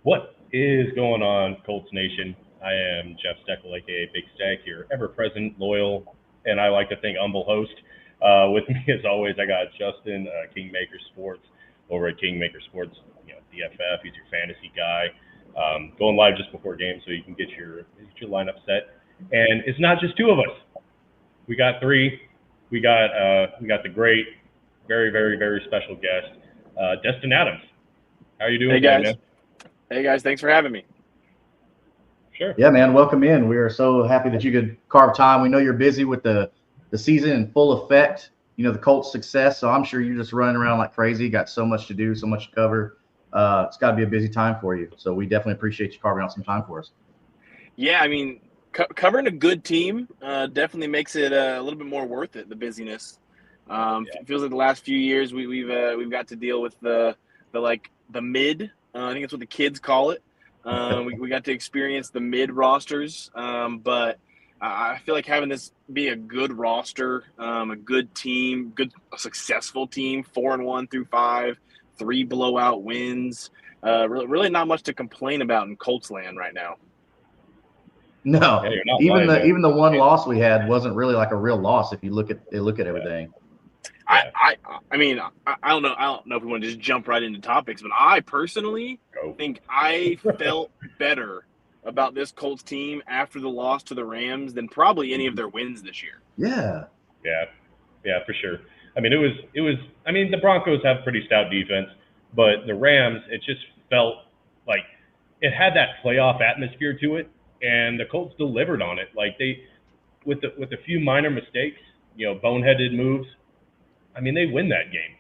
What is going on, Colts Nation? I am Jeff Steckel, aka Big Stack, your ever-present, loyal, and I like to think humble host. With me, as always, I got Justin, Kingmaker Sports, over at Kingmaker Sports, DFF. He's your fantasy guy. Going live just before game, so you can get your lineup set. And it's not just two of us. We got three. We got the great, very, very, very special guest, Destin Adams. How are you doing Hey today, guys. man? Hey guys, thanks for having me. Sure. Yeah, man, welcome in. We are so happy that you could carve time. We know you're busy with the season in full effect. The Colts' success, so I'm sure you're just running around like crazy. Got so much to do, so much to cover. It's got to be a busy time for you. So we definitely appreciate you carving out some time for us. Yeah, I mean, covering a good team definitely makes it a little bit more worth it. The busyness feels like the last few years we've got to deal with the mid. I think that's what the kids call it. We got to experience the mid rosters, but I feel like having this be a good roster, a good team, a successful team, 4-1 through 5, 3 blowout wins. Really not much to complain about in Colts land right now. No, Yeah, you're not even lying, the man. even the one loss we had wasn't really like a real loss if you look at everything. Yeah. I mean, I don't know. I don't know if we want to just jump right into topics, but I personally Go. think I felt better about this Colts team after the loss to the Rams than probably any of their wins this year. Yeah, Yeah, for sure. I mean, it was. I mean, the Broncos have pretty stout defense, but the Rams, it just felt like it had that playoff atmosphere to it, and the Colts delivered on it. Like with a few minor mistakes, boneheaded moves. I mean, they win that game.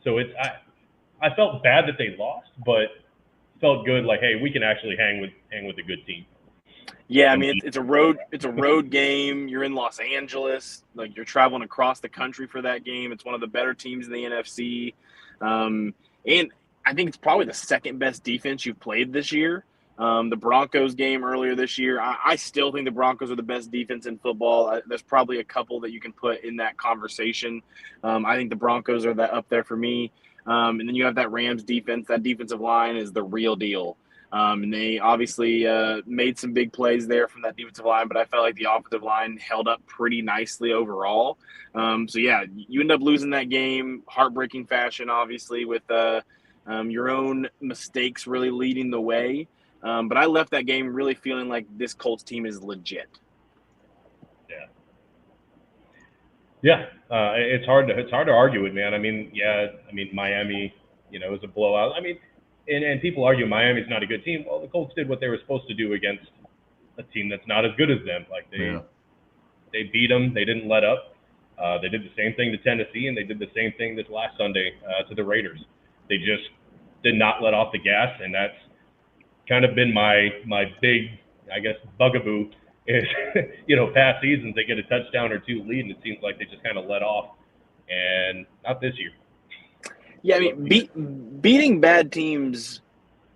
So I felt bad that they lost, but felt good. Like, hey, we can actually hang with a good team. Yeah, I mean it's a road game. You're in Los Angeles, like you're traveling across the country for that game. It's one of the better teams in the NFC, and I think it's probably the second best defense you've played this year. The Broncos game earlier this year, I still think the Broncos are the best defense in football. There's probably a couple that you can put in that conversation. I think the Broncos are up there for me. And then you have that Rams defense. That defensive line is the real deal. And they obviously made some big plays there from that defensive line, but I felt like the offensive line held up pretty nicely overall. So, yeah, you end up losing that game, heartbreaking fashion, obviously, with your own mistakes really leading the way. But I left that game really feeling like this Colts team is legit. Yeah. Yeah, it's hard to argue it, man. I mean, Miami, it was a blowout. I mean, and people argue Miami's not a good team. Well, the Colts did what they were supposed to do against a team that's not as good as them. Like they beat them. They didn't let up. They did the same thing to Tennessee, and they did the same thing this last Sunday to the Raiders. They just did not let off the gas, and that's kind of been my big, I guess, bugaboo is, past seasons they get a touchdown or two lead, and it seems like they just kind of let off, and not this year. Yeah, I mean, beating bad teams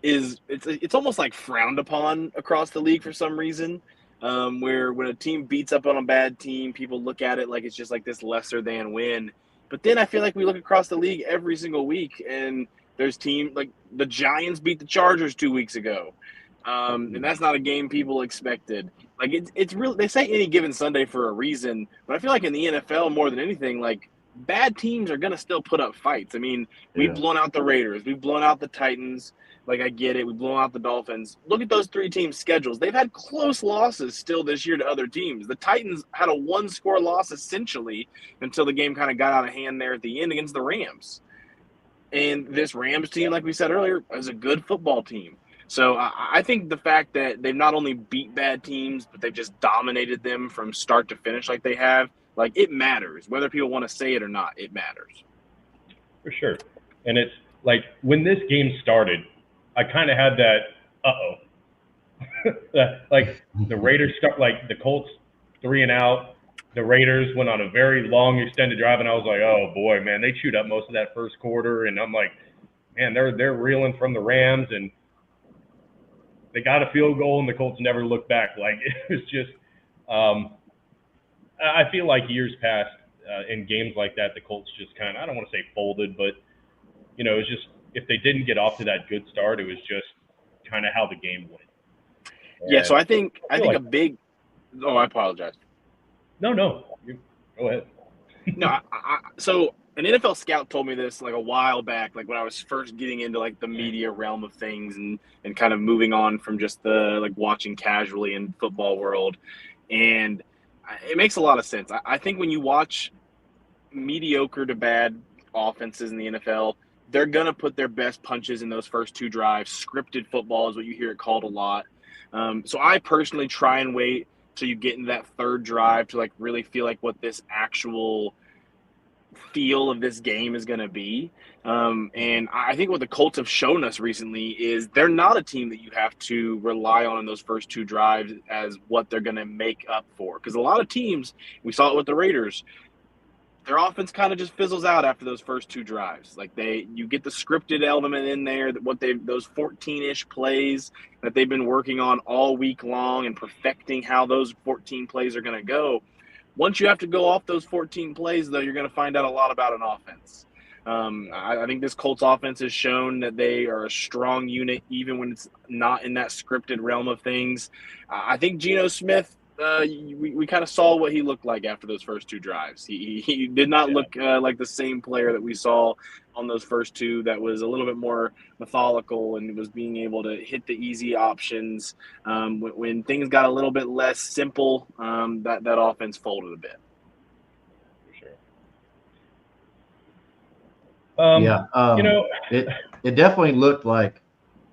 it's almost like frowned upon across the league for some reason. Where when a team beats up on a bad team, people look at it like it's just like this lesser than win. But then I feel like we look across the league every single week, and there's team like the Giants beat the Chargers 2 weeks ago, and that's not a game people expected. Like it's real. They say any given Sunday for a reason, but I feel like in the NFL more than anything, like bad teams are gonna still put up fights. I mean, we've blown out the Raiders, we've blown out the Titans. Like, I get it. We've blown out the Dolphins. Look at those three teams' schedules. They've had close losses still this year to other teams. The Titans had a one-score loss essentially until the game kind of got out of hand there at the end against the Rams. And this Rams team, like we said earlier, is a good football team. So I think the fact that they've not only beat bad teams, but they've just dominated them from start to finish like they have, like, it matters. Whether people want to say it or not, it matters. For sure. And it's like when this game started, I kind of had that, like the Raiders start, like the Colts 3-and-out. The Raiders went on a very long extended drive, and I was like, oh boy, man, they chewed up most of that first quarter, and I'm like, man, they're reeling from the Rams, and they got a field goal, and the Colts never looked back. Like it was just, I feel like years past in games like that, the Colts just kind of, I don't want to say folded, but it was just if they didn't get off to that good start, it was just kind of how the game went. Yeah, so I think like, a big – oh, I apologize. No, go ahead. No, so an NFL scout told me this like a while back, like when I was first getting into like the media realm of things and kind of moving on from just the like watching casually in football world. And it makes a lot of sense. I think when you watch mediocre to bad offenses in the NFL, they're going to put their best punches in those first two drives. Scripted football is what you hear it called a lot. So I personally try and wait till you get into that third drive to like really feel like what this actual feel of this game is going to be. And I think what the Colts have shown us recently is they're not a team that you have to rely on in those first two drives as what they're going to make up for. Because a lot of teams, we saw it with the Raiders, their offense kind of just fizzles out after those first two drives. Like you get the scripted element in there, those 14-ish plays that they've been working on all week long and perfecting how those 14 plays are going to go. Once you have to go off those 14 plays, though, you're going to find out a lot about an offense. I think this Colts offense has shown that they are a strong unit, even when it's not in that scripted realm of things. I think Geno Smith, we kind of saw what he looked like after those first two drives. He did not look like the same player that we saw on those first two, that was a little bit more methodical and was being able to hit the easy options. When things got a little bit less simple, that offense folded a bit. For sure. It definitely looked like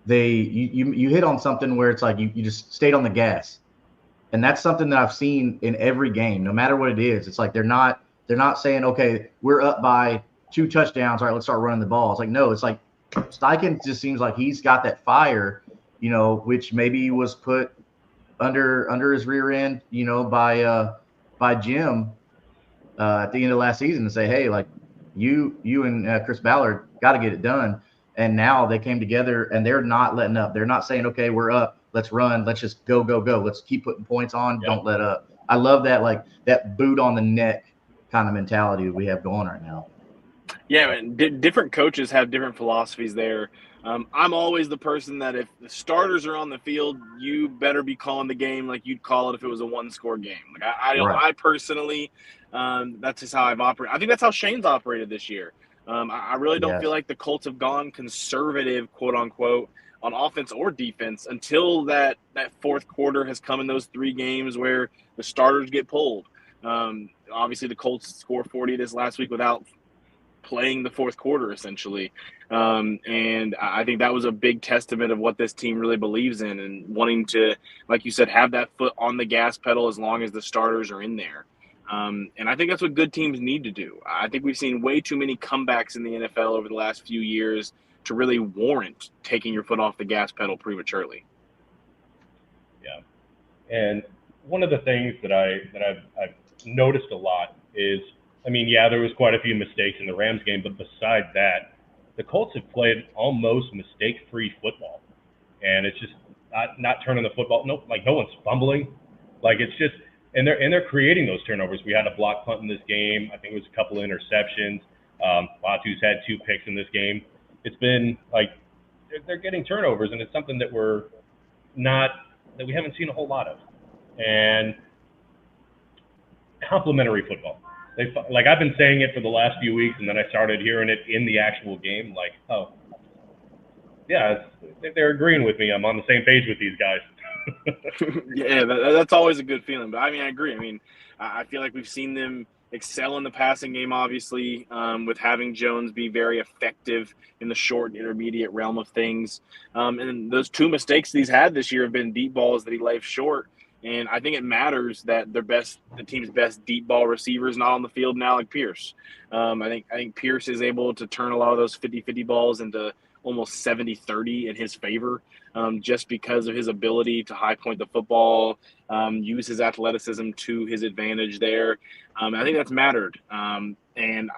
you hit on something where it's like you just stayed on the gas. And that's something that I've seen in every game, no matter what it is. It's like they're not saying, okay, we're up by 2 touchdowns. All right, let's start running the ball. It's like, no, it's like Steichen just seems like he's got that fire, which maybe was put under his rear end, by Jim at the end of last season to say, hey, like you and Chris Ballard got to get it done. And now they came together and they're not letting up. They're not saying, okay, we're up. Let's run. Let's just go. Let's keep putting points on. Yeah. Don't let up. I love that, like that boot on the neck kind of mentality that we have going right now. Yeah, man. Different coaches have different philosophies there. I'm always the person that if the starters are on the field, you better be calling the game like you'd call it if it was a 1-score game. Like I personally, that's just how I've operated. I think that's how Shane's operated this year. I really don't feel like the Colts have gone conservative, quote unquote, on offense or defense until that fourth quarter has come in those 3 games where the starters get pulled. Obviously, the Colts score 40 this last week without playing the fourth quarter, essentially. And I think that was a big testament of what this team really believes in and wanting to, like you said, have that foot on the gas pedal as long as the starters are in there. And I think that's what good teams need to do. I think we've seen way too many comebacks in the NFL over the last few years to really warrant taking your foot off the gas pedal prematurely. Yeah. And one of the things that I've noticed a lot is, there was quite a few mistakes in the Rams game, but besides that, the Colts have played almost mistake-free football. And it's just not turning the football. No one's fumbling. Like it's just, and they're creating those turnovers. We had a block punt in this game. I think it was a couple of interceptions. Latu's had 2 picks in this game. It's been like they're getting turnovers, and it's something that we haven't seen a whole lot of. And complimentary football. I've been saying it for the last few weeks, and then I started hearing it in the actual game. Like, oh, yeah, they're agreeing with me. I'm on the same page with these guys. Yeah, that's always a good feeling. But I agree. I feel like we've seen them excel in the passing game, obviously, with having Jones be very effective in the short and intermediate realm of things. And those 2 mistakes that he's had this year have been deep balls that he left short. And I think it matters that the team's best deep ball receiver is not on the field now, like Pierce. I think Pierce is able to turn a lot of those 50-50 balls into almost 70-30 in his favor, just because of his ability to high point the football, use his athleticism to his advantage there. I think that's mattered. And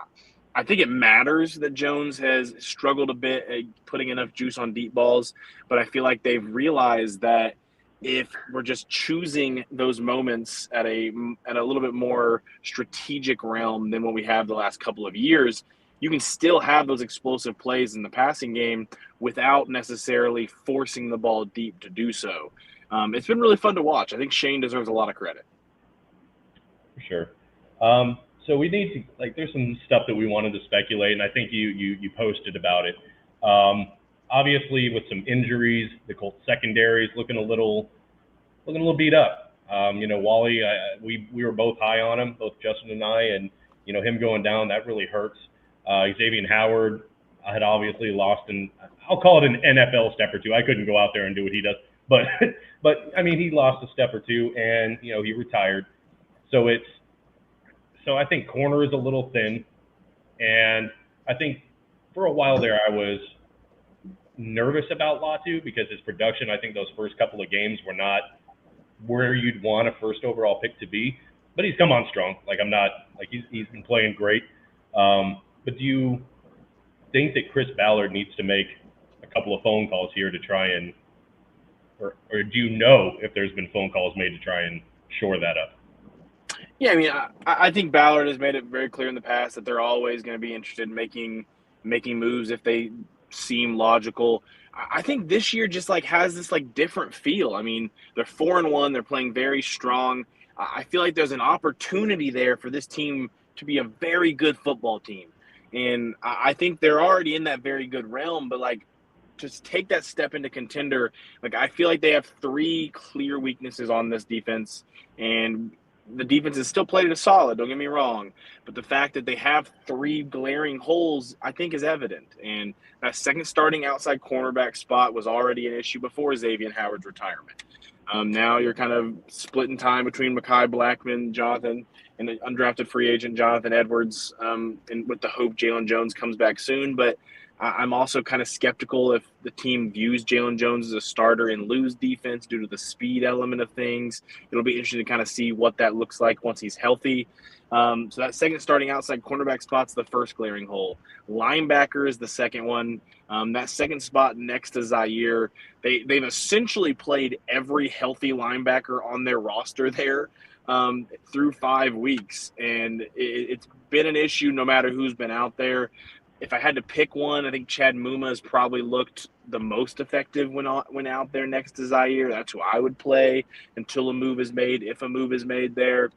I think it matters that Jones has struggled a bit at putting enough juice on deep balls, but I feel like they've realized that if we're just choosing those moments at a little bit more strategic realm than what we have the last couple of years, you can still have those explosive plays in the passing game without necessarily forcing the ball deep to do so. It's been really fun to watch. I think Shane deserves a lot of credit. For sure. So we need to, like, there's some stuff that we wanted to speculate, and I think you posted about it. Obviously, with some injuries, the Colts secondary is looking a little beat up. Wally, we were both high on him, both Justin and I, and him going down, that really hurts. Xavier Howard had obviously lost, and I'll call it an NFL step or two. I couldn't go out there and do what he does, but I mean, he lost a step or two, and he retired. So I think corner is a little thin, and I think for a while there I was nervous about Latu because his production, I think those first couple of games were not where you'd want a first overall pick to be, but he's come on strong. Like, I'm not, like, he's been playing great. But do you think that Chris Ballard needs to make a couple of phone calls here to try and, or do you know if there's been phone calls made to try and shore that up? Yeah, I mean, I think Ballard has made it very clear in the past that they're always going to be interested in making moves if they seem logical. I think this year just has this different feel. I mean, they're 4-1, they're playing very strong. I feel like there's an opportunity there for this team to be a very good football team. And I think they're already in that very good realm, but just take that step into contender. I feel like they have 3 clear weaknesses on this defense, and the defense is still played it solid, don't get me wrong, but the fact that they have 3 glaring holes, I think, is evident. And that second starting outside cornerback spot was already an issue before Xavier Howard's retirement. Now you're kind of splitting time between Mekhi Blackman, Jonathan, and the undrafted free agent Jonathan Edwards, and with the hope Jalen Jones comes back soon. But I'm also kind of skeptical if the team views Jalen Jones as a starter in Lou's defense due to the speed element of things. It'll be interesting to kind of see what that looks like once he's healthy. So that second starting outside cornerback spot's the first glaring hole. Linebacker is the second one. That second spot next to Zaire, they've essentially played every healthy linebacker on their roster there through 5 weeks. And it's been an issue no matter who's been out there. If I had to pick one, I think Chad Muma has probably looked the most effective when out there next to Zaire. That's who I would play until a move is made, if a move is made there.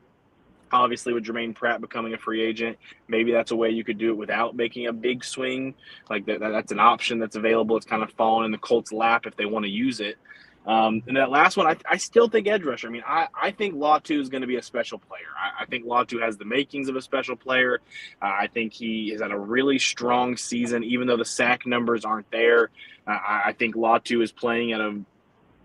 Obviously, with Jermaine Pratt becoming a free agent, maybe that's a way you could do it without making a big swing. That's an option that's available. It's kind of fallen in the Colts' lap if they want to use it. And that last one, I still think edge rusher. I mean, I think Latu is going to be a special player. I think Latu has the makings of a special player. I think he has had a really strong season, even though the sack numbers aren't there. I think Latu is playing at a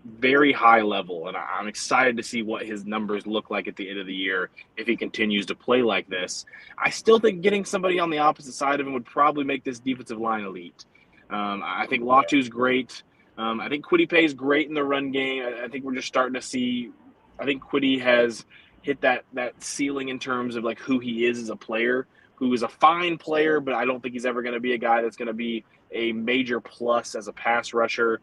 very high level, and I'm excited to see what his numbers look like at the end of the year if he continues to play like this. I still think getting somebody on the opposite side of him would probably make this defensive line elite. I think Latu's great. I think Kwity Paye is great in the run game. I think we're just starting to see – I think Kwity has hit that ceiling in terms of who he is as a player, who is a fine player, but I don't think he's ever going to be a guy that's going to be a major plus as a pass rusher.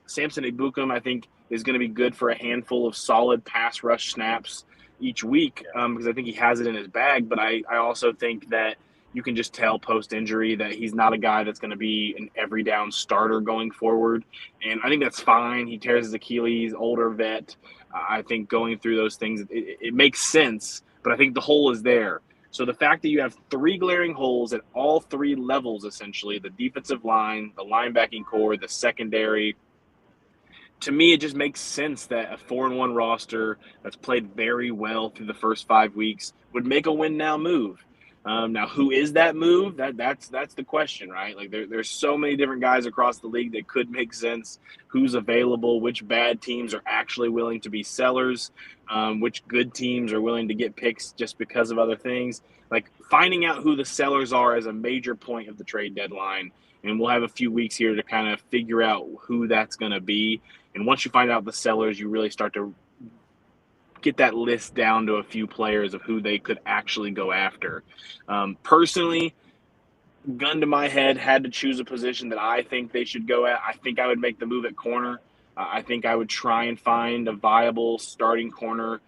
Samson Ebukam, I think, is going to be good for a handful of solid pass rush snaps each week because I think he has it in his bag. But I also think that you can just tell post-injury that he's not a guy that's going to be an every down starter going forward. And I think that's fine. He tears his Achilles, older vet. I think going through those things, it makes sense, but I think the hole is there. So the fact that you have 3 glaring holes at all 3 levels, essentially, the defensive line, the linebacking core, the secondary, to me, it just makes sense that a 4-1 roster that's played very well through the first 5 weeks would make a win now move. Now, who is that move? That's the question, right? There's so many different guys across the league that could make sense. Who's available? Which bad teams are actually willing to be sellers? Which good teams are willing to get picks just because of other things? Finding out who the sellers are is a major point of the trade deadline, and we'll have a few weeks here to kind of figure out who that's going to be. And once you find out the sellers, you really start to get that list down to a few players of who they could actually go after. Personally, gun to my head, had to choose a position that I think they should go at. I think I would make the move at corner. I think I would try and find a viable starting corner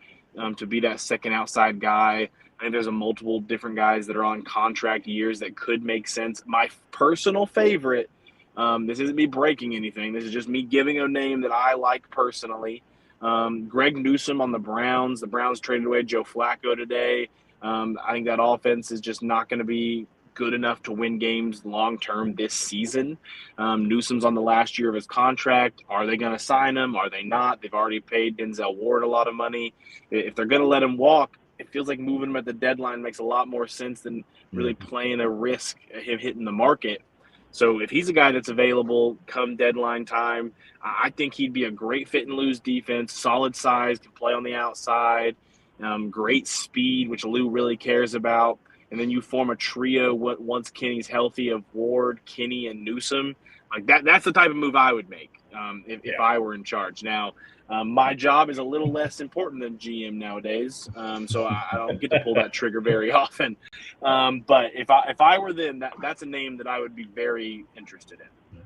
to be that second outside guy. I think there's a multiple different guys that are on contract years that could make sense. My personal favorite, this isn't me breaking anything. This is just me giving a name that I like personally. Greg Newsome on the Browns. The Browns traded away Joe Flacco today. I think that offense is just not going to be good enough to win games long term this season. Newsome's on the last year of his contract. Are they going to sign him? Are they not? They've already paid Denzel Ward a lot of money. If they're going to let him walk, it feels like moving him at the deadline makes a lot more sense than really playing a risk of him hitting the market. So if he's a guy that's available come deadline time, I think he'd be a great fit in Lou's defense. Solid size, can play on the outside, great speed, which Lou really cares about. And then you form a trio once Kenny's healthy of Ward, Kenny, and Newsome. Like that's the type of move I would make if I were in charge. Now, my job is a little less important than GM nowadays, so I don't get to pull that trigger very often. But if I were them, that's a name that I would be very interested in.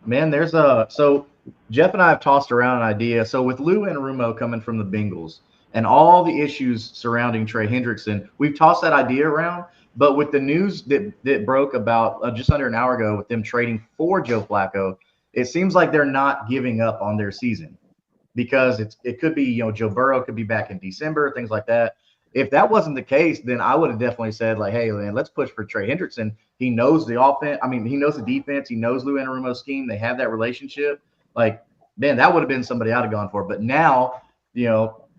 Man, so Jeff and I have tossed around an idea. So with Lou Anarumo coming from the Bengals and all the issues surrounding Trey Hendrickson, we've tossed that idea around. But with the news that broke about just under an hour ago with them trading for Joe Flacco, it seems like they're not giving up on their season. Because it could be, Joe Burrow could be back in December, things like that. If that wasn't the case, then I would have definitely said, like, hey, man, let's push for Trey Hendrickson. He knows the offense. I mean, he knows the defense. He knows Lou Anarumo's scheme. They have that relationship. Like, man, that would have been somebody I'd have gone for. But now,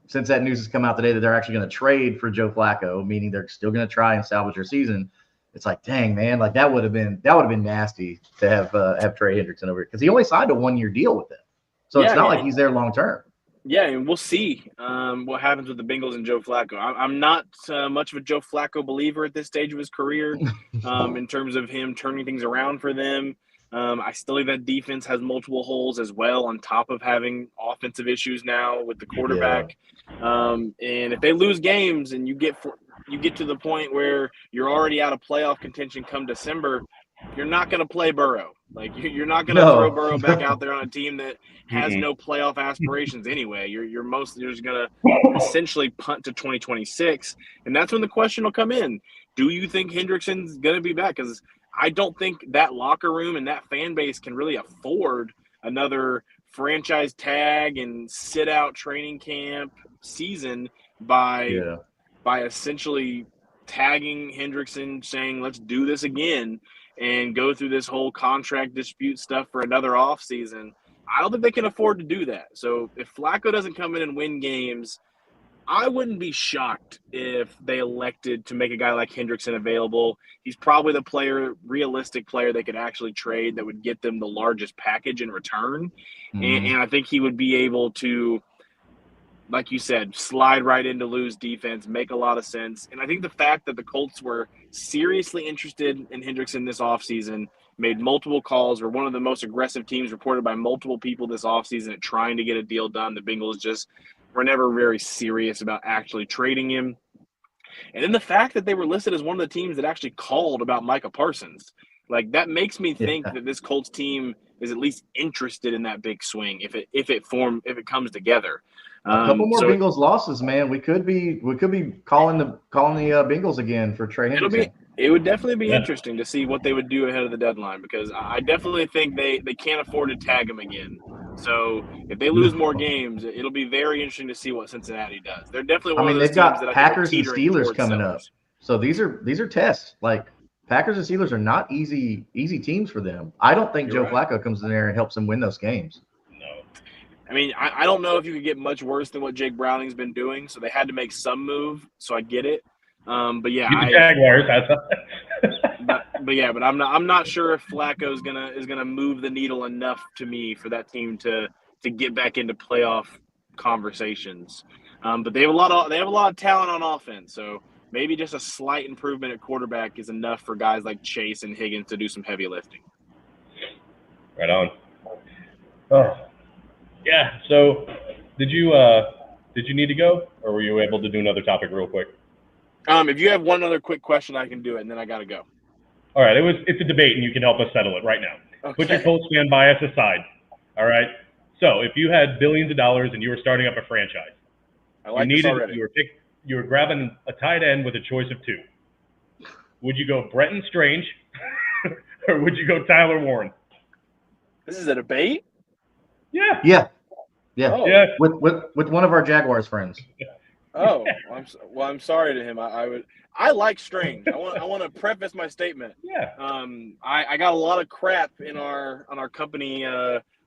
since that news has come out today that they're actually going to trade for Joe Flacco, meaning they're still going to try and salvage their season, it's like, dang, man, like that would have been nasty to have Trey Hendrickson over here because he only signed a 1-year deal with them. So it's not like he's there long term. Yeah, and we'll see what happens with the Bengals and Joe Flacco. I'm not much of a Joe Flacco believer at this stage of his career in terms of him turning things around for them. I still think that defense has multiple holes as well on top of having offensive issues now with the quarterback. Yeah. And if they lose games and you get to the point where you're already out of playoff contention come December, you're not going to play Burrow. Like you're not going to throw Burrow back out there on a team that has no playoff aspirations anyway. You're just going to essentially punt to 2026, and that's when the question will come in: do you think Hendrickson's going to be back? Because I don't think that locker room and that fan base can really afford another franchise tag and sit out training camp season by essentially tagging Hendrickson, saying let's do this again and go through this whole contract dispute stuff for another offseason. I don't think they can afford to do that. So if Flacco doesn't come in and win games, I wouldn't be shocked if they elected to make a guy like Hendrickson available. He's probably the realistic player they could actually trade that would get them the largest package in return. And I think he would be able to, like you said, slide right into Lou's defense, make a lot of sense. And I think the fact that the Colts were seriously interested in Hendrickson this offseason, made multiple calls, were one of the most aggressive teams reported by multiple people this offseason at trying to get a deal done. The Bengals just were never very serious about actually trading him. And then the fact that they were listed as one of the teams that actually called about Micah Parsons, like that makes me think that this Colts team is at least interested in that big swing if it comes together. A couple more Bengals losses, man. We could be calling the Bengals again for Trey Hendrickson. It would definitely be interesting to see what they would do ahead of the deadline because I definitely think they can't afford to tag him again. So if they lose more games, it'll be very interesting to see what Cincinnati does. They're definitely one of those they've got teams that Packers and Steelers coming up. So these are tests. Like Packers and Steelers are not easy teams for them. I don't think Joe Flacco comes in there and helps them win those games. I mean, I don't know if you could get much worse than what Jake Browning's been doing, so they had to make some move. So I get it, but yeah, the Jaguars. but I'm not sure if Flacco is gonna move the needle enough to me for that team to get back into playoff conversations. But they have a lot of talent on offense, so maybe just a slight improvement at quarterback is enough for guys like Chase and Higgins to do some heavy lifting. Right on. Oh. Yeah. So, did you need to go, or were you able to do another topic real quick? If you have one other quick question, I can do it, and then I got to go. All right. It's a debate, and you can help us settle it right now. Okay. Put your Colts fan bias aside. All right. So, if you had billions of dollars and you were starting up a franchise, I like this already. you were grabbing a tight end with a choice of two. Would you go Brenton Strange or would you go Tyler Warren? This is a debate? Yeah. Yeah. Yeah. Oh. Yeah. With one of our Jaguars friends. Oh, I'm sorry to him. I like Strange. I want to preface my statement. Yeah. I got a lot of crap on our company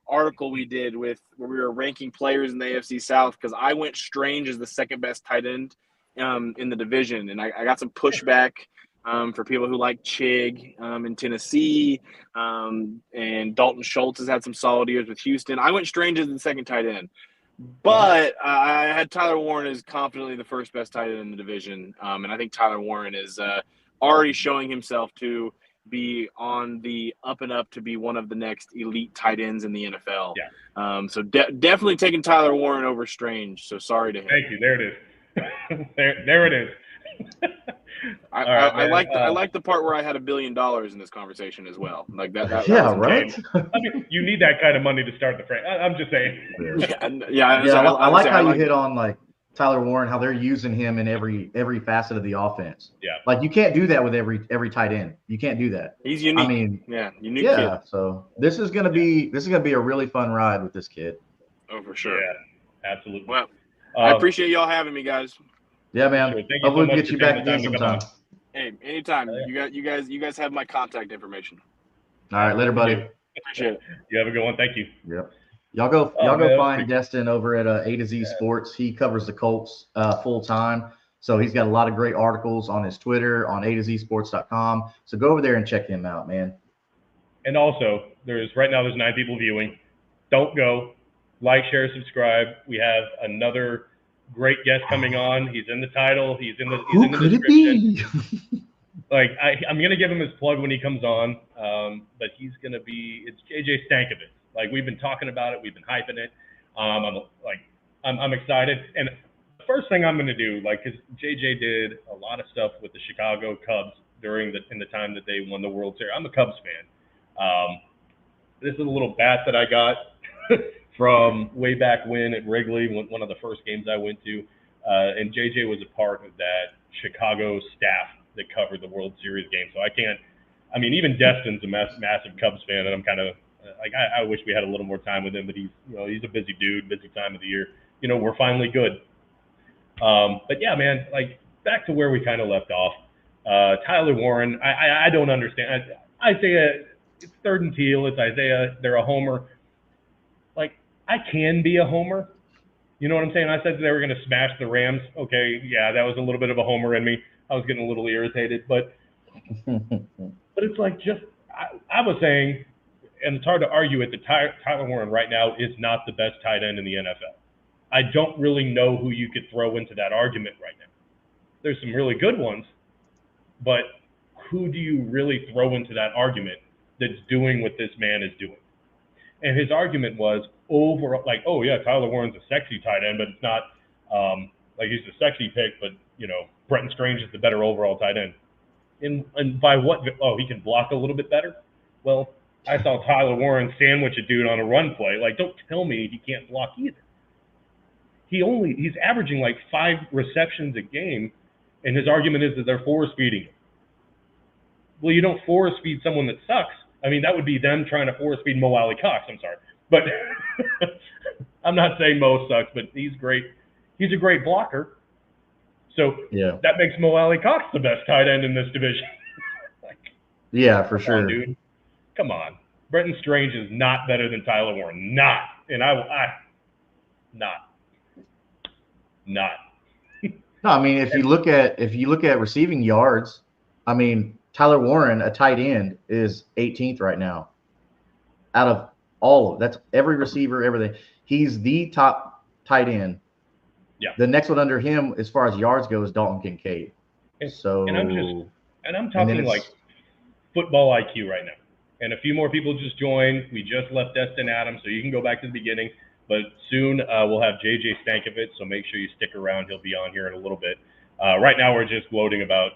article we did where we were ranking players in the AFC South because I went Strange as the second best tight end in the division, and I got some pushback for people who like Chig in Tennessee, and Dalton Schultz has had some solid years with Houston. I went Strange as the second tight end. But I had Tyler Warren as confidently the first best tight end in the division. And I think Tyler Warren is already showing himself to be on the up and up to be one of the next elite tight ends in the NFL. Yeah. So definitely taking Tyler Warren over Strange. So sorry to him. Thank you. There it is. there it is. I like the part where I had $1 billion in this conversation as well. Like that Yeah, was right. I mean, you need that kind of money to start the franchise. I'm just saying. I like how you hit on like Tyler Warren, how they're using him in every facet of the offense. Yeah. Like you can't do that with every tight end. You can't do that. He's unique. I mean, unique. Yeah. Kid. So this is gonna be a really fun ride with this kid. Oh, for sure. Yeah, absolutely. Well, I appreciate y'all having me, guys. Yeah, man. Sure. Hopefully we'll get you back again sometime. Hey, anytime. Yeah. You guys have my contact information. All right, later, buddy. Appreciate it. You have a good one. Thank you. Yep. Y'all go man, find Destin over at A to Z Sports. He covers the Colts full time. So he's got a lot of great articles on his Twitter, on A2ZSports.com. So go over there and check him out, man. And also, right now there's 9 people viewing. Don't go. Like, share, subscribe. We have another great guest coming on. He's in the title. He's in the could description. it be? Like I'm gonna give him his plug when he comes on. But it's JJ Stankevitz. Like we've been talking about it, we've been hyping it. I'm excited. And the first thing I'm gonna do, like, because JJ did a lot of stuff with the Chicago Cubs in the time that they won the World Series. I'm a Cubs fan. This is a little bat that I got from way back when at Wrigley, one of the first games I went to. And JJ was a part of that Chicago staff that covered the World Series game. So even Destin's a massive Cubs fan, and I'm kind of like, I wish we had a little more time with him, but he's a busy dude, busy time of the year. We're finally good. But yeah, man, like back to where we kind of left off. Tyler Warren, I don't understand. Isaiah, it's third and teal. It's Isaiah. They're a homer. Like, I can be a homer. You know what I'm saying? I said they were going to smash the Rams. Okay, yeah, that was a little bit of a homer in me. I was getting a little irritated, but it's like I was saying, and it's hard to argue it, that Tyler Warren right now is not the best tight end in the NFL. I don't really know who you could throw into that argument right now. There's some really good ones, but who do you really throw into that argument that's doing what this man is doing? And his argument was overall, like, oh yeah, Tyler Warren's a sexy tight end, but it's not like he's a sexy pick, but Brenton Strange is the better overall tight end. And by what? Oh, he can block a little bit better. Well, I saw Tyler Warren sandwich a dude on a run play. Like, don't tell me he can't block either. He's averaging like 5 receptions a game, and his argument is that they're force feeding him. Well, you don't force feed someone that sucks. I mean, that would be them trying to force feed Mo Alley Cox. I'm sorry, but I'm not saying Mo sucks, but he's great. He's a great blocker. So that makes Mo Alley Cox the best tight end in this division. Yeah, for sure. Dude. Come on. Brenton Strange is not better than Tyler Warren. Not. And not. No, I mean, if you look at receiving yards, I mean, Tyler Warren, a tight end, is 18th right now. Out of all of that's every receiver, everything. He's the top tight end. Yeah. The next one under him, as far as yards go, is Dalton Kincaid. I'm talking like football IQ right now. And a few more people just joined. We just left Destin Adams, so you can go back to the beginning. But soon we'll have JJ Stankevitz, so make sure you stick around. He'll be on here in a little bit. Right now we're just gloating about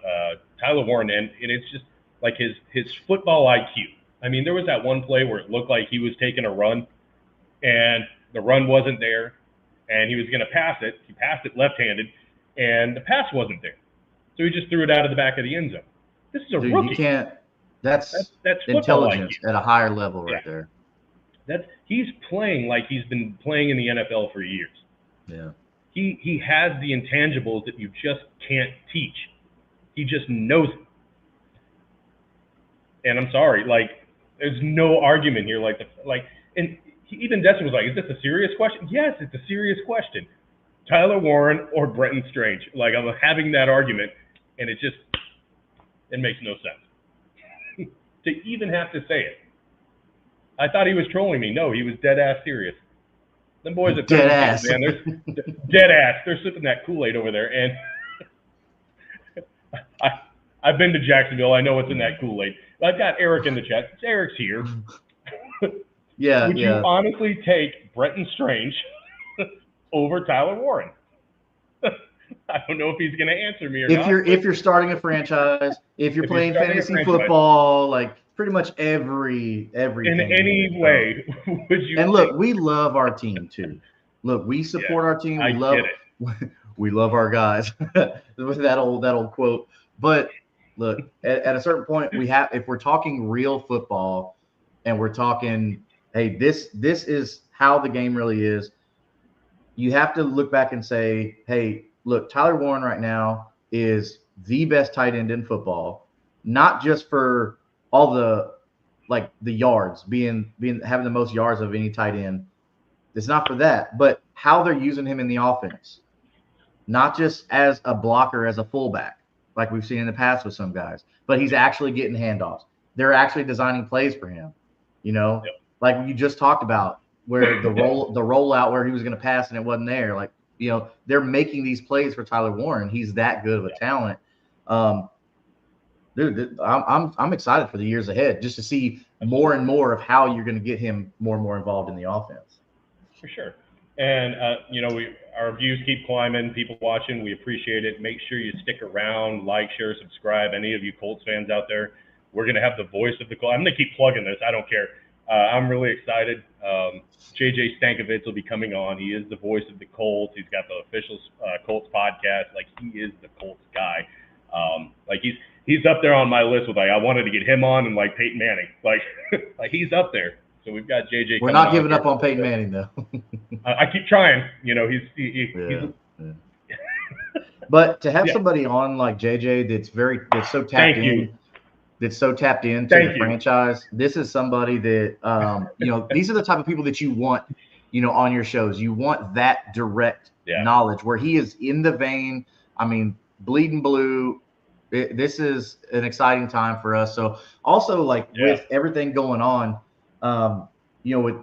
Tyler Warren, and it's just like his football IQ. I mean, there was that one play where it looked like he was taking a run, and the run wasn't there, and he was going to pass it. He passed it left-handed, and the pass wasn't there. So he just threw it out of the back of the end zone. This is a rookie. You can't. That's football intelligence IQ. at a higher level right there. He's playing like he's been playing in the NFL for years. Yeah. He has the intangibles that you just can't teach. He just knows it. And I'm sorry, like, there's no argument here. And even Destin was like, "Is this a serious question?" Yes, it's a serious question. Tyler Warren or Brenton Strange? Like, I'm having that argument, and it makes no sense to even have to say it. I thought he was trolling me. No, he was dead ass serious. Them boys are dead ass, man. They're dead ass. They're sipping that Kool-Aid over there, and I've been to Jacksonville. I know what's in that Kool-Aid. I've got Eric in the chat. Eric's here. Yeah. Would you honestly take Brenton Strange over Tyler Warren? I don't know if he's going to answer me or not. If you're starting a franchise, if you're playing fantasy football, like pretty much everything. In any way, would you? And look, we love our team too. Look, we support our team. We love our guys. With that old quote. But look, at a certain point, if we're talking real football, and we're talking, hey, this is how the game really is. You have to look back and say, hey, look, Tyler Warren right now is the best tight end in football, not just for all the yards, having the most yards of any tight end. It's not for that, but how they're using him in the offense, not just as a blocker, as a fullback, like we've seen in the past with some guys, but he's actually getting handoffs. They're actually designing plays for him, like you just talked about, where the rollout where he was going to pass and it wasn't there. Like, they're making these plays for Tyler Warren. He's that good of a talent. Dude, I'm excited for the years ahead, just to see more and more of how you're going to get him more and more involved in the offense. For sure. And, our views keep climbing. People watching, we appreciate it. Make sure you stick around, like, share, subscribe. Any of you Colts fans out there, we're going to have the voice of the Colts. I'm going to keep plugging this. I don't care. I'm really excited. JJ Stankevitz will be coming on. He is the voice of the Colts. He's got the official Colts podcast. Like, he is the Colts guy. He's up there on my list with, I wanted to get him on, and like Peyton Manning. Like he's up there. So we've got JJ. We're not giving up on Peyton Manning though. I keep trying. He's But to have somebody on like JJ that's so tapped in. That's so tapped into the franchise. This is somebody that, these are the type of people that you want, on your shows. You want that direct knowledge where he is in the vein. I mean, bleeding blue. This is an exciting time for us. So also with everything going on, with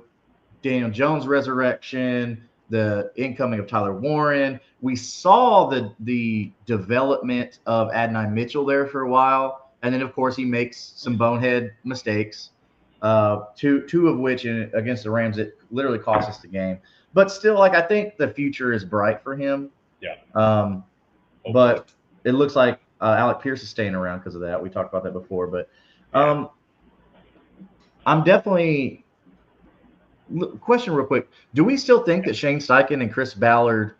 Daniel Jones' resurrection, the incoming of Tyler Warren, we saw the development of Adonai Mitchell there for a while. And then, of course, he makes some bonehead mistakes, two of which against the Rams, it literally cost us the game. But still, I think the future is bright for him. Yeah. But it looks like Alec Pierce is staying around because of that. We talked about that before. But I'm definitely – question real quick. Do we still think that Shane Steichen and Chris Ballard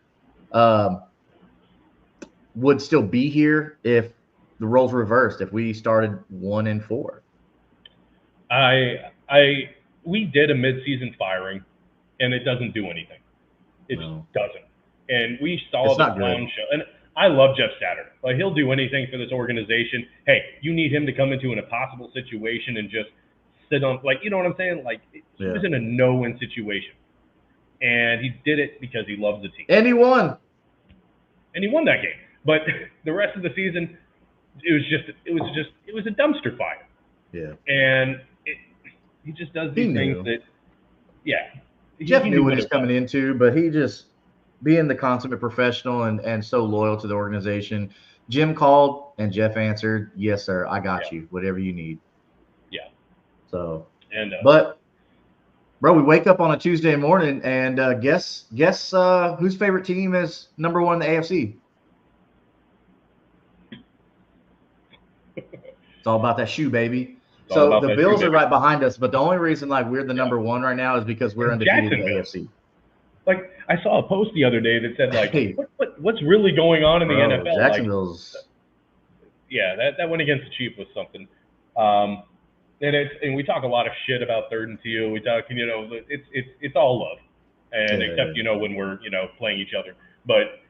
would still be here if – the roles reversed, if we started 1-4? We did a midseason firing, and it doesn't do anything. It just doesn't. And we saw the clown show. And I love Jeff Saturday. Like, he'll do anything for this organization. Hey, you need him to come into an impossible situation and just sit on, you know what I'm saying? He was in a no-win situation, and he did it because he loves the team. And he won. And he won that game. But the rest of the season, it was a dumpster fire. Yeah. And he just does these things that, Jeff knew what he was coming into, but he just, being the consummate professional and so loyal to the organization, Jim called and Jeff answered, yes, sir, I got you, whatever you need. Yeah. So, but, bro, we wake up on a Tuesday morning and guess whose favorite team is number one in the AFC? It's all about that shoe, baby. So the Bills are right behind us, but the only reason we're the number one right now is because we're undefeated in the AFC. Like I saw a post the other day that said like, Hey, what's really going on in the bro, NFL? Like, Jacksonville's yeah, that went against the Chief was something. And we talk a lot of shit about 3rd and 2. We talk, it's all love, and except when we're playing each other. But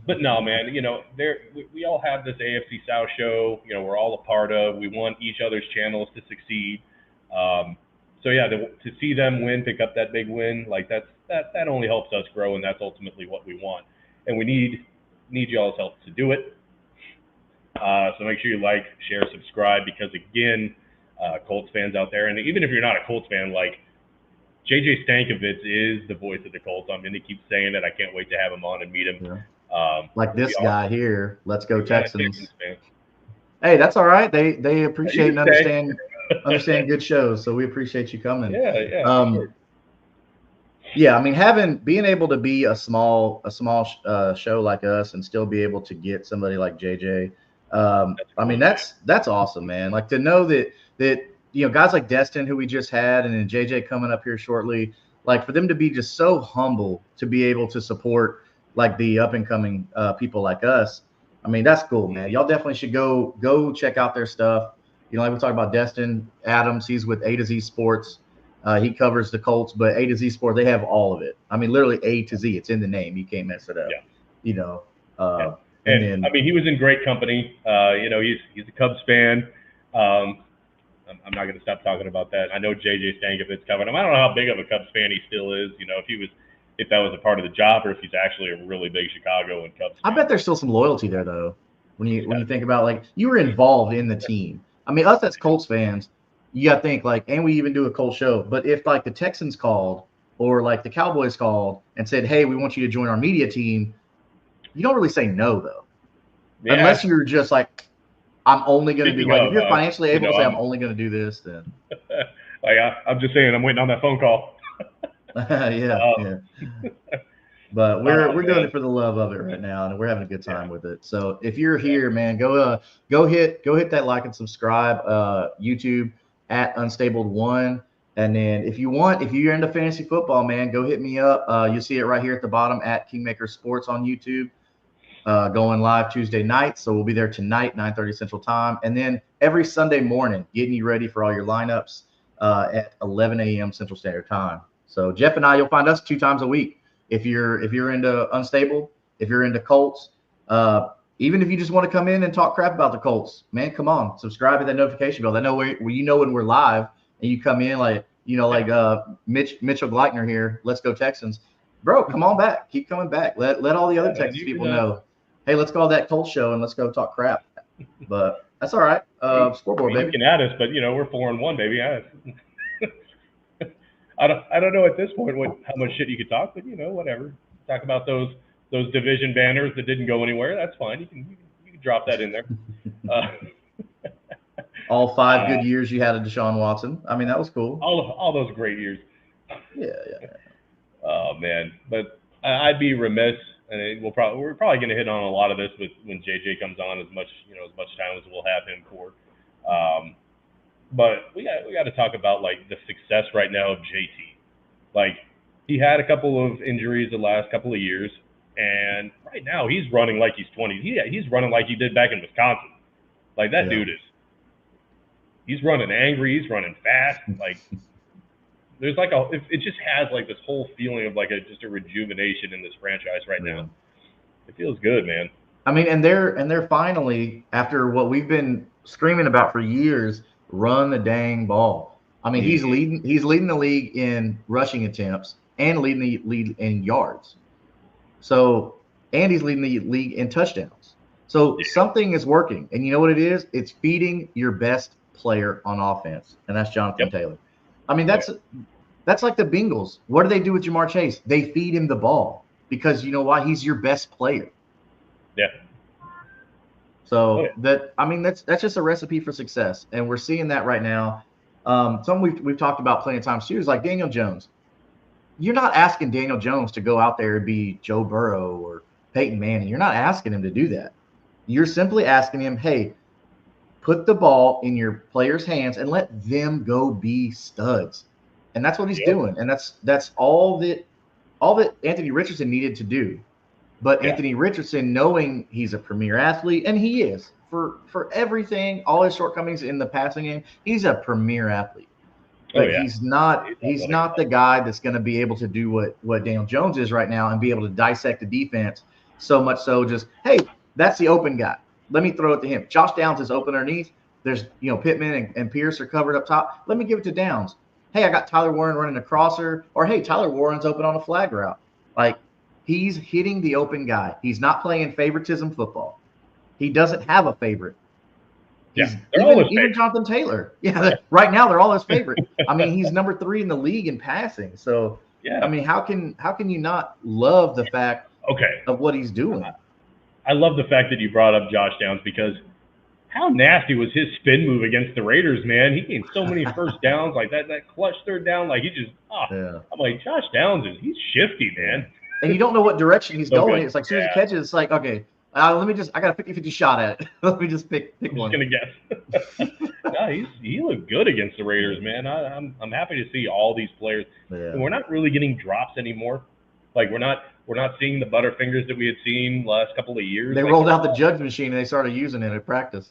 no, man, we all have this AFC South show. We're all a part of. We want each other's channels to succeed. So yeah, to see them win, pick up that big win, like that only helps us grow, and that's ultimately what we want. And we need y'all's help to do it. So make sure you like, share, subscribe, because again, Colts fans out there, and even if you're not a Colts fan, like JJ Stankevitz is the voice of the Colts. I'm going to keep saying it. I can't wait to have him on and meet him. Yeah. Like this guy here. Let's go Texans. Hey, that's all right. They appreciate and understand good shows, so we appreciate you coming. Yeah. Sure. Yeah, I mean, being able to be a small show like us and still be able to get somebody like JJ. I mean, that's awesome, man. Like to know that guys like Destin, who we just had, and then JJ coming up here shortly, like for them to be just so humble to be able to support like the up and coming people like us. I mean, that's cool, man. Y'all definitely should go check out their stuff. Like we talked about Destin Adams, he's with A to Z Sports. He covers the Colts, but A to Z Sports, they have all of it. I mean, literally A to Z. It's in the name. You can't mess it up. Yeah. And then, I mean, he was in great company. He's a Cubs fan. I'm not going to stop talking about that. I know JJ Stankevitz covered him. I don't know how big of a Cubs fan he still is. If that was a part of the job, or if he's actually a really big Chicago and Cubs fan. I bet there's still some loyalty there, though. When you think about, like, you were involved in the team. I mean, us as Colts fans, you got to think, like, and we even do a Colts show. But if, like, the Texans called or, like, the Cowboys called and said, hey, we want you to join our media team, you don't really say no, though. Yeah. Unless you're just like, I'm only going to do, like, if you're financially able to say I'm only going to do this, then. Like, I'm just saying, I'm waiting on that phone call. Yeah. But we're doing it for the love of it right now, and we're having a good time with it. So if you're here, man, go hit that like and subscribe. YouTube at Unstabled1, and then if you're into fantasy football, man, go hit me up. You'll see it right here at the bottom at Kingmaker Sports on YouTube. Going live Tuesday night, so we'll be there tonight, 9:30 Central Time, and then every Sunday morning, getting you ready for all your lineups at 11 a.m. Central Standard Time. So Jeff and I, you'll find us 2 times a week. If you're into Unstable, if you're into Colts, even if you just want to come in and talk crap about the Colts, man, come on, subscribe to that notification bell. I know when we're live and you come in like Mitchell Gleitner here. Let's go Texans, bro. Come on back, keep coming back. Let all the other Texas people know. Hey, let's call that Colts show and let's go talk crap. But that's all right. Scoreboard, baby. You can add us, but we're 4-1, baby. I don't know at this point how much shit you could talk, but whatever. Talk about those division banners that didn't go anywhere. That's fine. You can drop that in there. All 5 good years you had of Deshaun Watson. I mean, that was cool. All those great years. Yeah. Oh man, but I'd be remiss, and we're probably going to hit on a lot of this when JJ comes on as much time as we'll have him for. But we got to talk about like the success right now of JT. Like he had a couple of injuries the last couple of years, and right now he's running like he's 20. He's running like he did back in Wisconsin. Like that dude is. He's running angry. He's running fast. Like there's like it just has like this whole feeling of like just a rejuvenation in this franchise right now. It feels good, man. I mean, and they're finally, after what we've been screaming about for years, run the dang ball. I mean, he's leading the league in rushing attempts and leading the league in yards. So, and he's leading the league in touchdowns. So something is working, and you know what it is? It's feeding your best player on offense, and that's Jonathan Taylor. I mean, that's like the Bengals. What do they do with Jamar Chase? They feed him the ball because you know why? He's your best player. Yeah. So that's just a recipe for success, and we're seeing that right now. Something we've talked about plenty of times too is like Daniel Jones. You're not asking Daniel Jones to go out there and be Joe Burrow or Peyton Manning. You're not asking him to do that. You're simply asking him, hey, put the ball in your players' hands and let them go be studs. And that's what he's doing. And that's all that all that Anthony Richardson needed to do. But Yeah. Anthony Richardson, knowing he's a premier athlete, and he is for everything, all his shortcomings in the passing game, he's a premier athlete. But he's not the guy that's going to be able to do what Daniel Jones is right now and be able to dissect the defense so much so just, hey, that's the open guy. Let me throw it to him. Josh Downs is open underneath. There's, Pittman and Pierce are covered up top. Let me give it to Downs. Hey, I got Tyler Warren running a crosser, or hey, Tyler Warren's open on a flag route. Like, he's hitting the open guy. He's not playing favoritism football. He doesn't have a favorite. Even Jonathan Taylor. Yeah, right now they're all his favorite. I mean, he's number 3 in the league in passing. So, I mean, how can you not love the fact of what he's doing? I love the fact that you brought up Josh Downs, because how nasty was his spin move against the Raiders, man? He gained so many first downs, like that clutch third down, like he just I'm like, Josh Downs he's shifty, man. And you don't know what direction he's going. It's like, as soon as he catches, it's like, okay, I got a 50-50 shot at it. Let me just pick one. I'm just gonna guess. No, he looked good against the Raiders, man. I'm happy to see all these players. Yeah. We're not really getting drops anymore. Like we're not seeing the Butterfingers that we had seen last couple of years. They rolled out the jugs machine and they started using it at practice.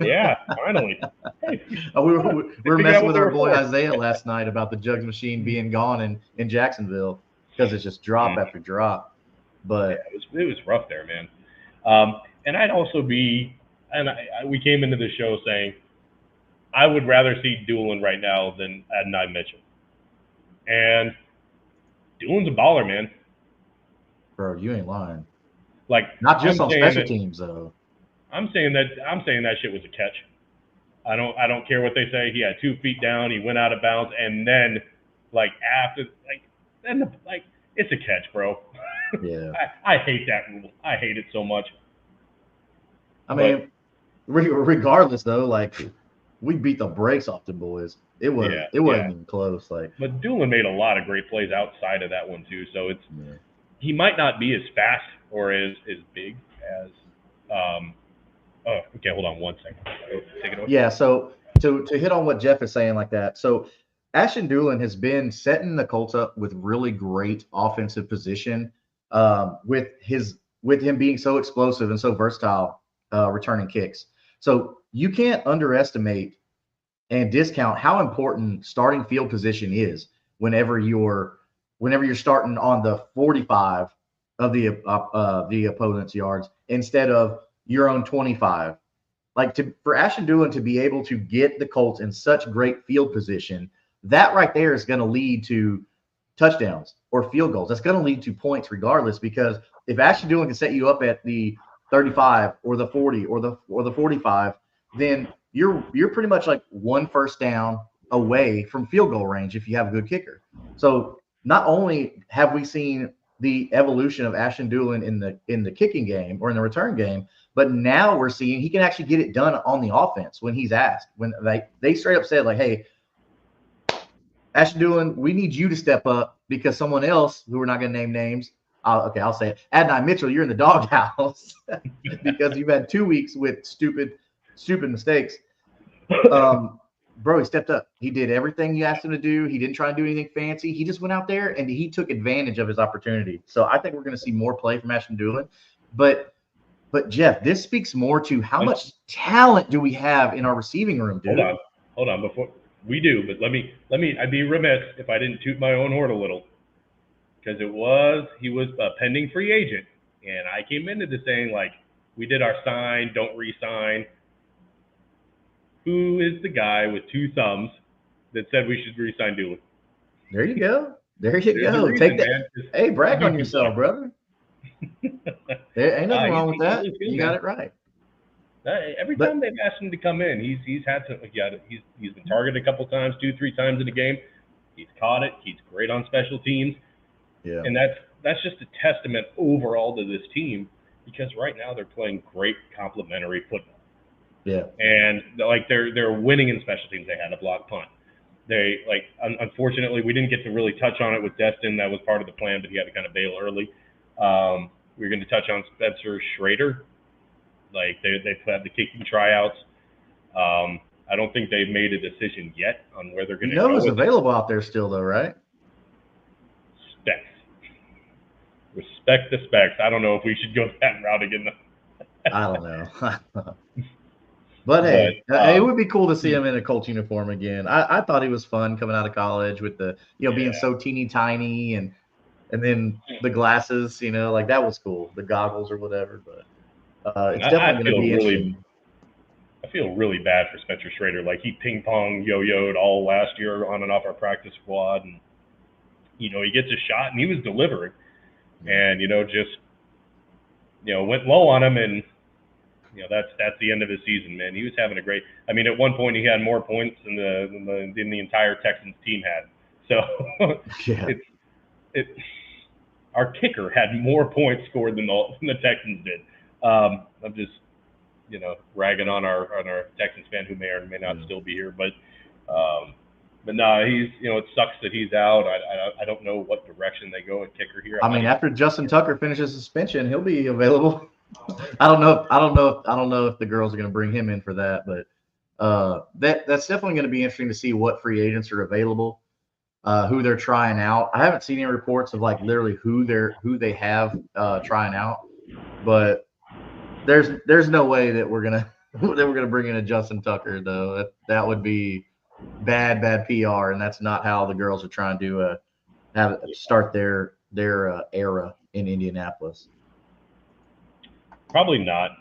Yeah, finally. Hey, we were messing with our boy Isaiah last night about the jugs machine being gone in Jacksonville, because it's just drop after drop. But yeah, it was rough there, man. And I'd also we came into the show saying I would rather see Doolin right now than Adonai Mitchell. And Doolin's a baller, man. Bro, you ain't lying. Like, not just on special teams though. I'm saying that shit was a catch. I don't care what they say. He had 2 feet down. He went out of bounds, and then it's a catch, bro. Yeah. I hate that rule. I hate it so much. I mean, regardless though, like we beat the brakes off the boys. It wasn't even close. Like, but Doolin made a lot of great plays outside of that one too. So he might not be as fast or as big as. Okay, hold on one second. Take it away. Yeah, so to hit on what Jeff is saying like that. So Ashton Doolin has been setting the Colts up with really great offensive position, with him being so explosive and so versatile, returning kicks. So you can't underestimate and discount how important starting field position is whenever you're starting on the 45 of the opponent's yards instead of your own 25. Like, for Ashton Doolin to be able to get the Colts in such great field position, that right there is going to lead to touchdowns or field goals. That's going to lead to points regardless, because if Ashton Doolin can set you up at the 35 or the 40 or the 45, then you're pretty much like 1 first down away from field goal range if you have a good kicker. So not only have we seen the evolution of Ashton Doolin in the kicking game or in the return game, but now we're seeing he can actually get it done on the offense when he's asked. When they straight up said, like, hey, Ashton Doolin, we need you to step up because someone else, who we're not going to name names, I'll say it, Adonai Mitchell, you're in the doghouse because you've had 2 weeks with stupid mistakes. Bro, he stepped up. He did everything you asked him to do. He didn't try to do anything fancy. He just went out there and he took advantage of his opportunity. So I think we're going to see more play from Ashton Doolin. But Jeff, this speaks more to how much talent do we have in our receiving room, dude? Hold on. Before we do, but let me. I'd be remiss if I didn't toot my own horn a little, because he was a pending free agent, and I came into this saying, like, we did our sign, don't re-sign. Who is the guy with 2 thumbs that said we should re-sign Doolin? There you go. Take that. Hey, brag on yourself, brother. There ain't nothing wrong with that. You got it right. Every time they've asked him to come in, he's had to. He's been targeted a couple times, 2-3 times in a game. He's caught it. He's great on special teams. Yeah. And that's just a testament overall to this team, because right now they're playing great complementary football. Yeah. And they're winning in special teams. They had a block punt. They unfortunately we didn't get to really touch on it with Destin. That was part of the plan, but he had to kind of bail early. We were going to touch on Spencer Schrader. Like they've had the kicking tryouts. I don't think they've made a decision yet on where they're going to go. Who's available out there still though, right? Specs. Respect the specs. I don't know if we should go that route again. I don't know. But hey, it would be cool to see him in a Colts uniform again. I thought he was fun coming out of college with the, being so teeny tiny and then the glasses, like that was cool, the goggles or whatever. But it's definitely going to be interesting. I feel really bad for Spencer Schrader. Like, he ping pong yo-yoed all last year on and off our practice squad, and he gets a shot and he was delivering, and just went low on him, and that's the end of his season, man. He was having a great. I mean, at one point he had more points than the entire Texans team had. So our kicker had more points scored than the Texans did. I'm just ragging on our Texans fan who may or may not still be here, but no, he's it sucks that he's out. I don't know what direction they go at kicker here. I mean, after Justin Tucker finishes suspension, he'll be available. I don't know if the girls are going to bring him in for that, but that's definitely going to be interesting to see what free agents are available, who they're trying out. I haven't seen any reports of like literally who they have trying out, but there's no way that we're gonna bring in a Justin Tucker though. That would be bad PR, and that's not how the girls are trying to start their era in Indianapolis. Probably not,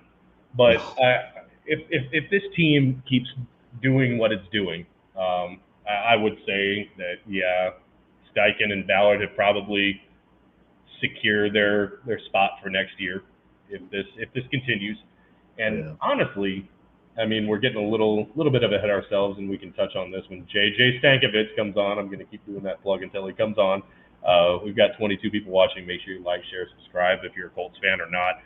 but if this team keeps doing what it's doing, I would say that Steichen and Ballard have probably secured their spot for next year if this continues. And honestly, I mean, we're getting a little bit of ahead of ourselves, and we can touch on this when JJ Stankevitz comes on. I'm going to keep doing that plug until he comes on. We've got 22 people watching. Make sure you like, share, subscribe if you're a Colts fan or not.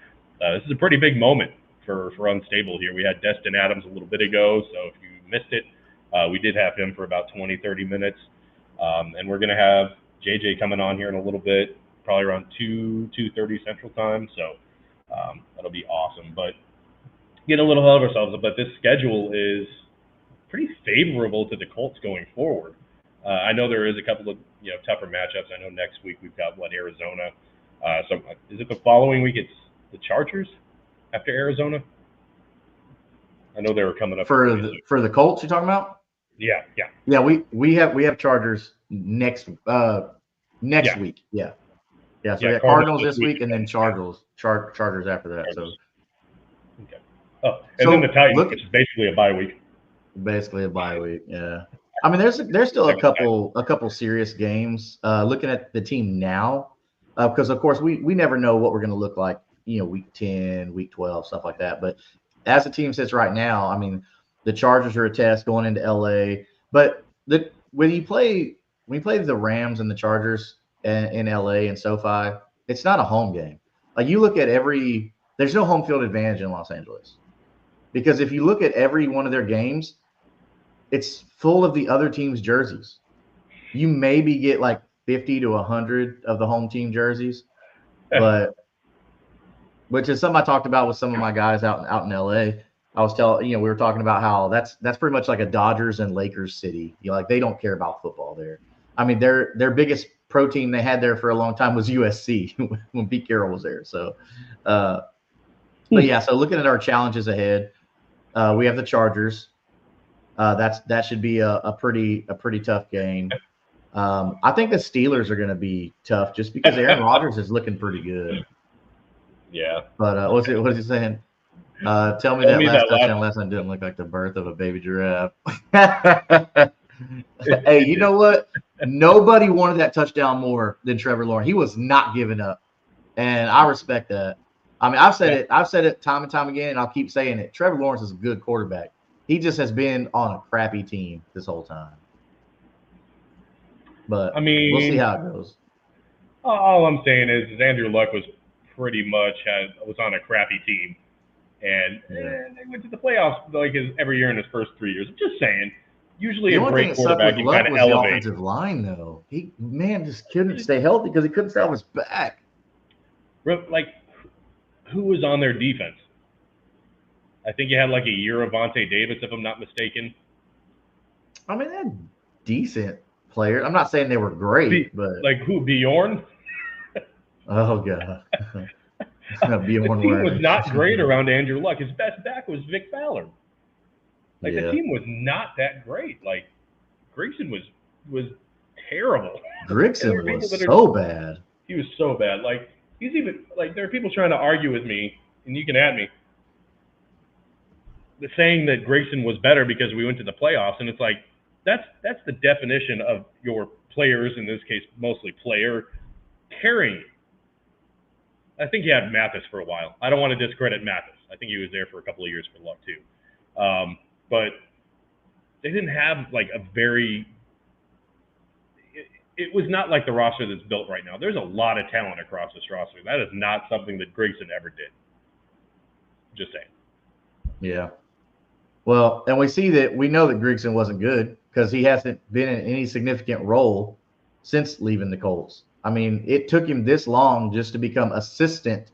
This is a pretty big moment for Unstable here. We had Destin Adams a little bit ago, so if you missed it, we did have him for about 20, 30 minutes. And we're going to have JJ coming on here in a little bit, probably around 2:30 Central Time. So that'll be awesome. But getting a little ahead of ourselves, but this schedule is pretty favorable to the Colts going forward. I know there is a couple of tougher matchups. I know next week we've got Arizona. So is it the following week? It's the Chargers after Arizona. I know they were coming up for the Colts. You're talking about? Yeah. We have Chargers next week. Yeah. So we got Cardinals this week, and then Chargers after that. So. Okay. Oh, and then the Titans, which is basically a bye week. Basically a bye week. Yeah. I mean, there's still a couple serious games. Looking at the team now, because of course we never know what we're going to look like. Week 10, week 12, stuff like that. But as the team sits right now, I mean, the Chargers are a test going into LA. But when you play the Rams and the Chargers in LA and SoFi, it's not a home game. Like you look at there's no home field advantage in Los Angeles. Because if you look at every one of their games, it's full of the other team's jerseys. You maybe get like 50 to 100 of the home team jerseys, but which is something I talked about with some of my guys out in LA. I was we were talking about how that's pretty much like a Dodgers and Lakers city. Like they don't care about football there. I mean, their biggest pro team they had there for a long time was USC when Pete Carroll was there. So, but yeah. So looking at our challenges ahead, we have the Chargers. That should be a pretty tough game. I think the Steelers are going to be tough just because Aaron Rodgers is looking pretty good. Yeah. But what's he saying? Tell me that last touchdown last night didn't look like the birth of a baby giraffe. Hey, you know what? Nobody wanted that touchdown more than Trevor Lawrence. He was not giving up, and I respect that. I mean, I've said it time and time again, and I'll keep saying it. Trevor Lawrence is a good quarterback. He just has been on a crappy team this whole time. But I mean, we'll see how it goes. All I'm saying is Andrew Luck was pretty much was on a crappy team, and they went to the playoffs like every year in his first 3 years. I'm just saying. Usually, a great quarterback can kind of elevate. The offensive line, though, he just couldn't stay healthy because he couldn't stay on his back. Like, who was on their defense? I think you had like a year of Vontae Davis, if I'm not mistaken. I mean, they're decent players. I'm not saying they were great, but like who? Bjorn? Oh god. The Bjorn team was Werner. not great around Andrew Luck. His best back was Vic Ballard. Like the Yeah. team was not that great. Like Grayson was terrible. There Grigson are people was that are so bad. he was so bad. Like he's even like there are people trying to argue with me, and you can at me, saying that Grayson was better because we went to the playoffs, and it's like that's the definition of your players, in this case mostly player, carrying you. I think he had Mathis for a while. I don't want to discredit Mathis. I think he was there for a couple of years for Luck too. But they didn't have like a very it was not like the roster that's built right now. There's a lot of talent across this roster. That is not something that Grayson ever did. Just saying. Yeah. Well, and we know that Grigson wasn't good because he hasn't been in any significant role since leaving the Colts. I mean, it took him this long just to become assistant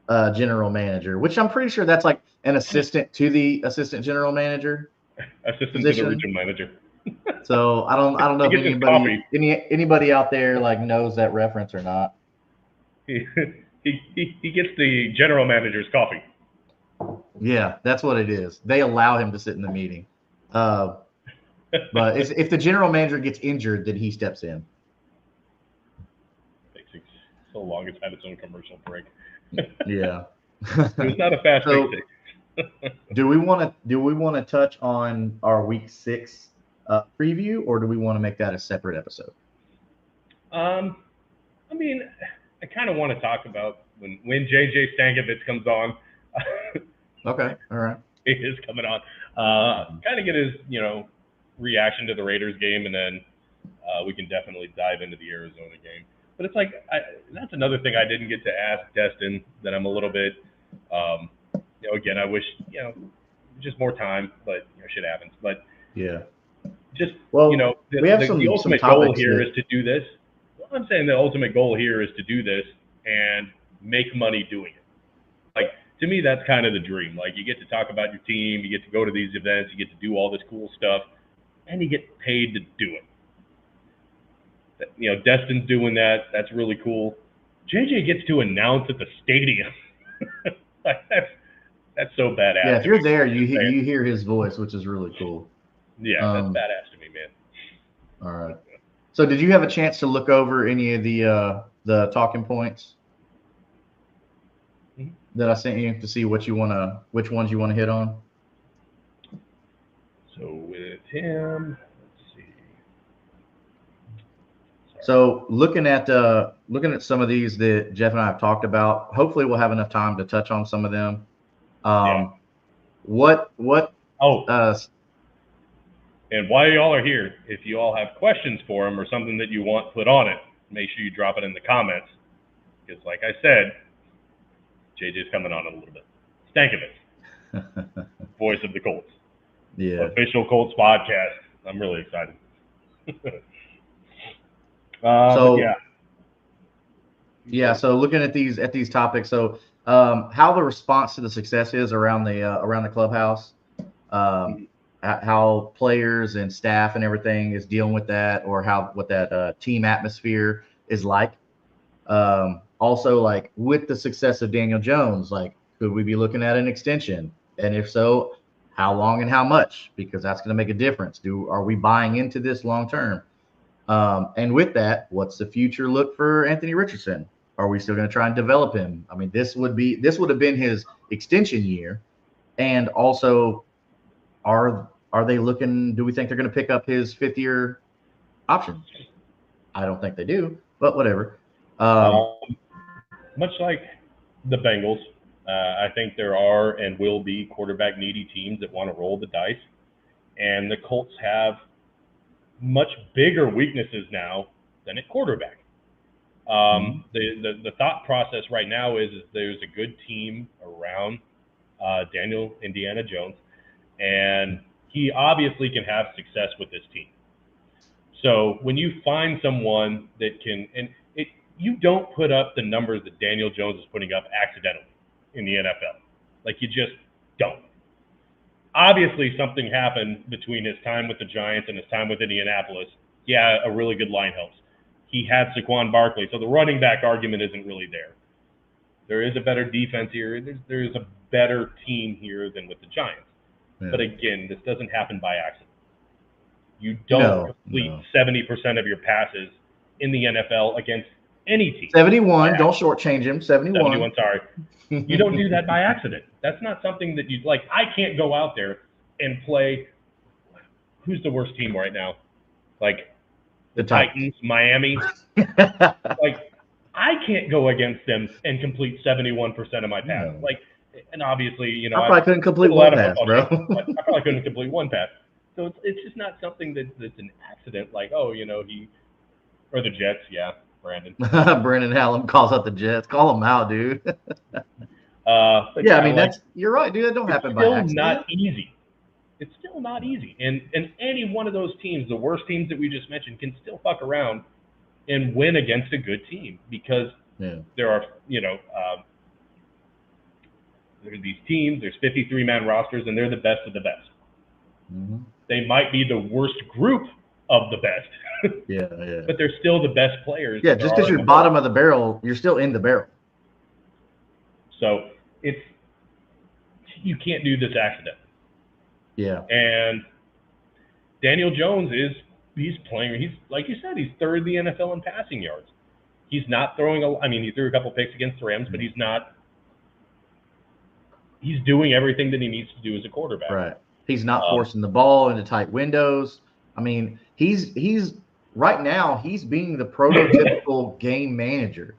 general manager, which I'm pretty sure that's like an assistant to the assistant general manager. Assistant position. to the region manager. So I don't know if anybody out there like knows that reference or not. He gets the general manager's coffee. Yeah, that's what it is. They allow him to sit in the meeting. But if the general manager gets injured, then he steps in. Takes so long it's had its own commercial break. Yeah. It's not a fast break. Do we want to touch on our week 6 preview, or do we want to make that a separate episode? I mean, I kind of want to talk about when JJ Stankevitz comes on. Okay, all right. He is coming on. Kind of get his, reaction to the Raiders game, and then we can definitely dive into the Arizona game. But it's like that's another thing I didn't get to ask Destin that I'm a little bit, again, I wish, just more time, but shit happens. But yeah, just the ultimate goal here is to do this. I'm saying the ultimate goal here is to do this and make money doing it. Like, to me, that's kind of the dream. Like, you get to talk about your team, you get to go to these events, you get to do all this cool stuff, and you get paid to do it. Destin's doing that. That's really cool. JJ gets to announce at the stadium. Like, that's so badass. Yeah, if you're there, you hear his voice, which is really cool. Yeah, that's badass to me, man. All right. So, did you have a chance to look over any of the talking points that I sent you to see which ones you want to hit on? So with him, let's see. So looking at some of these that Jeff and I have talked about, hopefully we'll have enough time to touch on some of them. And while y'all are here, if you all have questions for him or something that you want put on it, make sure you drop it in the comments. Because like I said, JJ's coming on in a little bit. Stankevitz, voice of the Colts. Yeah. Official Colts podcast. I'm really excited. So looking at these topics, so how the response to the success is around the clubhouse, how players and staff and everything is dealing with that, or what that team atmosphere is like. Also, like with the success of Daniel Jones, like could we be looking at an extension, and if so, how long and how much? Because that's going to make a difference. Are we buying into this long term? And with that, what's the future look for Anthony Richardson? Are we still going to try and develop him? I mean, this would have been his extension year, and also, are they looking? Do we think they're going to pick up his 5th-year option? I don't think they do, but whatever. Much like the Bengals, I think there are and will be quarterback needy teams that want to roll the dice, and the Colts have much bigger weaknesses now than at quarterback. The thought process right now is there's a good team around Daniel Indiana Jones, and he obviously can have success with this team. So when you find someone that can, you don't put up the numbers that Daniel Jones is putting up accidentally in the NFL. Like, you just don't. Obviously, something happened between his time with the Giants and his time with Indianapolis. Yeah, a really good line helps. he had Saquon Barkley. So the running back argument isn't really there. There is a better defense here. There's a better team here than with the Giants. Yeah. But again, this doesn't happen by accident. You don't complete 70% of your passes in the NFL against any team. 71. Don't shortchange him. 71. 71, sorry. You don't do that by accident. That's not something that you like. I can't go out there and play. Who's the worst team right now? Like the Titans, Miami. Like I can't go against them and complete 71% of my passes. Like, and obviously, you know, I probably couldn't complete one pass, bro. I probably couldn't complete one pass. So it's just not something that's an accident. Like, oh, you know, or the Jets, yeah, Brandon. Brandon Hallam calls out the Jets. Call them out, dude. But yeah, I mean, you're right, dude. That don't happen by accident. It's still not easy. It's still not easy. And any one of those teams, the worst teams that we just mentioned, can still fuck around and win against a good team because there are, you know, there are these teams, there's 53-man rosters, and they're the best of the best. Mm-hmm. They might be the worst group of the best. yeah. But they're still the best players. Yeah, just because you're bottom of the barrel, you're still in the barrel. So you can't do this accident. Yeah. And Daniel Jones he's playing. He's like you said, he's third in the NFL in passing yards. He's not throwing he threw a couple picks against the Rams, but he's not. He's doing everything that he needs to do as a quarterback. Right. He's not forcing the ball into tight windows. I mean, he's right now he's being the prototypical game manager.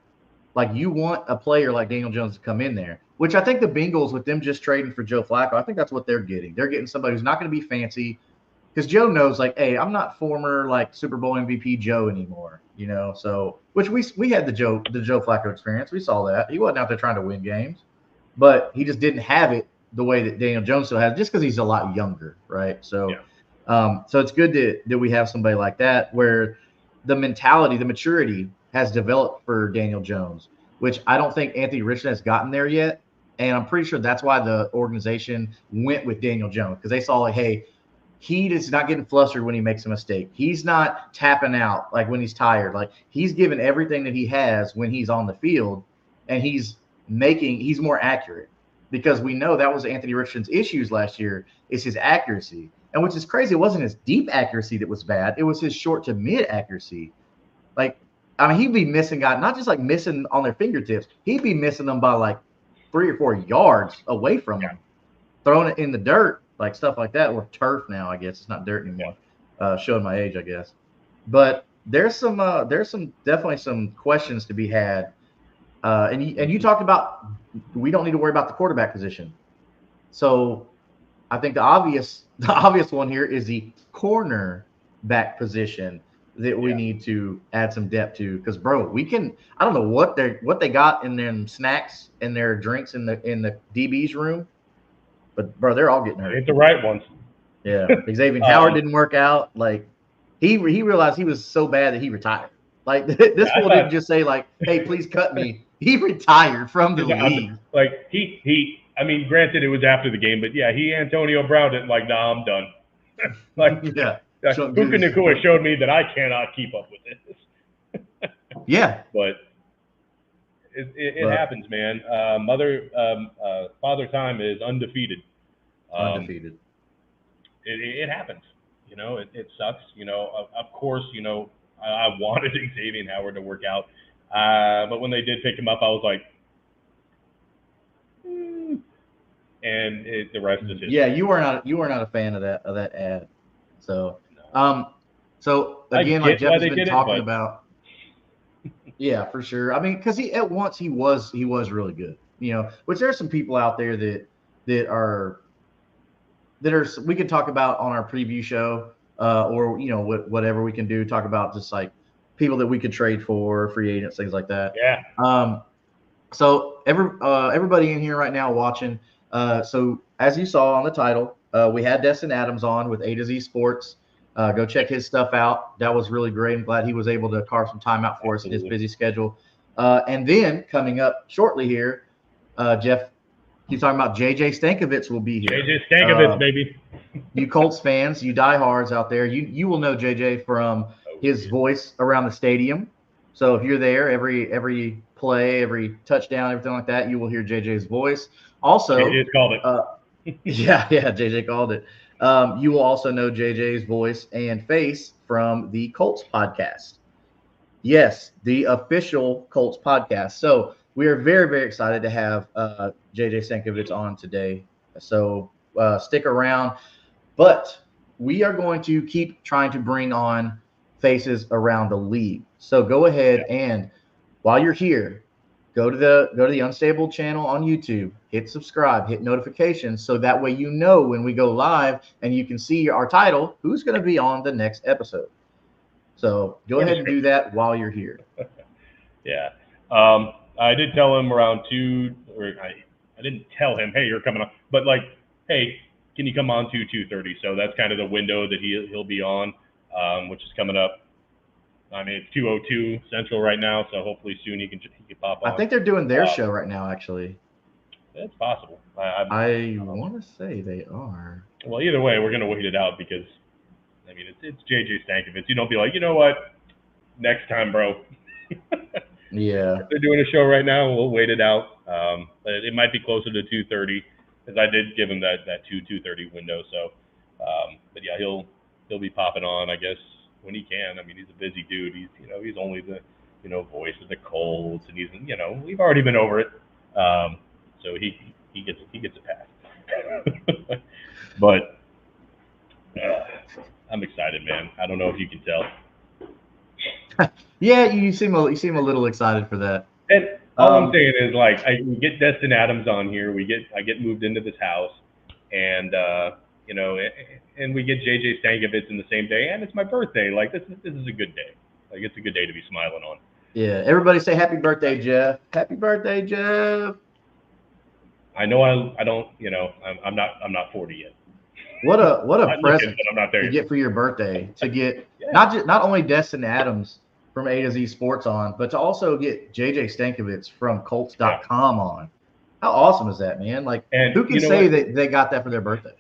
Like you want a player like Daniel Jones to come in there, which I think the Bengals with them just trading for Joe Flacco, I think that's what they're getting. They're getting somebody who's not going to be fancy. Because Joe knows, like, hey, I'm not former like Super Bowl MVP Joe anymore, you know. So, which we had the Joe Flacco experience. We saw that he wasn't out there trying to win games, but he just didn't have it the way that Daniel Jones still has, just because he's a lot younger, right? So, so it's good that we have somebody like that where the mentality, the maturity has developed for Daniel Jones, which I don't think Anthony Richardson has gotten there yet, and I'm pretty sure that's why the organization went with Daniel Jones because they saw like, hey. He is not getting flustered when he makes a mistake. He's not tapping out like when he's tired. Like he's giving everything that he has when he's on the field, and he's more accurate because we know that was Anthony Richardson's issues last year is his accuracy. And which is crazy. It wasn't his deep accuracy that was bad. It was his short to mid accuracy. Like, I mean, he'd be missing guys, not just like missing on their fingertips. He'd be missing them by like 3 or 4 yards away from them, throwing it in the dirt. Like stuff like that, or turf now, I guess it's not dirt anymore. Showing my age, I guess. But there's definitely some questions to be had. And you talked about we don't need to worry about the quarterback position. So I think the obvious one here is the cornerback position that we need to add some depth to. Because bro, I don't know what they got in their snacks and their drinks in the DB's room. But bro, they're all getting hurt. It's the right ones. Yeah, Xavier Howard didn't work out. Like he realized he was so bad that he retired. Like this fool didn't just say like, "Hey, please cut me." He retired from the league. Like he. I mean, granted, it was after the game, but yeah, Antonio Brown it like, nah, I'm done. Like, Puka Nacua showed me that I cannot keep up with this. Yeah, but. It happens, man. Father Time is undefeated. Undefeated. It happens. You know, it sucks. You know, of course, you know, I wanted Xavier Howard to work out. But when they did pick him up, I was like, and the rest is history. Yeah, you were not a fan of that ad. So, so again, like Jeff has been talking about. Yeah, for sure. I mean, because he was really good, you know. Which there are some people out there that are we can talk about on our preview show, or you know whatever we can do. Talk about just like people that we could trade for, free agents, things like that. Yeah. So everybody in here right now watching. So as you saw on the title, we had Destin Adams on with A to Z Sports. Go check his stuff out. That was really great. I'm glad he was able to carve some time out for us in his busy schedule. And then coming up shortly here, Jeff, keep talking about JJ Stankevitz will be here. JJ Stankevitz, baby. You Colts fans, you diehards out there, you will know JJ from his voice around the stadium. So if you're there, every play, every touchdown, everything like that, you will hear JJ's voice. Also, JJ's called it. yeah, JJ called it. You will also know JJ's voice and face from the Colts podcast. Yes, the official Colts podcast. So we are very, very excited to have JJ Stankevitz on today. So stick around. But we are going to keep trying to bring on faces around the league. So go ahead and while you're here, go to the Unstable channel on YouTube, hit subscribe, hit notifications, so that way you know when we go live and you can see our title, who's going to be on the next episode. So go ahead and do that while you're here. Yeah. I did tell him around 2, or I didn't tell him, hey, you're coming on, but like, hey, can you come on to 2:30? So that's kind of the window that he'll be on, which is coming up. I mean, it's 2:02 Central right now, so hopefully soon he can pop on. I think they're doing their show right now, actually. It's possible. I want to say they are. Well, either way, we're going to wait it out because, I mean, it's JJ Stankevitz. You don't be like, you know what, next time, bro. Yeah. If they're doing a show right now, we'll wait it out. But it might be closer to 2:30 because I did give him that 2:30 window. So, but yeah, he'll be popping on, I guess, when he can. I mean, he's a busy dude. He's only the voice of the Colts, and we've already been over it. So he gets a pass. But I'm excited, man. I don't know if you can tell. Yeah, you seem a little excited for that. And all I'm saying is, like, we get Destin Adams on here. I get moved into this house, and and we get JJ Stankevitz in the same day, and it's my birthday. Like, this is a good day. Like, it's a good day to be smiling on. Yeah, everybody say happy birthday, Jeff. Happy birthday, Jeff. I know I don't. I'm not 40 yet. What a present I'm not there to get for your birthday. To get yeah. not only Destin Adams from A to Z Sports on, but to also get JJ Stankevitz from Colts.com on. How awesome is that, man? Like, and who can say that they got that for their birthday?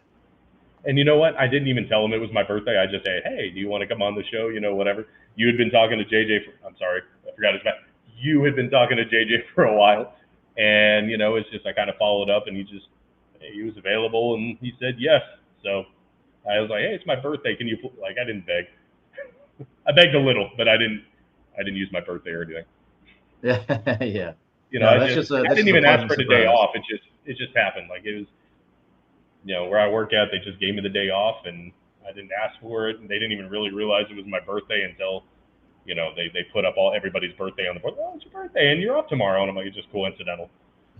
And you know what? I didn't even tell him it was my birthday. I just said, hey, do you want to come on the show? Whatever. You had been talking to JJ. I'm sorry, I forgot his name. You had been talking to JJ for a while, and it's just I kind of followed up, and he was available, and he said yes. So I was like, hey, it's my birthday. Can you I didn't beg. I begged a little, but I didn't use my birthday or anything. Yeah, yeah. I didn't even ask for the day off. It just happened. Like, it was, where I work at, they just gave me the day off, and I didn't ask for it, and they didn't even really realize it was my birthday until, they put up everybody's birthday on the board. Oh, it's your birthday, and you're off tomorrow. And I'm like, it's just coincidental.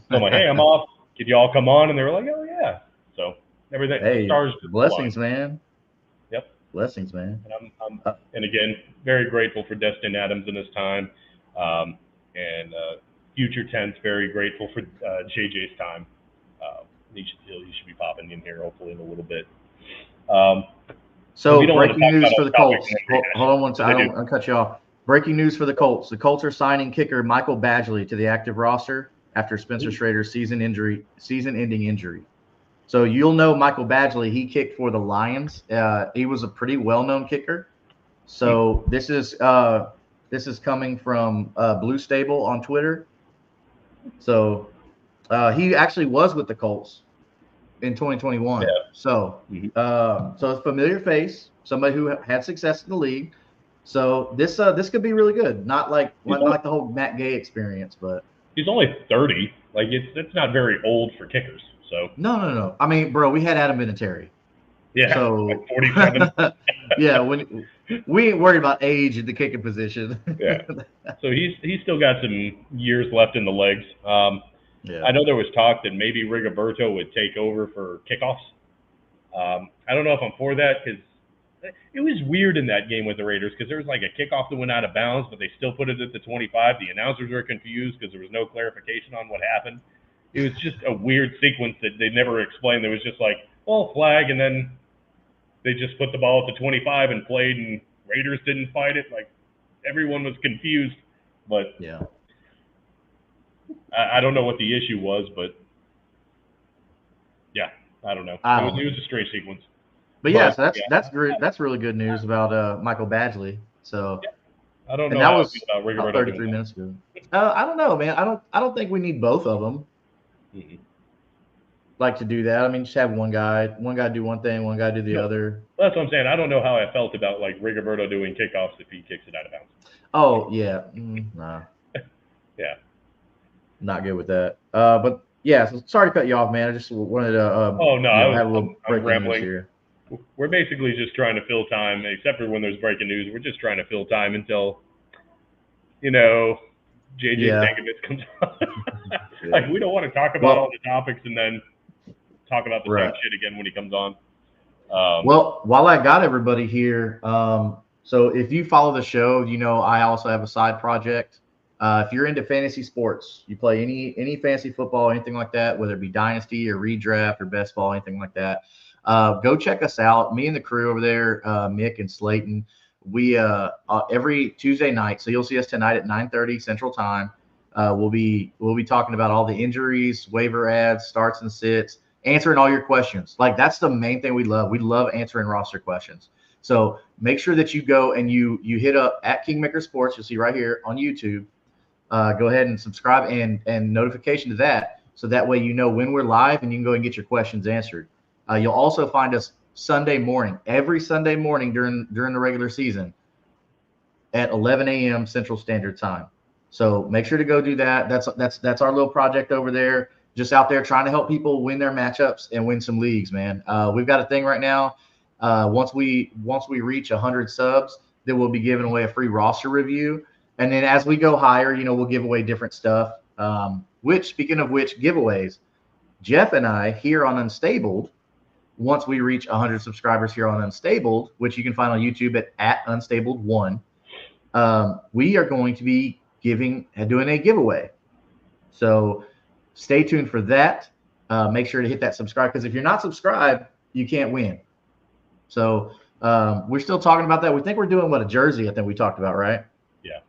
So I'm like, hey, I'm off. Could you all come on? And they were like, oh yeah. So everything. Hey, stars blessings, man. Yep. Blessings, man. And I'm and again, very grateful for Destin Adams in this time, and future tense, very grateful for JJ's time. He should be popping in here hopefully in a little bit. So breaking news for the Colts. Hold on one second. I'll cut you off. Breaking news for the Colts. The Colts are signing kicker Michael Badgley to the active roster after Spencer Schrader's season-ending injury. So you'll know Michael Badgley. He kicked for the Lions. He was a pretty well-known kicker. So this is coming from Blue Stable on Twitter. So he actually was with the Colts in 2021. Yeah. So so a familiar face, somebody who had success in the league. So this could be really good. Not like the whole Matt Gay experience, but he's only 30. Like, it's not very old for kickers. So no. I mean, bro, we had Adam Vinatieri. Yeah. So like 47. Yeah, when we ain't worried about age in the kicking position. Yeah. So he's still got some years left in the legs. Yeah. I know there was talk that maybe Rigoberto would take over for kickoffs. I don't know if I'm for that, because it was weird in that game with the Raiders, because there was like a kickoff that went out of bounds, but they still put it at the 25. The announcers were confused because there was no clarification on what happened. It was just a weird sequence that they never explained. There was just like, well, flag, and then they just put the ball at the 25 and played, and Raiders didn't fight it. Like, everyone was confused. But yeah, I don't know what the issue was, but yeah, I don't know. It was a strange sequence. But yeah, so that's great. That's really good news about Michael Badgley. So I don't And know that how I was feel about about Rigoberto 33 doing minutes ago. I don't know, man. I don't think we need both of them. that. Mhm. Like to do that. I mean, just have one guy do one thing, one guy do the No, other. that's what I'm saying. I don't know how I felt about like Rigoberto doing kickoffs if he kicks it out of bounds. Oh yeah, nah, Yeah. not good with that. But yeah, so sorry to cut you off, man. I just wanted to Oh no, have a little I'm breaking news rambling. here. We're basically just trying to fill time, except for when there's breaking news. We're just trying to fill time until, JJ Yeah. Stankevitz comes on. Yeah. Like, we don't want to talk about all the topics and then talk about the same Right. shit again when he comes on. Well, while I got everybody here, so if you follow the show, I also have a side project. If you're into fantasy sports, you play any fantasy football, anything like that, whether it be dynasty or redraft or best ball, anything like that, go check us out. Me and the crew over there, Mick and Slayton, we every Tuesday night. So you'll see us tonight at 9:30 Central Time. We'll be talking about all the injuries, waiver ads, starts and sits, answering all your questions. Like, that's the main thing we love. We love answering roster questions. So make sure that you go and you hit up at Kingmaker Sports. You'll see right here on YouTube. Go ahead and subscribe and notification to that. So that way you know when we're live and you can go and get your questions answered. You'll also find us Sunday morning, every Sunday morning during the regular season at 11 a.m. Central Standard Time. So make sure to go do that. That's our little project over there. Just out there trying to help people win their matchups and win some leagues, man. We've got a thing right now. Once we reach 100 subs, then we'll be giving away a free roster review. And then as we go higher, we'll give away different stuff. Speaking of which, giveaways, Jeff and I here on Unstabled, once we reach 100 subscribers here on Unstabled, which you can find on YouTube at Unstabled1, we are going to be doing a giveaway. So stay tuned for that. Make sure to hit that subscribe, because if you're not subscribed, you can't win. So we're still talking about that. We think we're doing a jersey, I think we talked about, right? Yeah.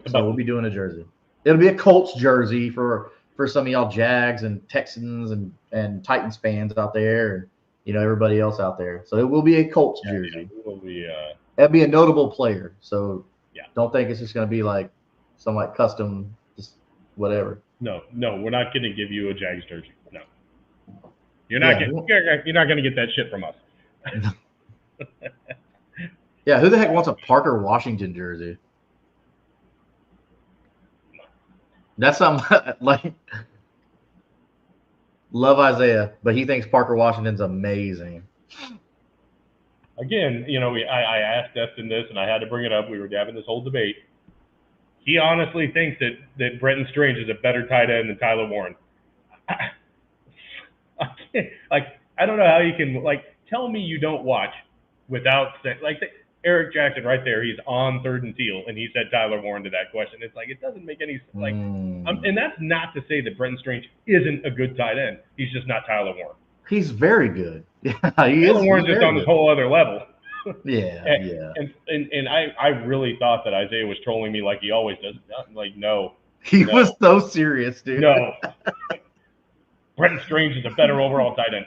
So we'll be doing a jersey. It'll be a Colts jersey for some of y'all Jags and Texans and Titans fans out there, and everybody else out there. So it will be a Colts jersey. Yeah, it will be. That'd be a notable player. So yeah, don't think it's just going to be like some custom, just whatever. No, we're not going to give you a Jags jersey. No, you're not going to get that shit from us. Yeah, who the heck wants a Parker Washington jersey? That's something like, love Isaiah, but he thinks Parker Washington's amazing. Again, I asked Destin this, and I had to bring it up. We were having this whole debate. He honestly thinks that Brenton Strange is a better tight end than Tyler Warren. I don't know how you can, tell me you don't watch without saying, Eric Jackson right there, he's on 3rd and Teal, and he said Tyler Warren to that question. It's it doesn't make any and that's not to say that Brenton Strange isn't a good tight end. He's just not Tyler Warren. He's very good. Yeah, Tyler Warren's just on this whole other level. Yeah. And I really thought that Isaiah was trolling me like he always does. No. He was so serious, dude. No. Brenton Strange is a better overall tight end.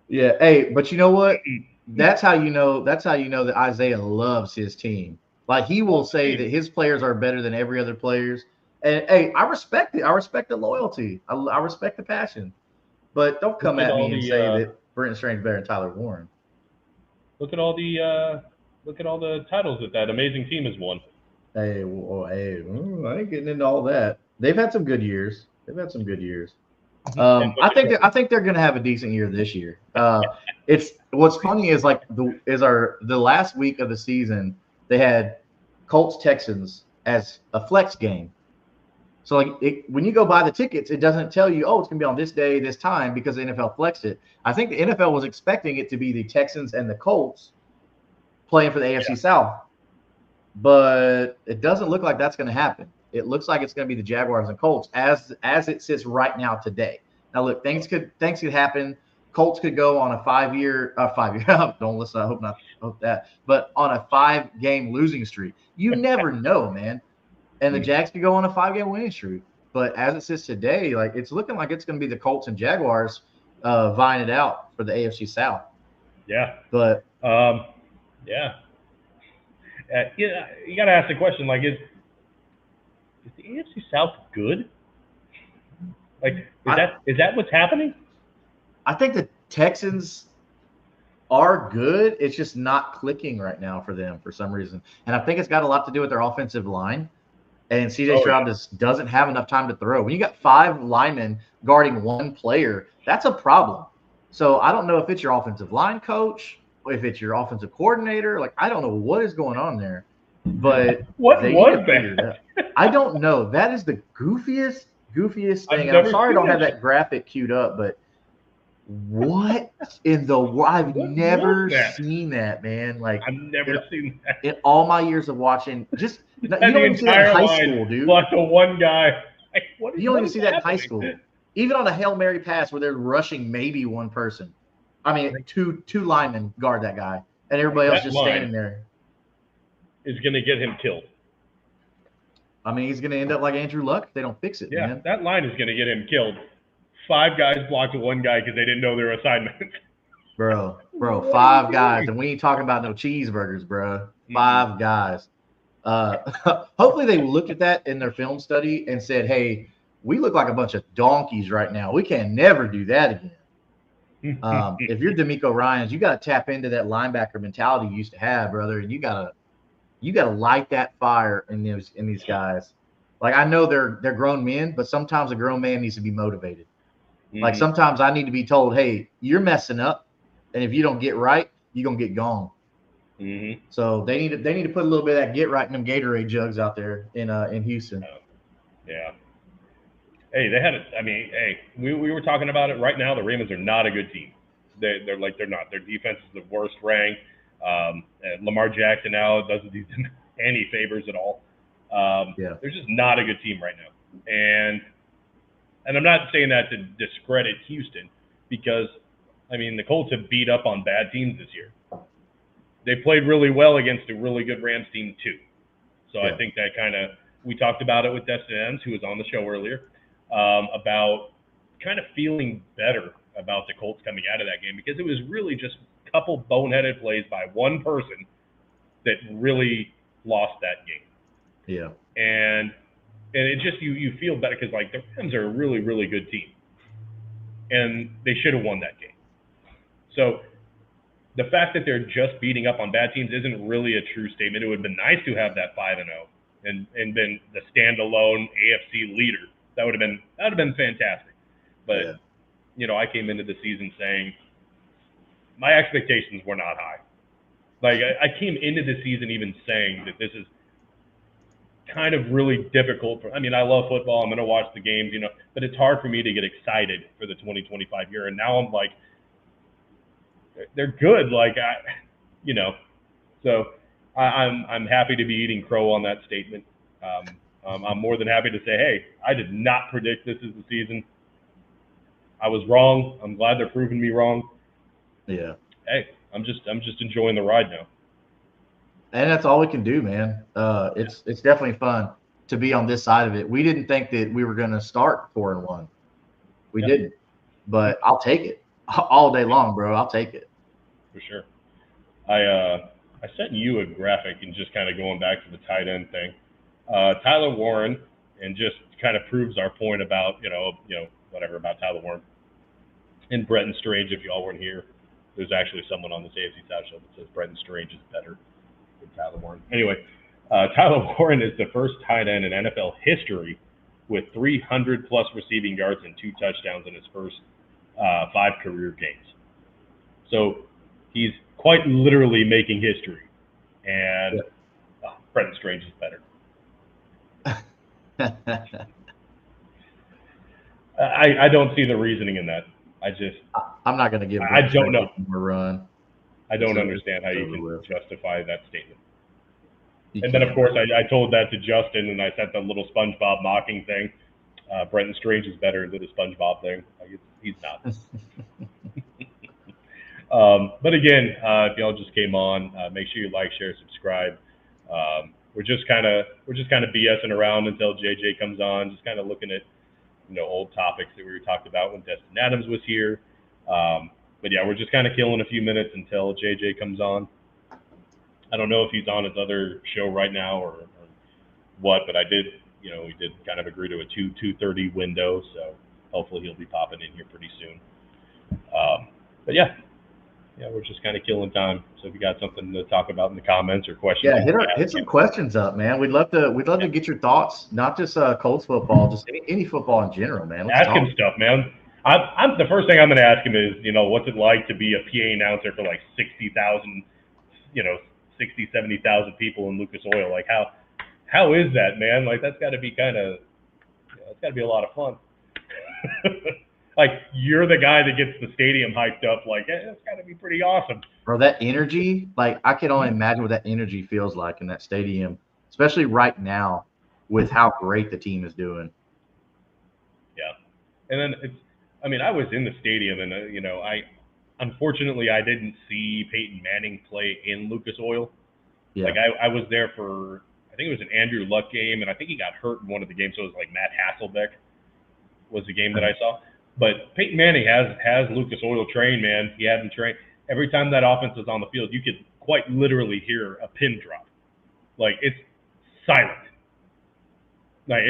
Yeah. Hey, but you know what? That's how you know that Isaiah loves his team. He will say that his players are better than every other players. And hey, I respect it. I respect the loyalty. I respect the passion. But don't come at me and say that Brenton Strange is better than Tyler Warren. Look at all the titles that amazing team has won. Hey, I ain't getting into all that. They've had some good years. I think they're going to have a decent year this year. It's what's funny is the last week of the season they had Colts Texans as a flex game. So when you go buy the tickets, it doesn't tell you, it's going to be on this day, this time, because the NFL flexed it. I think the NFL was expecting it to be the Texans and the Colts playing for the AFC South, but it doesn't look like that's going to happen. It looks like it's going to be the Jaguars and Colts as it sits right now today. Now look, things could happen. Colts could go on a 5-year. Don't listen. I hope that. But on a 5-game losing streak, you never know, man. And the Jags could go on a 5-game winning streak. But as it sits today, it's looking like it's going to be the Colts and Jaguars vying it out for the AFC South. Yeah. But yeah. Yeah, you got to ask the question, like, is the AFC South good? Like, is that what's happening? I think the Texans are good. It's just not clicking right now for them for some reason. And I think it's got a lot to do with their offensive line. And CJ Stroud just doesn't have enough time to throw. When you got 5 linemen guarding 1 player, that's a problem. So I don't know if it's your offensive line coach, or if it's your offensive coordinator. Like, I don't know what is going on there. But what they was need to figure it out. I don't know. That is the goofiest thing. And I'm sorry I don't have that graphic queued up, but what in the world? I've never seen that, man. Like, I've never seen that in all my years of watching. Just you don't even see that in high school, dude. Lost to one guy. Like, you don't even see that in high school. Even on a Hail Mary pass where they're rushing maybe 1 person. I mean, two linemen guard that guy, and everybody else just standing there. Is going to get him killed. I mean, he's going to end up like Andrew Luck if they don't fix it, man. That line is going to get him killed. 5 guys blocked 1 guy because they didn't know their assignment. Bro, 5 guys, and we ain't talking about no cheeseburgers, bro. 5 guys. Hopefully they looked at that in their film study and said, hey, we look like a bunch of donkeys right now. We can never do that again. If you're DeMeco Ryans, you got to tap into that linebacker mentality you used to have, brother. And you gotta light that fire in these guys. Like, I know they're grown men, but sometimes a grown man needs to be motivated. Like, sometimes I need to be told, hey, you're messing up, and if you don't get right, you're gonna get gone. So they need to put a little bit of that get right in them Gatorade jugs out there in Houston. Yeah. Hey, they had it. I mean, hey, we were talking about it right now. The Ravens are not a good team. They're not. Their defense is the worst ranked. Lamar Jackson now doesn't do them any favors at all. They're just not a good team right now. And I'm not saying that to discredit Houston, because, I mean, the Colts have beat up on bad teams this year. They played really well against a really good Rams team too. So I think that we talked about it with Destin Adams, who was on the show earlier, about kind of feeling better about the Colts coming out of that game, because it was really just a couple boneheaded plays by 1 person that really lost that game. Yeah. And it just, you feel better, because, like, the Rams are a really, really good team, and they should have won that game. So the fact that they're just beating up on bad teams isn't really a true statement. It would have been nice to have that 5-0 and been the standalone AFC leader. That would have been fantastic. But I came into the season saying my expectations were not high. Like, I came into the season even saying that this is kind of really difficult I mean, I love football. I'm going to watch the games, but it's hard for me to get excited for the 2025 year. And now I'm like, they're good. Like, so I'm happy to be eating crow on that statement. I'm more than happy to say, hey, I did not predict this as the season. I was wrong. I'm glad they're proving me wrong. Yeah. Hey, I'm just enjoying the ride now. And that's all we can do, man. It's definitely fun to be on this side of it. We didn't think that we were going to start 4-1. We didn't, but I'll take it all day long, bro. I'll take it. For sure. I sent you a graphic, and just kind of going back to the tight end thing. Tyler Warren, and just kind of proves our point about, whatever about Tyler Warren. And Brenton Strange, if y'all weren't here, there's actually someone on this AFC South show that says Brenton Strange is better than Tyler Warren. Anyway, Tyler Warren is the first tight end in NFL history with 300-plus receiving yards and 2 touchdowns in his first 5 career games. So he's quite literally making history. And Brenton Strange is better. I don't see the reasoning in that. I'm not going to give. I don't know. A run. I don't understand how you can justify that statement. And then, of course, I told that to Justin, and I sent the little SpongeBob mocking thing. Brenton Strange is better than the SpongeBob thing. He's not. But again, if y'all just came on, make sure you like, share, subscribe. We're just kind of BSing around until JJ comes on, just kind of looking at old topics that we were talking about when Destin Adams was here. But yeah, we're just kind of killing a few minutes until JJ comes on. I don't know if he's on his other show right now or what, but we did kind of agree to a 2:30 window, so hopefully he'll be popping in here pretty soon. But yeah, we're just kind of killing time. So if you got something to talk about in the comments or questions, hit some questions up, man. We'd love to get your thoughts, not just Colts football, just any football in general, man. Ask him stuff, man. I'm the first thing I'm going to ask him is, what's it like to be a PA announcer for like 60,000, 70,000 people in Lucas Oil? Like how is that, man? Like that's got to be it's got to be a lot of fun. Like you're the guy that gets the stadium hyped up. Like it's got to be pretty awesome, bro. That energy, like I can only imagine what that energy feels like in that stadium, especially right now with how great the team is doing. Yeah, and then I was in the stadium, and unfortunately I didn't see Peyton Manning play in Lucas Oil. Yeah. Like I was there for, I think it was an Andrew Luck game, and I think he got hurt in one of the games, so it was like Matt Hasselbeck was the game that I saw. But Peyton Manning has Lucas Oil trained, man. He had him trained. Every time that offense was on the field, you could quite literally hear a pin drop. Like it's silent. Like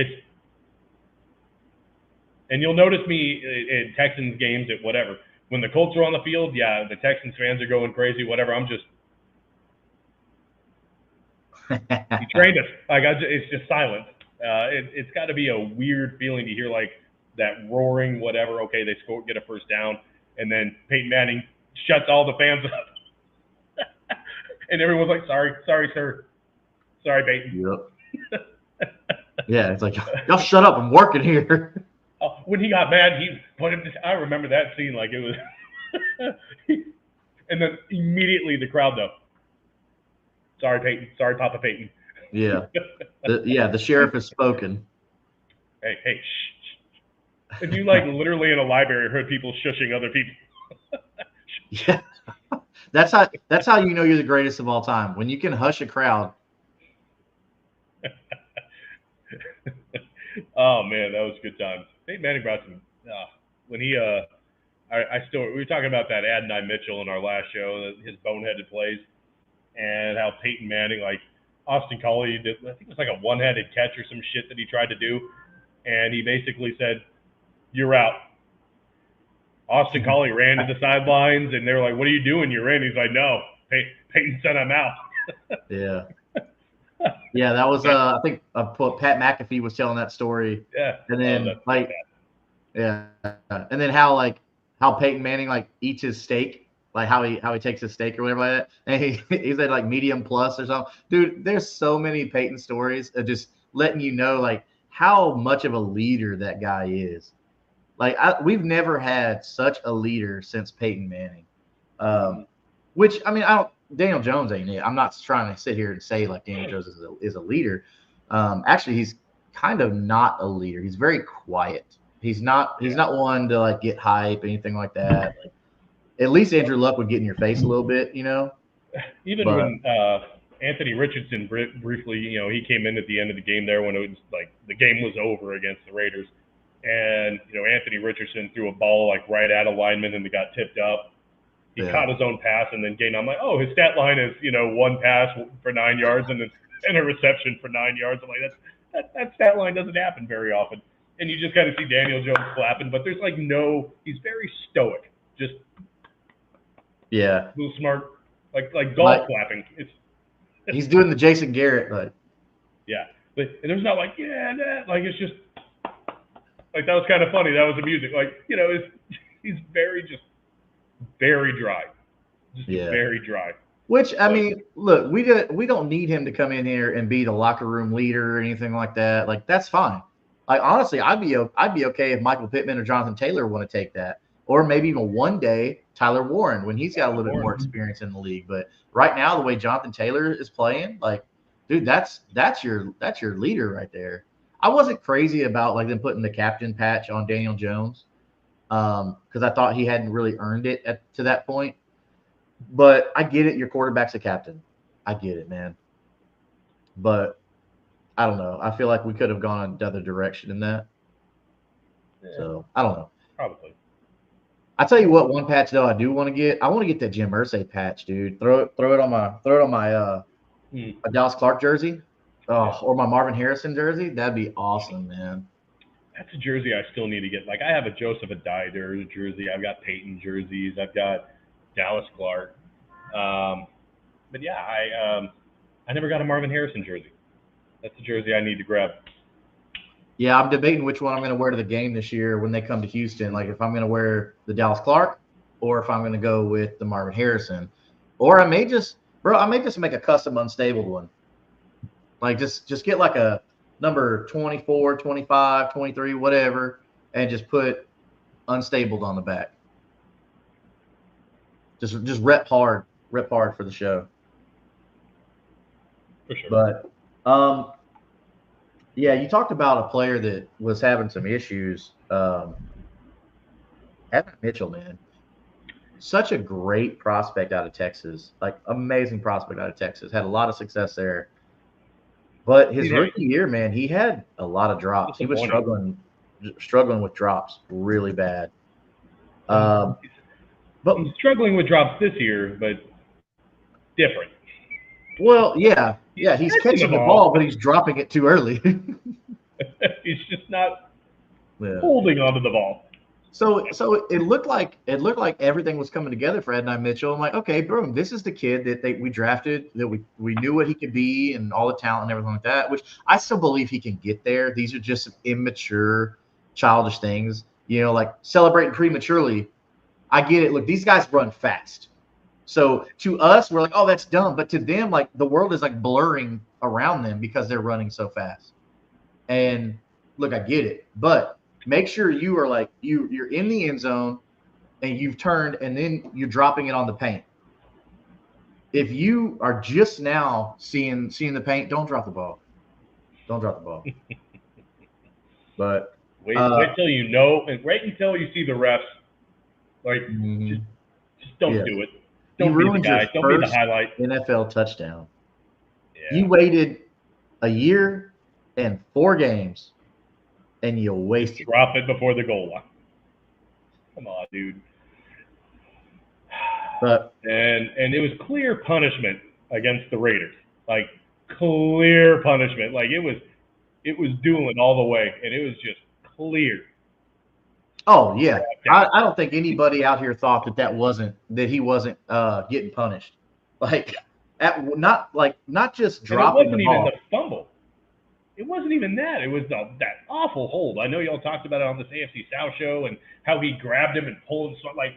and you'll notice me in Texans games at whatever. When the Colts are on the field, yeah, the Texans fans are going crazy, whatever. I'm just he trained us. It's just silent. It's got to be a weird feeling to hear like that roaring, whatever. Okay, they get a first down, and then Peyton Manning shuts all the fans up, and everyone's like, "Sorry, sir, sorry, Peyton." Yep. Yeah, it's like y'all shut up. I'm working here. When he got mad, he put him. I remember that scene like it was, and then immediately the crowd though. Sorry, Peyton. Sorry, Papa Peyton. Yeah. The sheriff has spoken. Hey, shh. And you literally in a library heard people shushing other people. Yeah. That's how you know you're the greatest of all time. When you can hush a crowd. Oh man, that was good times. Peyton Manning brought some when he we were talking about that Adonai Mitchell in our last show, his boneheaded plays. And how Peyton Manning, like Austin Collie did, I think it was like a one-handed catch or some shit that he tried to do. And he basically said, "You're out." Austin Collie ran to the sidelines, and they were like, "What are you doing? You're in." He's like, "No, Peyton said I'm out." Yeah. Yeah, that was, I think Pat McAfee was telling that story. Yeah. And then, yeah. And then how Peyton Manning, eats his steak. Like how he takes his steak or whatever like that. And he said medium plus or something. Dude, there's so many Peyton stories of just letting you know how much of a leader that guy is. We've never had such a leader since Peyton Manning. Which Daniel Jones ain't it. I'm not trying to sit here and say Daniel Jones is a leader. Actually, he's kind of not a leader. He's very quiet. He's not one to get hype, anything like that. At least Andrew Luck would get in your face a little bit, Even when Anthony Richardson briefly, he came in at the end of the game there when it was the game was over against the Raiders. And, Anthony Richardson threw a ball right at a lineman and it got tipped up. He caught his own pass and then gained. I'm like, oh, his stat line is, one pass for 9 yards and a reception for 9 yards. I'm like, that stat line doesn't happen very often. And you just kind of see Daniel Jones clapping, but there's he's very stoic. Just yeah, a little smart, like golf clapping. He's doing the Jason Garrett, yeah, and there's not it's just that was kind of funny. That was amusing. He's very dry, very dry. Which look, we don't need him to come in here and be the locker room leader or anything like that. That's fine. Honestly, I'd be okay if Michael Pittman or Jonathan Taylor want to take that. Or maybe even one day Tyler Warren when he's got a little bit more experience in the league. But right now, the way Jonathan Taylor is playing, dude, that's your leader right there. I wasn't crazy about them putting the captain patch on Daniel Jones because I thought he hadn't really earned it to that point. But I get it. Your quarterback's a captain. I get it, man. But I don't know. I feel like we could have gone another direction in that. Yeah. So I don't know. Probably. I tell you what, one patch though I do want to get. I want to get that Jim Irsay patch, dude. Throw it on my a Dallas Clark jersey, or my Marvin Harrison jersey. That'd be awesome, man. That's a jersey I still need to get. Like I have a Joseph Adaider jersey. I've got Peyton jerseys. I've got Dallas Clark. But yeah, I never got a Marvin Harrison jersey. That's a jersey I need to grab. Yeah, I'm debating which one I'm going to wear to the game this year when they come to Houston. Like if I'm going to wear the Dallas Clark or if I'm going to go with the Marvin Harrison. Or I may just make a custom unstable one. Like just get like a number 24, 25, 23, whatever, and just put unstabled on the back. Just rep hard for the show. For sure. But yeah, you talked about a player that was having some issues. Evan Mitchell, man. Such a great prospect out of Texas. Like, amazing prospect out of Texas. Had a lot of success there. But his rookie year, man, he had a lot of drops. He was struggling with drops really bad. But he's struggling with drops this year, but different. Well, yeah, he's catching the ball, but he's dropping it too early. He's just not holding onto the ball. So it looked like everything was coming together for Adonai Mitchell. I'm like, okay, boom, this is the kid that we drafted, that we knew what he could be and all the talent and everything like that, which I still believe he can get there. These are just some immature, childish things. Like celebrating prematurely. I get it. Look, these guys run fast. So to us, we're like, oh, that's dumb. But to them, like the world is like blurring around them because they're running so fast. And look, I get it. But make sure you are like you're in the end zone and you've turned and then you're dropping it on the paint. If you are just now seeing the paint, don't drop the ball. Don't drop the ball. But wait till you know, and wait until you see the refs. Like just don't do it. Don't be the guy. Don't be the highlight. NFL touchdown. Yeah. You waited a year and 4 games, and you wasted. Drop it before the goal line. Come on, dude. But and it was clear punishment against the Raiders. Like clear punishment. Like it was Doolin all the way, and it was just clear. Oh yeah, I don't think anybody out here thought that he wasn't getting punished. Like not just dropping the ball. It wasn't even the fumble. It wasn't even that. It was that awful hold. I know y'all talked about it on this AFC South show and how he grabbed him and pulled him. Like,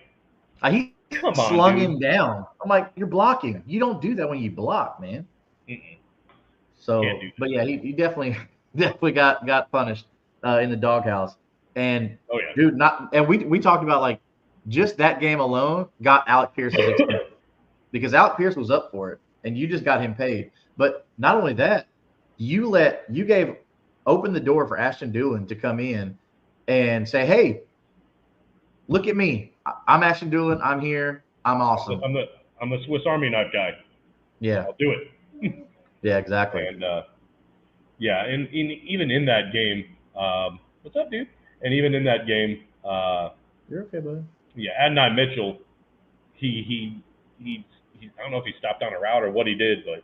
he slung him down. I'm like, you're blocking. You don't do that when you block, man. Mm-mm. So, but yeah, he definitely got punished in the doghouse. And dude, we talked about like just that game alone got Alec Pierce's expense because Alec Pierce was up for it, and you just got him paid. But not only that, opened the door for Ashton Doolin to come in and say, hey, look at me. I'm Ashton Doolin. I'm here. I'm awesome. I'm the Swiss Army knife guy. Yeah, I'll do it. Yeah, exactly. And and even in that game, what's up, dude? And even in that game, you're okay, buddy. Yeah, Adonai Mitchell, he I don't know if he stopped on a route or what he did, but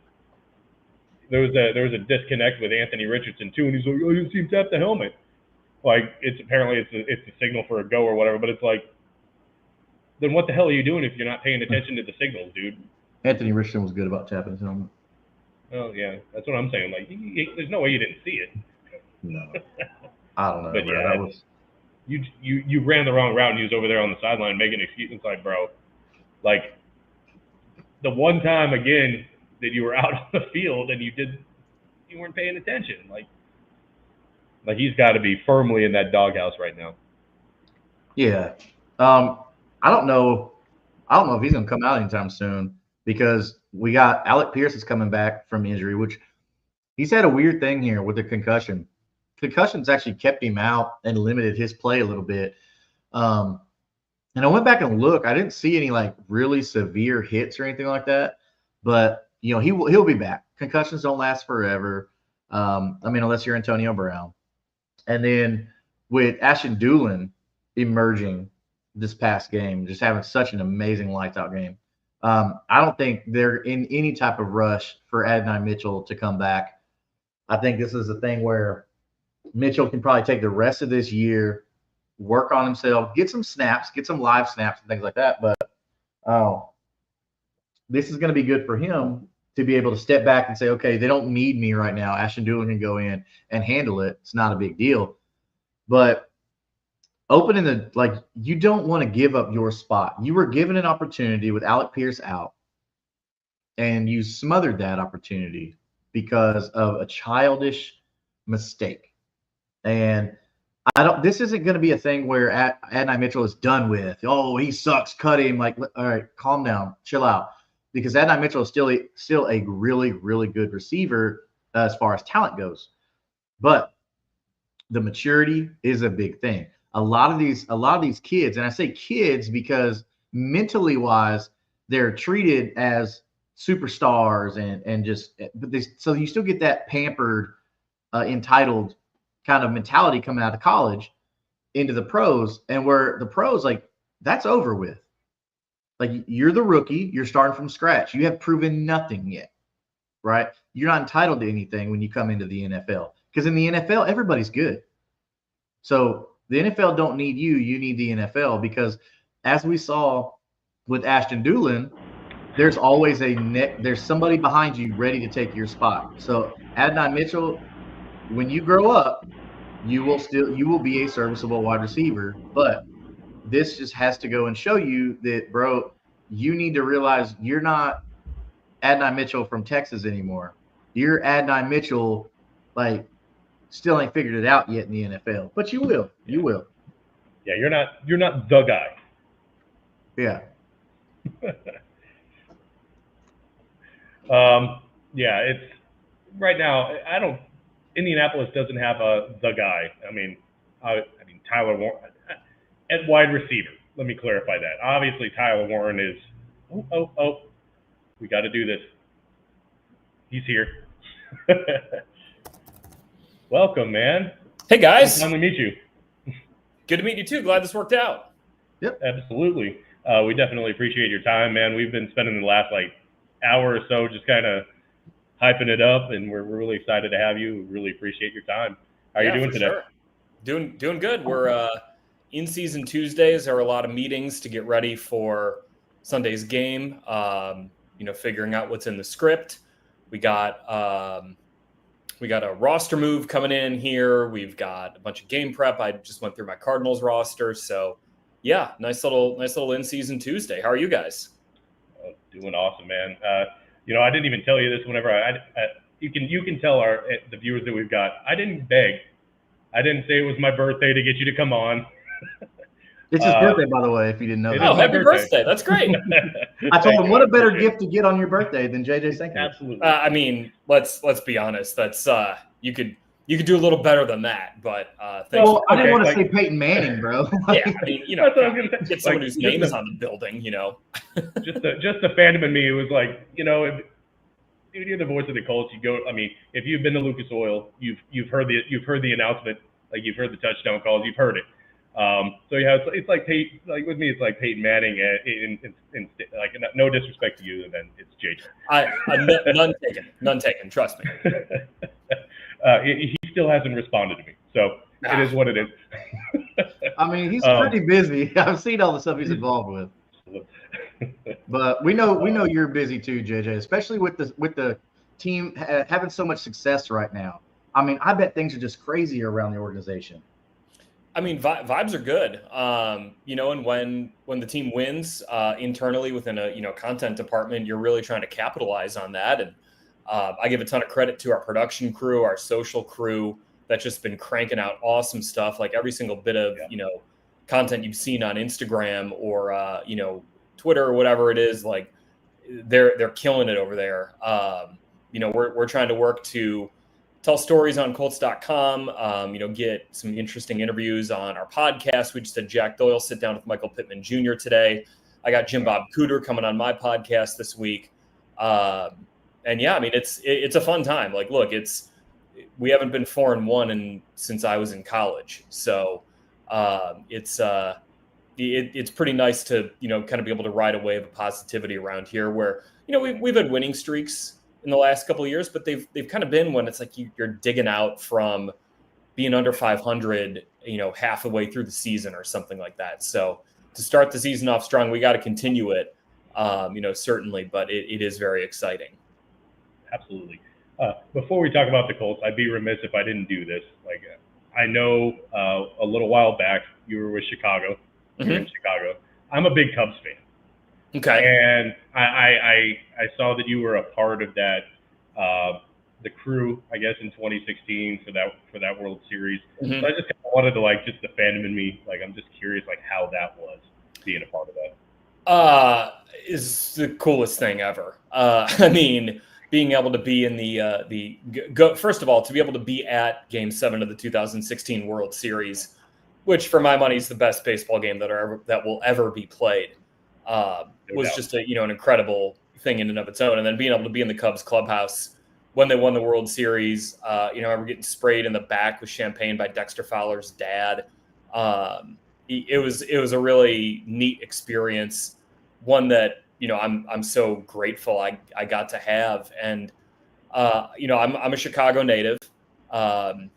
there was a disconnect with Anthony Richardson too, and he's like, oh, you see him tap the helmet. Like it's a signal for a go or whatever, but it's like, then what the hell are you doing if you're not paying attention to the signals, dude? Anthony Richardson was good about tapping his helmet. Oh yeah, that's what I'm saying. Like, there's no way you didn't see it. No, I don't know. But bro. Yeah, you ran the wrong route and he was over there on the sideline making excuses. Like, bro, like the one time again that you were out on the field and you weren't paying attention. Like he's got to be firmly in that doghouse right now. Yeah, I don't know if he's gonna come out anytime soon because we got Alec Pierce is coming back from injury, which he's had a weird thing here with the concussion. Concussions actually kept him out and limited his play a little bit. And I went back and looked. I didn't see any like really severe hits or anything like that. But he'll be back. Concussions don't last forever. Unless you're Antonio Brown. And then with Ashton Doolin emerging this past game, just having such an amazing lights out game. I don't think they're in any type of rush for Adonai Mitchell to come back. I think this is a thing where Mitchell can probably take the rest of this year, work on himself, get some snaps, get some live snaps and things like that. But this is going to be good for him to be able to step back and say, okay, they don't need me right now. Ashton Doolin can go in and handle it. It's not a big deal. But opening you don't want to give up your spot. You were given an opportunity with Alec Pierce out, and you smothered that opportunity because of a childish mistake. And this isn't going to be a thing where Adonai Mitchell is done with, oh, he sucks, cut him. Like, all right, calm down, chill out. Because Adonai Mitchell is still a really, really good receiver as far as talent goes. But the maturity is a big thing. A lot of these kids, and I say kids because mentally wise, they're treated as superstars so you still get that pampered, entitled kind of mentality coming out of college into the pros, and where the pros, like, that's over with. Like, you're the rookie, you're starting from scratch. You have proven nothing yet, right? You're not entitled to anything when you come into the NFL, because in the NFL, everybody's good. So the NFL don't need you. You need the NFL, because as we saw with Ashton Doolin, there's always there's somebody behind you ready to take your spot. So Adonai Mitchell, when you grow up, you will be a serviceable wide receiver. But this just has to go and show you that, bro, you need to realize you're not Adonai Mitchell from Texas anymore. You're Adonai Mitchell, like, still ain't figured it out yet in the NFL, but you will. You will. Yeah, you're not the guy. Yeah. Yeah, it's right now. Indianapolis doesn't have the guy. I mean Tyler Warren at wide receiver. Let me clarify that. Obviously, Tyler Warren is. Oh, we got to do this. He's here. Welcome, man. Hey, guys. Time to meet you. Good to meet you, too. Glad this worked out. Yep. Absolutely. We definitely appreciate your time, man. We've been spending the last, hour or so just kind of hyping it up, and we're really excited to have you. We really appreciate your time. How are you doing today? Sure. Doing good. We're in-season Tuesdays. There are a lot of meetings to get ready for Sunday's game, figuring out what's in the script. We got a roster move coming in here. We've got a bunch of game prep. I just went through my Cardinals roster. So, yeah, nice little in-season Tuesday. How are you guys? Doing awesome, man. I didn't even tell you this whenever you can tell the viewers that we've got. I didn't beg. I didn't say it was my birthday to get you to come on. It's his birthday, by the way, if you didn't know that. Oh, happy birthday. That's great. I told him, what a better gift to get on your birthday than JJ Stankevitz. Absolutely. Let's be honest. That's you could do a little better than that, but well, I didn't want to say Peyton Manning, bro. Yeah, get someone whose name is on the building, just the fandom in me, it was like, if you're the voice of the Colts, you go. I mean, if you've been to Lucas Oil, you've heard the announcement, you've heard the touchdown calls, you've heard it. So yeah, it's like Peyton, with me, it's like Peyton Manning, in no disrespect to you, and then it's JJ. None taken. Trust me. He still hasn't responded to me, so it is what it is. I mean, he's pretty busy. I've seen all the stuff he's involved with. But we know you're busy too, JJ, especially with the team having so much success right now. I mean, I bet things are just crazy around the organization. I mean, vibes are good. And when the team wins internally within a content department, you're really trying to capitalize on that. And I give a ton of credit to our production crew, our social crew, that's just been cranking out awesome stuff. Like every single bit of content you've seen on Instagram or Twitter or whatever it is, like they're killing it over there. We're trying to work to tell stories on Colts.com, get some interesting interviews on our podcast. We just had Jack Doyle sit down with Michael Pittman Jr. today. I got Jim Bob Cooter coming on my podcast this week. And yeah, I mean, it's a fun time. Like, look, we haven't been 4-1 since I was in college. So it's it's pretty nice to, kind of be able to ride a wave of positivity around here where, we've had winning streaks in the last couple of years, but they've kind of been when it's like you're digging out from being under 500, half the way through the season or something like that. So to start the season off strong, we got to continue it, certainly, but it is very exciting. Absolutely. Before we talk about the Colts, I'd be remiss if I didn't do this. Like, I know a little while back you were with Chicago. Mm-hmm. You're in Chicago. I'm a big Cubs fan. Okay. And I saw that you were a part of that, the crew, I guess, in 2016 for that World Series. Mm-hmm. So I just kind of wanted to, just the fandom in me, I'm just curious, how that was being a part of that. Is the coolest thing ever. I mean, being able to be in first of all, to be able to be at Game 7 of the 2016 World Series, which for my money is the best baseball game that will ever be played, was just an incredible thing in and of its own. And then being able to be in the Cubs clubhouse when they won the World Series, I remember getting sprayed in the back with champagne by Dexter Fowler's dad. It was a really neat experience, one that I'm so grateful I got to have. And I'm a Chicago native. I'll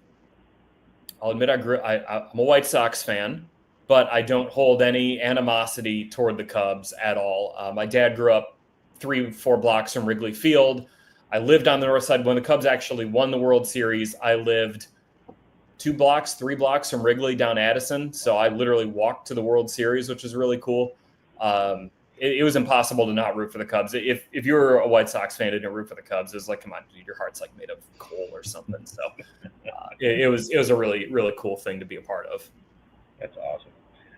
admit I'm a White Sox fan, but I don't hold any animosity toward the Cubs at all. My dad grew up 3-4 blocks from Wrigley Field. I lived on the north side when the Cubs actually won the World Series. I lived 3 blocks from Wrigley down Addison. So I literally walked to the World Series, which is really cool. It was impossible to not root for the Cubs. If you're a White Sox fan and didn't root for the Cubs, it's like, come on, dude, your heart's made of coal or something. So it was a really, really cool thing to be a part of. That's awesome.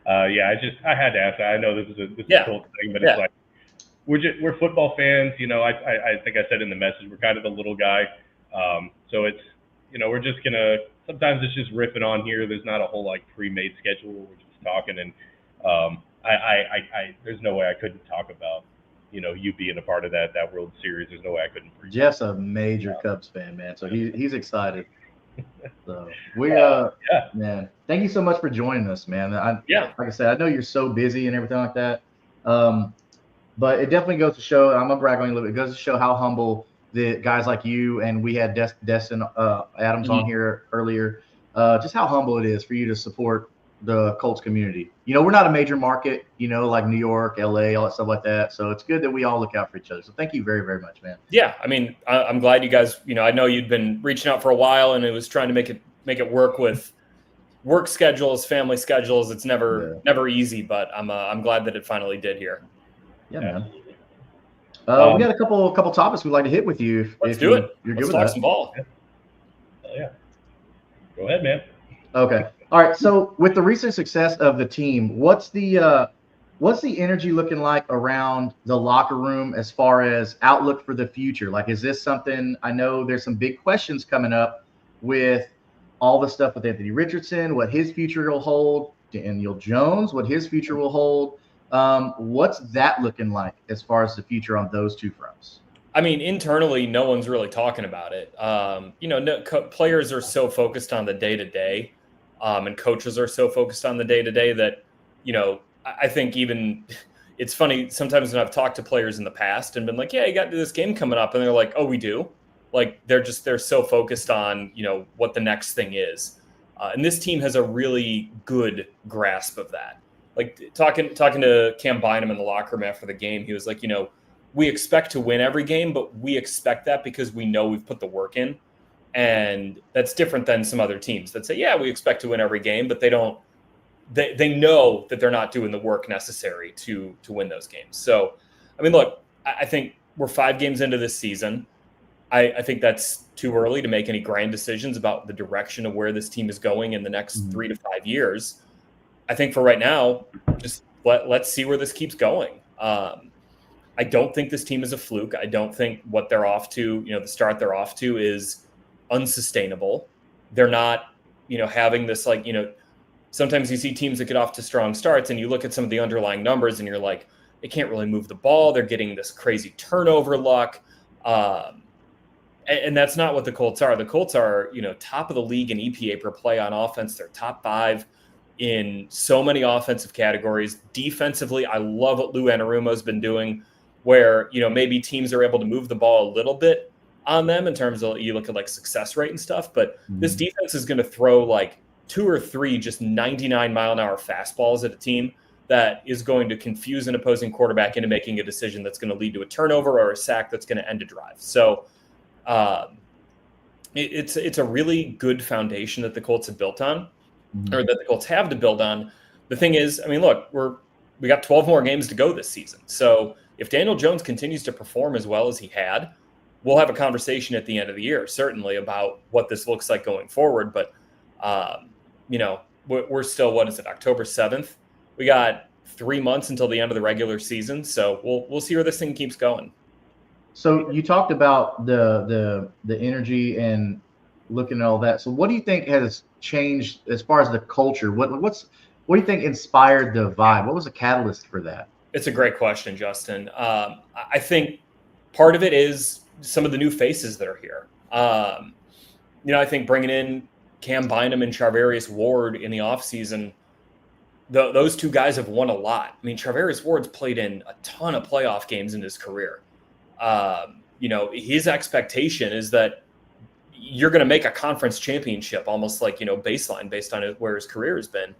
I had to ask that. I know this is a cool thing, but it's we're football fans. I think I said in the message, we're kind of the little guy. So it's, we're just sometimes it's just riffing on here. There's not a whole pre-made schedule. We're just talking, and there's no way I couldn't talk about, you being a part of that World Series. There's no way I couldn't. Jeff's a major Cubs fan, man. So he's excited. So man, thank you so much for joining us, man. Like I said, I know you're so busy and everything like that. But it definitely goes to show, I'm gonna brag on you a little bit. It goes to show how humble the guys like you, and we had Destin Adams on here earlier, just how humble it is for you to support the Colts community. We're not a major market, like New York, LA, all that stuff like that. So it's good that we all look out for each other. So thank you very, very much, man. Yeah. I mean, I'm glad you guys, I know you'd been reaching out for a while and it was trying to make it work with work schedules, family schedules. It's never easy, but I'm glad that it finally did here. Yeah, man. We got a couple topics we'd like to hit with you. Let's do it. You're Let's good talk with some ball. Yeah. Go ahead, man. Okay. All right. So with the recent success of the team, what's the energy looking like around the locker room as far as outlook for the future? Is this something, I know there's some big questions coming up with all the stuff with Anthony Richardson, what his future will hold, Daniel Jones, what his future will hold. What's that looking like as far as the future on those two fronts? I mean, internally, no one's really talking about it. Players are so focused on the day-to-day, and coaches are so focused on the day-to-day that, I think even it's funny sometimes when I've talked to players in the past and been like, yeah, you got this game coming up. And they're like, oh, we do. They're so focused on, what the next thing is. And this team has a really good grasp of that. Talking to Cam Bynum in the locker room after the game, he was like, we expect to win every game, but we expect that because we know we've put the work in. And that's different than some other teams that say, yeah, we expect to win every game, but they don't, they know that they're not doing the work necessary to win those games. So, I mean, look, I think we're 5 games into this season. I think that's too early to make any grand decisions about the direction of where this team is going in the next 3 to 5 years. I think for right now, just let's see where this keeps going. I don't think this team is a fluke. I don't think what they're off to, the start they're off to is unsustainable. They're not, having this sometimes you see teams that get off to strong starts and you look at some of the underlying numbers and you're like, they can't really move the ball. They're getting this crazy turnover luck. And that's not what the Colts are. The Colts are, top of the league in EPA per play on offense. They're top 5 in so many offensive categories. Defensively, I love what Lou Anarumo's been doing, where, you know, maybe teams are able to move the ball a little bit on them in terms of, you look at like success rate and stuff, but this defense is going to throw like 2 or 3 just 99-mile-an-hour fastballs at a team that is going to confuse an opposing quarterback into making a decision that's going to lead to a turnover or a sack that's going to end a drive. So it's a really good foundation that the Colts have built on, or that the Colts have to build on. The thing is, I mean, look, we got 12 more games to go this season. So if Daniel Jones continues to perform as well as he had, we'll have a conversation at the end of the year, certainly, about what this looks like going forward. But, you know, we're still, what is it, October 7th? We got 3 months until the end of the regular season. So we'll see where this thing keeps going. So you talked about the energy and looking at all that. So what do you think has changed as far as the culture? What do you think inspired the vibe? What was the catalyst for that? It's a great question, Justin. I think part of it is some of the new faces that are here. You know, I think bringing in Cam Bynum and Charvarius Ward in the offseason, those two guys have won a lot. I mean, Charvarius Ward's played in a ton of playoff games in his career. You know, his expectation is that you're going to make a conference championship, almost like, you know, baseline based on where his career has been.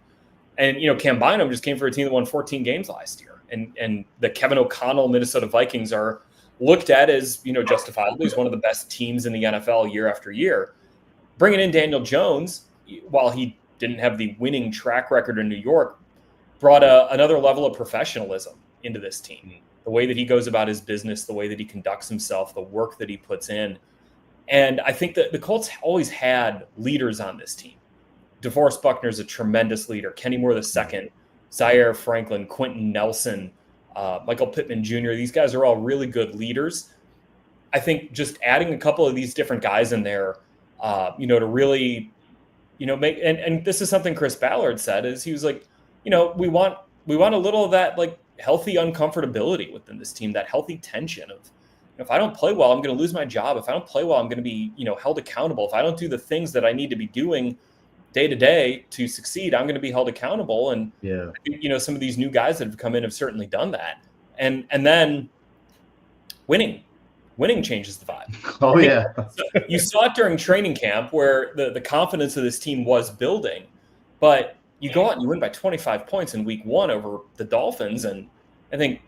And, you know, Cam Bynum just came for a team that won 14 games last year. And the Kevin O'Connell Minnesota Vikings are looked at as, you know, justifiably as one of the best teams in the NFL year after year. Bringing in Daniel Jones, while he didn't have the winning track record in New York, brought another level of professionalism into this team. The way that he goes about his business, the way that he conducts himself, the work that he puts in. And I think that the Colts always had leaders on this team. DeForest Buckner's a tremendous leader. Kenny Moore II, Zaire Franklin, Quentin Nelson, Michael Pittman Jr. These guys are all really good leaders. I think just adding a couple of these different guys in there, you know, to really, you know, make, and this is something Chris Ballard said, is he was like, you know, we want a little of that, like, healthy uncomfortability within this team, that healthy tension of, if I don't play well, I'm going to lose my job. If I don't play well, I'm going to be, you know, held accountable. If I don't do the things that I need to be doing day to day to succeed, I'm going to be held accountable. And, I think, you know, some of these new guys that have come in have certainly done that. And then winning changes the vibe. Oh, right? yeah. So you saw it during training camp where the confidence of this team was building, but you go out and you win by 25 points in week 1 over the Dolphins. And I think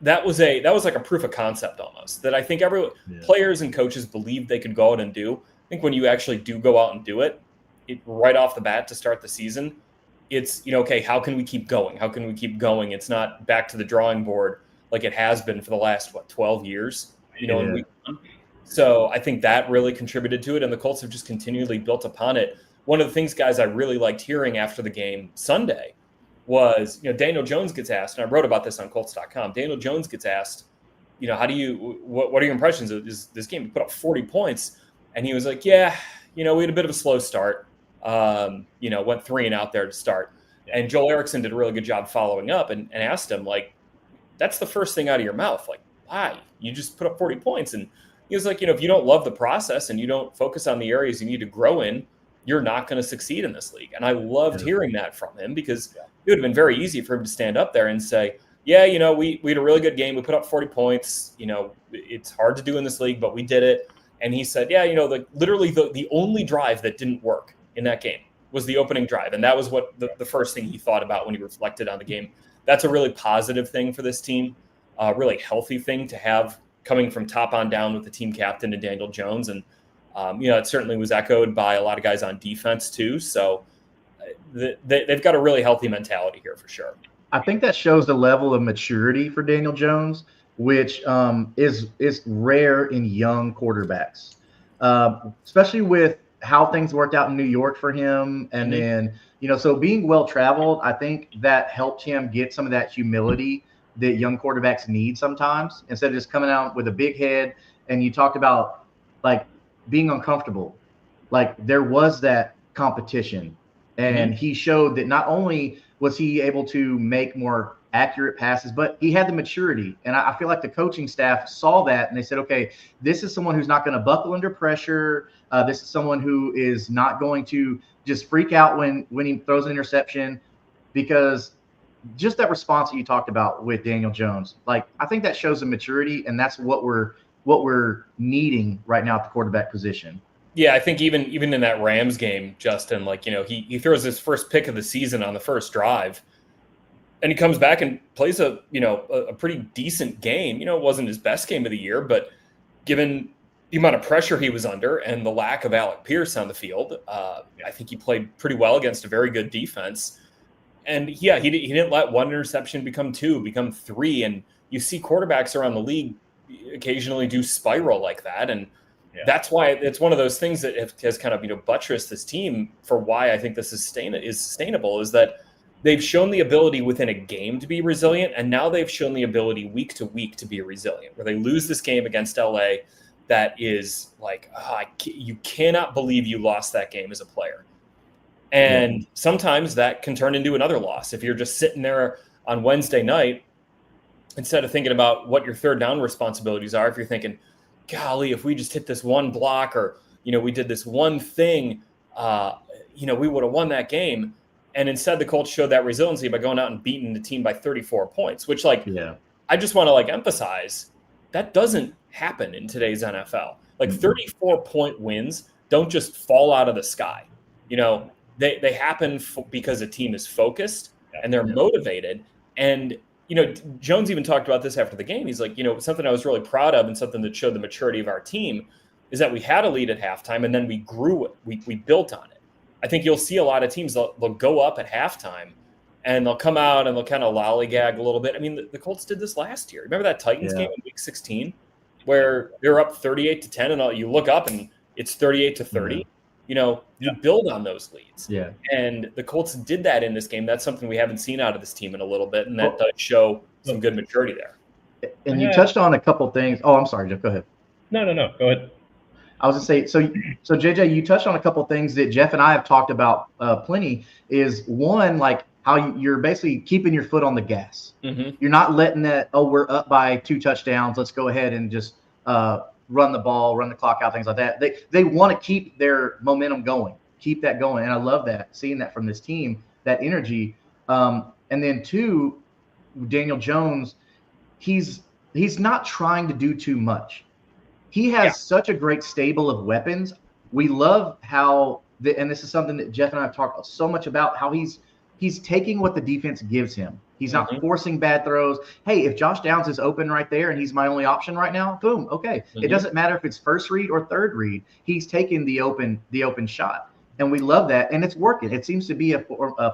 that was like a proof of concept almost, that I think players and coaches believed they could go out and do. I think when you actually do go out and do it right off the bat to start the season, it's, you know, okay, how can we keep going? How can we keep going? It's not back to the drawing board like it has been for the last, 12 years, you know, in week 1. So I think that really contributed to it. And the Colts have just continually built upon it. One of the things, guys, I really liked hearing after the game Sunday was, you know, Daniel Jones gets asked, and I wrote about this on Colts.com. Daniel Jones gets asked, you know, what are your impressions of this game? He put up 40 points, and he was like, yeah, you know, we had a bit of a slow start. You know, went 3 and out there to start. And Joel Erickson did a really good job following up and asked him, like, that's the first thing out of your mouth. Like, why? You just put up 40 points. And he was like, you know, if you don't love the process and you don't focus on the areas you need to grow in, you're not going to succeed in this league. And I loved hearing that from him, because it would have been very easy for him to stand up there and say, yeah, you know, we had a really good game. We put up 40 points. You know, it's hard to do in this league, but we did it. And he said, yeah, you know, literally the only drive that didn't work in that game was the opening drive. And that was what the first thing he thought about when he reflected on the game. That's a really positive thing for this team, a really healthy thing to have coming from top on down with the team captain and Daniel Jones. And, you know, it certainly was echoed by a lot of guys on defense too. So they've got a really healthy mentality here for sure. I think that shows the level of maturity for Daniel Jones, which is rare in young quarterbacks, especially with how things worked out in New York for him. And then, you know, so being well-traveled, I think that helped him get some of that humility that young quarterbacks need sometimes, instead of just coming out with a big head. And you talked about, like, being uncomfortable. Like, there was that competition. And he showed that not only was he able to make more accurate passes, but he had the maturity. And I feel like the coaching staff saw that, and they said, okay, this is someone who's not going to buckle under pressure. This is someone who is not going to just freak out when he throws an interception. because just that response that you talked about with Daniel Jones, like I think that shows a maturity, and that's what we're needing right now at the quarterback position. Yeah, I think even in that Rams game, Justin, like, he throws his first pick of the season on the first drive, and he comes back and plays a pretty decent game. It wasn't his best game of the year, but given the amount of pressure he was under and the lack of Alec Pierce on the field, I think he played pretty well against a very good defense. And yeah, he didn't let one interception become two, become three. And you see quarterbacks around the league occasionally do spiral like that. And that's why it's one of those things that has kind of, buttressed this team for why I think this is sustainable, is that they've shown the ability within a game to be resilient. And now they've shown the ability week to week to be resilient, where they lose this game against LA. That is like, you cannot believe you lost that game as a player. And sometimes that can turn into another loss. If you're just sitting there on Wednesday night, instead of thinking about what your third down responsibilities are, if you're thinking, golly, if we just hit this one block, or, we did this one thing, we would have won that game. And instead the Colts showed that resiliency by going out and beating the team by 34 points, which I just want to emphasize that doesn't happen in today's NFL. 34-point wins don't just fall out of the sky. They happen because a team is focused and they're motivated. And, Jones even talked about this after the game. He's like, something I was really proud of and something that showed the maturity of our team is that we had a lead at halftime and then we grew it. We built on it. I think you'll see a lot of teams, they'll go up at halftime and they'll come out and they'll kind of lollygag a little bit. I mean, the Colts did this last year. Remember that Titans game in week 16 where they were up 38-10 and you look up and it's 38-30. You build on those leads. Yeah. And the Colts did that in this game. That's something we haven't seen out of this team in a little bit, and that does show some good maturity there. And you touched on a couple things. Oh, I'm sorry, Jeff. Go ahead. No. Go ahead. I was going to say, so JJ, you touched on a couple things that Jeff and I have talked about plenty. Is one, like how you're basically keeping your foot on the gas. Mm-hmm. You're not letting that, we're up by 2 touchdowns, let's go ahead and just run the ball, run the clock out, things like that. They want to keep their momentum going, keep that going. And I love that, seeing that from this team, that energy. And then 2, Daniel Jones, he's not trying to do too much. He has such a great stable of weapons. We love how, and this is something that Jeff and I have talked so much about, how he's taking what the defense gives him. He's not forcing bad throws. Hey, if Josh Downs is open right there and he's my only option right now, boom, okay. It doesn't matter if it's first read or third read. He's taking the open shot, and we love that, and it's working. It seems to be a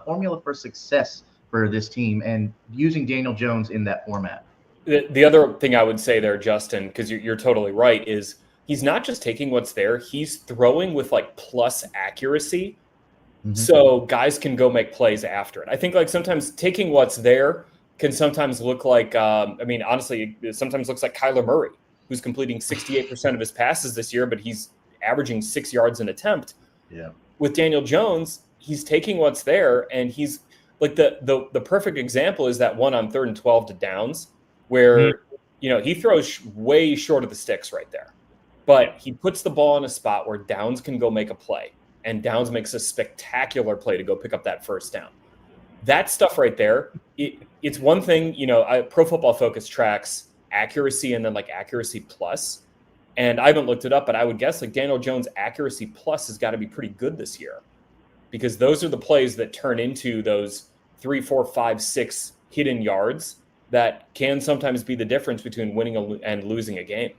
formula for success for this team, and using Daniel Jones in that format. The other thing I would say there, Justin, because you're totally right, is he's not just taking what's there. He's throwing with plus accuracy. So guys can go make plays after it. I think sometimes taking what's there can sometimes look like, honestly, it sometimes looks like Kyler Murray, who's completing 68% of his passes this year, but he's averaging 6 yards an attempt. Yeah. With Daniel Jones, he's taking what's there, and he's the perfect example is that one on 3rd and 12 to Downs, where he throws way short of the sticks right there, but he puts the ball in a spot where Downs can go make a play. And Downs makes a spectacular play to go pick up that first down. That stuff right there, it's one thing, Pro Football Focus tracks accuracy and then accuracy plus. And I haven't looked it up, but I would guess Daniel Jones' accuracy plus has got to be pretty good this year, because those are the plays that turn into those 3, 4, 5, 6 hidden yards that can sometimes be the difference between winning and losing a game.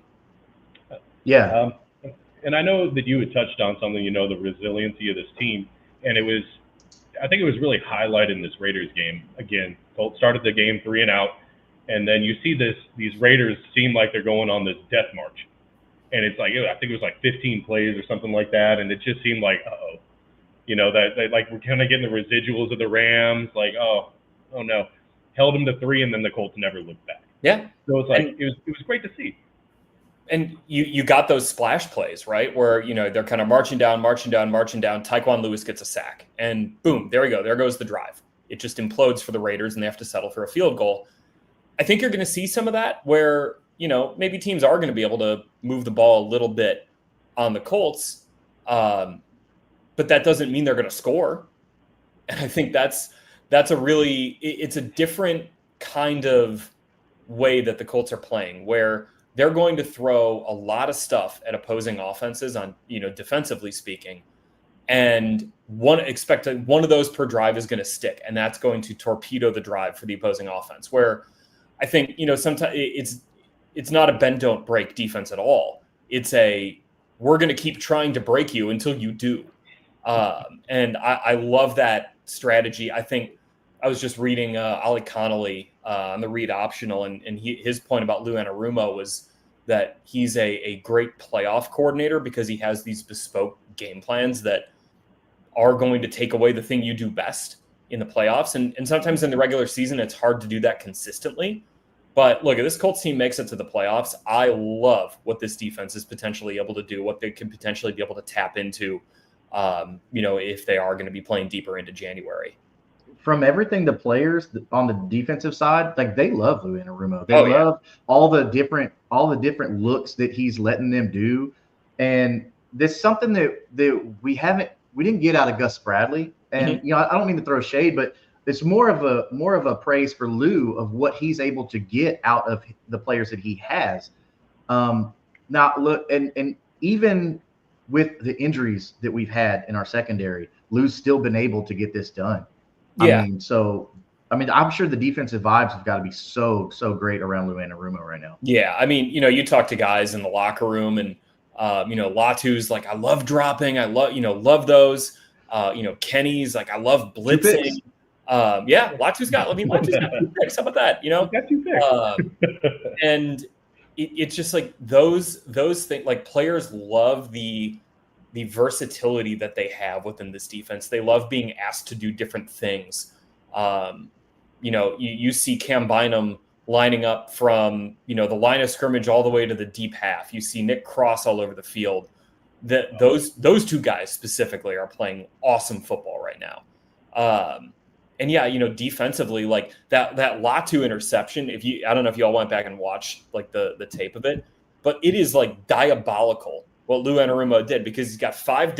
Yeah. And I know that you had touched on something, the resiliency of this team. And I think it was really highlighted in this Raiders game. Again, Colts started the game 3 and out. And then you see these Raiders seem like they're going on this death march. And it's I think it was 15 plays or something like that. And it just seemed like, that we're kind of getting the residuals of the Rams. Oh no. Held them to 3, and then the Colts never looked back. Yeah. So it's it was great to see. And you got those splash plays, right? Where, they're kind of marching down. Tyquan Lewis gets a sack, and boom, there we go. There goes the drive. It just implodes for the Raiders, and they have to settle for a field goal. I think you're going to see some of that where, maybe teams are going to be able to move the ball a little bit on the Colts. But that doesn't mean they're going to score. And I think that's that's it's a different kind of way that the Colts are playing, where they're going to throw a lot of stuff at opposing offenses on, defensively speaking. And one of those per drive is going to stick, and that's going to torpedo the drive for the opposing offense. Where I think, sometimes it's not a bend don't break defense at all. It's we're going to keep trying to break you until you do. And I love that strategy. I think I was just reading Ollie Connolly on the Read Optional, and his point about Lou Anarumo was that he's a great playoff coordinator because he has these bespoke game plans that are going to take away the thing you do best in the playoffs. And sometimes in the regular season, it's hard to do that consistently. But look, if this Colts team makes it to the playoffs, I love what this defense is potentially able to do, what they could potentially be able to tap into, if they are going to be playing deeper into January. From everything the players on the defensive side, like they love Lou Anarumo. They love all the different looks that he's letting them do. And there's something that we didn't get out of Gus Bradley. And I don't mean to throw shade, but it's more of a praise for Lou of what he's able to get out of the players that he has. Now look, and even with the injuries that we've had in our secondary, Lou's still been able to get this done. Yeah. I'm sure the defensive vibes have got to be so great around Lou Anarumo right now. Yeah. I mean, you talk to guys in the locker room, and Latu's like, I love dropping. I love those. Kenny's like, I love blitzing. Latu's got 2 picks. How about that? He's got 2 picks. And it's just like those things, like players love the versatility that they have within this defense. They love being asked to do different things. You see Cam Bynum lining up from, the line of scrimmage all the way to the deep half. You see Nick Cross all over the field. Those 2 guys specifically are playing awesome football right now. Defensively, like that Latu interception, I don't know if you all went back and watched like the tape of it, but it is like diabolical what Lou Anarumo did, because he's got five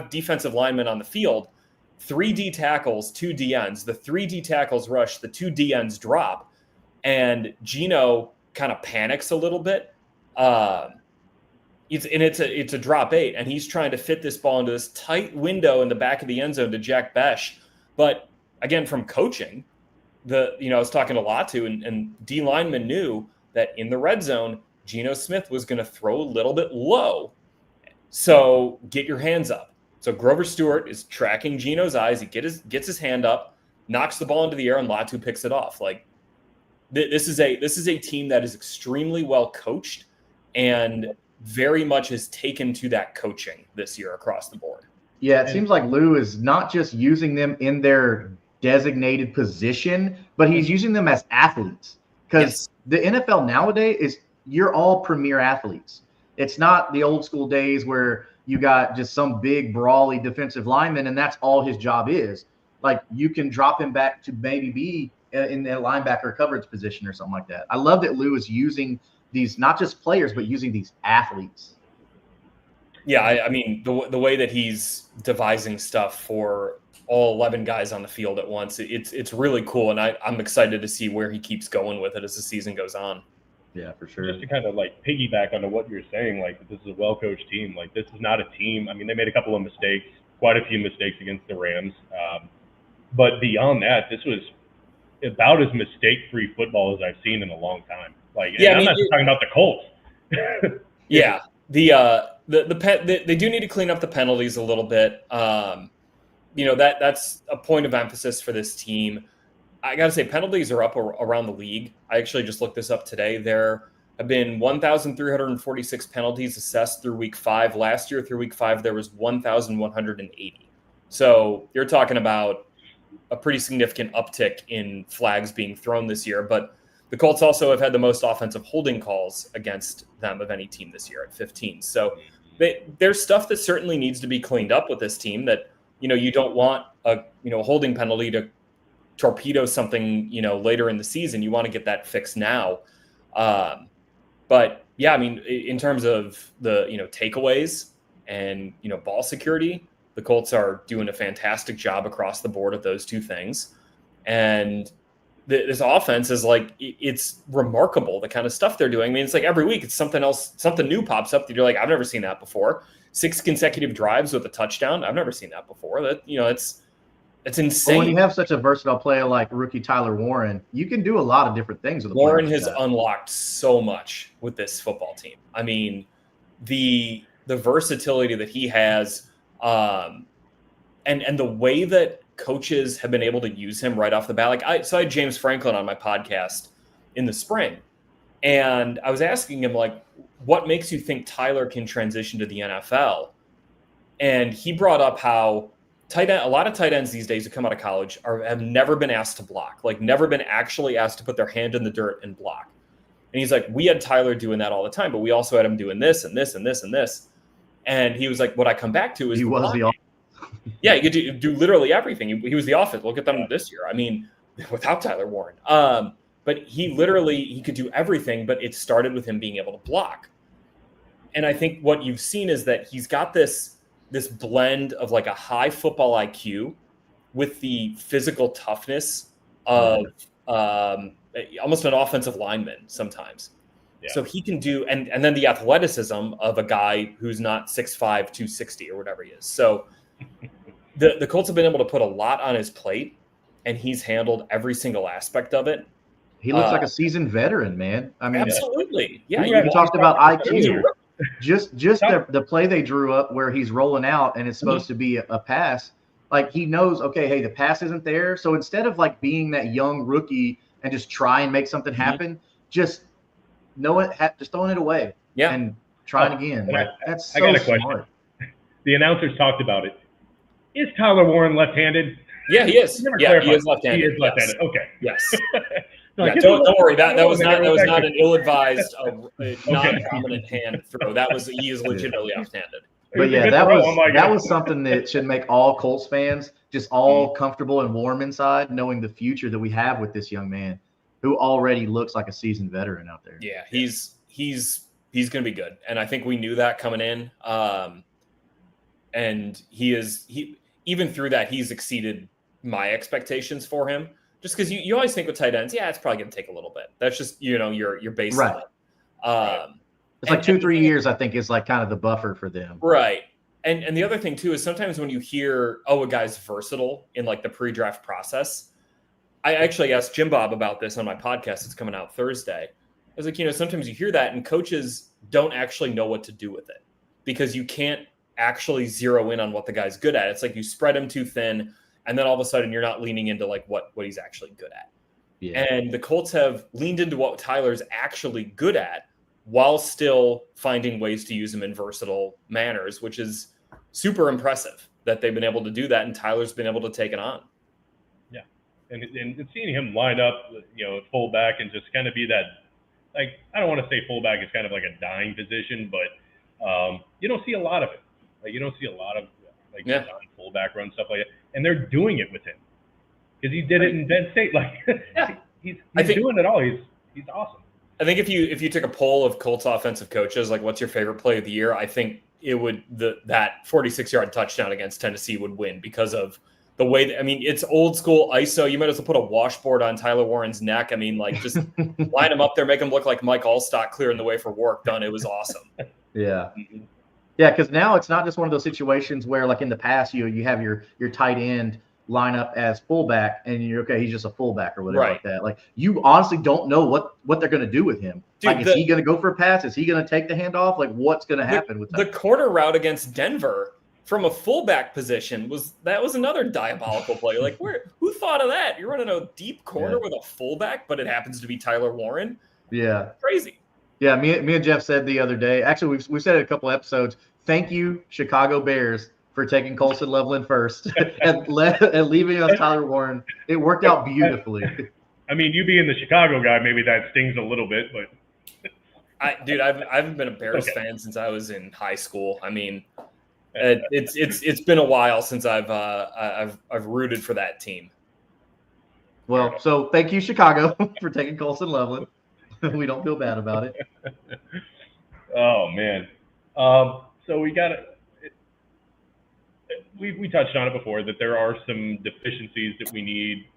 defensive linemen on the field, 3 D tackles, 2 DNs. The 3 D tackles rush, the 2 DNs drop, and Gino kind of panics a little bit. It's a drop 8, and he's trying to fit this ball into this tight window in the back of the end zone to Jack Besh. But again, from coaching, I was talking a lot to, and D lineman knew that in the red zone, Geno Smith was going to throw a little bit low. So get your hands up. So Grover Stewart is tracking Geno's eyes. He gets his hand up, knocks the ball into the air, and Latu picks it off. Like this is a team that is extremely well coached and very much has taken to that coaching this year across the board. Yeah, it seems like Lou is not just using them in their designated position, but he's using them as athletes. Because the NFL nowadays is you're all premier athletes. It's not the old school days where you got just some big brawly defensive lineman and that's all his job is. Like you can drop him back to maybe be in the linebacker coverage position or something like that. I love that Lou is using these not just players, but using these athletes. Yeah, I mean, the way that he's devising stuff for all 11 guys on the field at once, it's really cool, and I'm excited to see where he keeps going with it as the season goes on. Yeah, for sure. Just to kind of like piggyback onto what you're saying, like this is a well-coached team. Like this is not a team. I mean, they made a couple of mistakes, quite a few mistakes against the Rams. But beyond that, this was about as mistake-free football as I've seen in a long time. Like, yeah, I'm not just talking about the Colts. Yeah, they do need to clean up the penalties a little bit. That's a point of emphasis for this team. I got to say, penalties are up around the league. I actually just looked this up today. There have been 1,346 penalties assessed through week 5. Last year through week 5, there was 1,180. So you're talking about a pretty significant uptick in flags being thrown this year. But the Colts also have had the most offensive holding calls against them of any team this year at 15. So there's stuff that certainly needs to be cleaned up with this team that, you don't want a holding penalty to torpedo something, later in the season. You want to get that fixed now. But yeah, I mean, in terms of the, takeaways and, ball security, The Colts are doing a fantastic job across the board at those two things. And this offense is like, it's remarkable, the kind of stuff they're doing. I mean, it's like every week it's something else, something new pops up that you're like, I've never seen that before. 6 consecutive drives with a touchdown. I've never seen that before. That, it's insane. Well, when you have such a versatile player like rookie Tyler Warren, you can do a lot of different things with a Warren player has unlocked so much with this football team. I mean, the versatility that he has, and the way that coaches have been able to use him right off the bat. Like I had James Franklin on my podcast in the spring, and I was asking him, like, what makes you think Tyler can transition to the NFL? And he brought up how a lot of tight ends these days who come out of college have never been asked to block, like never been actually asked to put their hand in the dirt and block. And he's like, we had Tyler doing that all the time, but we also had him doing this and this and this and this. And he was like, what I come back to is he was the yeah, he could do literally everything. He was the offense. Look at them this year. I mean, without Tyler Warren. But he could do everything, but it started with him being able to block. And I think what you've seen is that he's got this blend of like a high football IQ with the physical toughness of almost an offensive lineman sometimes. Yeah. So he can do, and then the athleticism of a guy who's not 6'5", 260 or whatever he is. So the Colts have been able to put a lot on his plate, and he's handled every single aspect of it. He looks like a seasoned veteran, man. I mean, absolutely. Yeah. You talked about IQ. Just the play they drew up where he's rolling out and it's supposed to be a pass. Like he knows, okay, hey, the pass isn't there. So instead of like being that young rookie and just try and make something happen, just know it, just throwing it away and trying again. Like, that's so I got a smart. question. The announcers talked about it. Is Tyler Warren left-handed? Yeah, he is. Yeah, he is left-handed. He is left-handed. Yes. Okay. Yes. Don't worry. That was not an ill-advised, non-prominent hand throw. He is legitimately left-handed. But yeah, that was something that should make all Colts fans just all comfortable and warm inside, knowing the future that we have with this young man, who already looks like a seasoned veteran out there. Yeah, he's going to be good, and I think we knew that coming in. And he even through that, he's exceeded my expectations for him. Just because you always think with tight ends, it's probably going to take a little bit. That's just your baseline. Right. It's like 2-3 years, I think, is like kind of the buffer for them. Right. And the other thing too is sometimes when you hear, a guy's versatile in like the pre-draft process. I actually asked Jim Bob about this on my podcast. It's coming out Thursday. I was like, sometimes you hear that and coaches don't actually know what to do with it because you can't actually zero in on what the guy's good at. It's like you spread him too thin, and then all of a sudden you're not leaning into like what he's actually good at. Yeah. And the Colts have leaned into what Tyler's actually good at while still finding ways to use him in versatile manners, which is super impressive that they've been able to do that, and Tyler's been able to take it on. Yeah, and seeing him line up, fullback and just kind of be that, like, I don't want to say fullback is kind of like a dying position, but you don't see a lot of it. Like you don't see a lot of fullback run stuff like that, and they're doing it with him because he did it in Penn State. Like he's doing it all. He's awesome. I think if you took a poll of Colts offensive coaches, like what's your favorite play of the year, I think it would that 46-yard touchdown against Tennessee would win because of the way that, it's old school ISO. You might as well put a washboard on Tyler Warren's neck. Just line him up there, make him look like Mike Allstock clearing the way for work done. It was awesome. Yeah. Yeah, because now it's not just one of those situations where, like in the past, you have your tight end line up as fullback, and you're okay, he's just a fullback or whatever like that. Like you honestly don't know what they're going to do with him. Dude, like, is he going to go for a pass? Is he going to take the handoff? Like, what's going to happen with that? The corner route against Denver from a fullback position was another diabolical play. Like, who thought of that? You're running a deep corner with a fullback, but it happens to be Tyler Warren. Yeah, crazy. Yeah, me and Jeff said the other day. Actually, we've said it a couple episodes. Thank you, Chicago Bears, for taking Colson Loveland first and leaving us Tyler Warren. It worked out beautifully. You being the Chicago guy, maybe that stings a little bit, but I haven't been a Bears fan since I was in high school. It's been a while since I've rooted for that team. Well, so thank you, Chicago, for taking Colson Loveland. We don't feel bad about it. Oh man. So we got we touched on it before that there are some deficiencies that we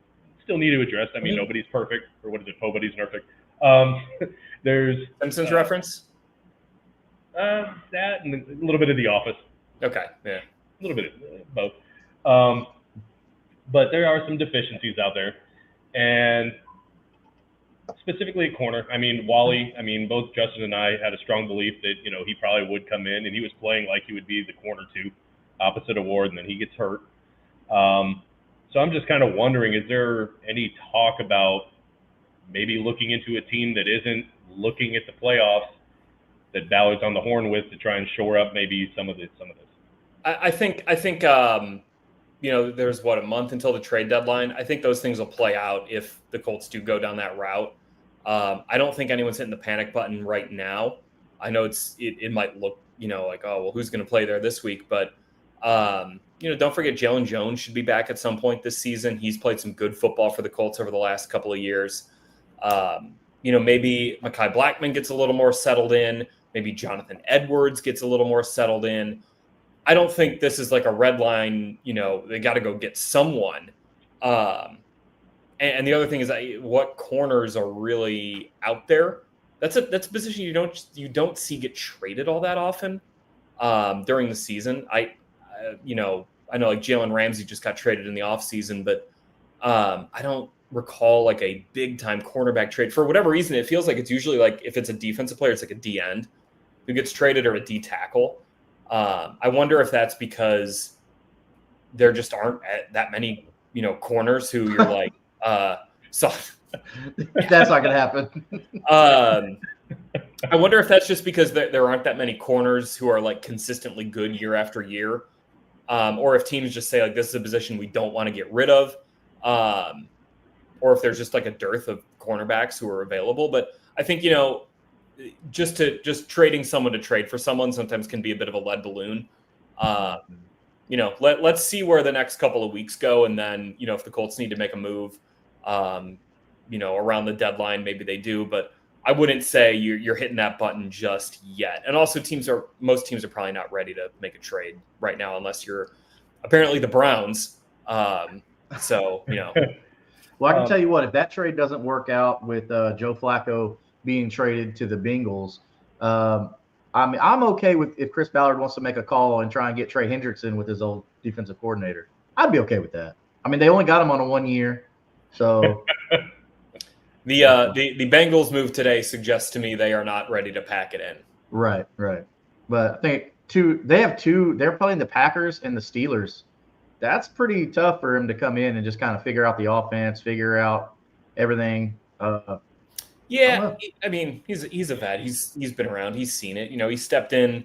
still need to address. I mean, nobody's perfect, or what is it? Nobody's perfect. There's Simpsons reference. That and a little bit of The Office. Okay, yeah, a little bit of both. But there are some deficiencies out there, and specifically at corner. I mean, Wally. I mean, both Justin and I had a strong belief that he probably would come in, and he was playing like he would be the corner 2, opposite of Ward, and then he gets hurt. So I'm just kind of wondering, is there any talk about maybe looking into a team that isn't looking at the playoffs that Ballard's on the horn with to try and shore up maybe some of this? I think there's a month until the trade deadline. I think those things will play out if the Colts do go down that route. I don't think anyone's hitting the panic button right now. I know it might look, like, oh, well, who's going to play there this week? But, don't forget Jalen Jones should be back at some point this season. He's played some good football for the Colts over the last couple of years. Maybe Mekhi Blackman gets a little more settled in. Maybe Jonathan Edwards gets a little more settled in. I don't think this is like a red line, they got to go get someone. And the other thing is what corners are really out there. That's a position you don't see get traded all that often during the season. I know like Jalen Ramsey just got traded in the offseason, but I don't recall like a big time cornerback trade. For whatever reason, it feels like it's usually like if it's a defensive player, it's like a D end who gets traded or a D tackle. I wonder if that's because there just aren't that many, corners who you're like, so that's not going to happen. I wonder if that's just because there aren't that many corners who are like consistently good year after year. Or if teams just say like, this is a position we don't want to get rid of. Or if there's just like a dearth of cornerbacks who are available. But I think, just trading someone to trade for someone sometimes can be a bit of a lead balloon. Let's see where the next couple of weeks go. And then, if the Colts need to make a move, around the deadline, maybe they do, but I wouldn't say you're hitting that button just yet. And also most teams are probably not ready to make a trade right now, unless you're apparently the Browns. Well, I can tell you what, if that trade doesn't work out with Joe Flacco being traded to the Bengals, I'm okay with if Chris Ballard wants to make a call and try and get Trey Hendrickson with his old defensive coordinator. I'd be okay with that. I mean, they only got him on a 1 year, so the Bengals move today suggests to me they are not ready to pack it in. Right. But I think they're playing the Packers and the Steelers. That's pretty tough for him to come in and just kind of figure out the offense, figure out everything. Yeah, I mean, he's a vet. He's been around. He's seen it. He stepped in,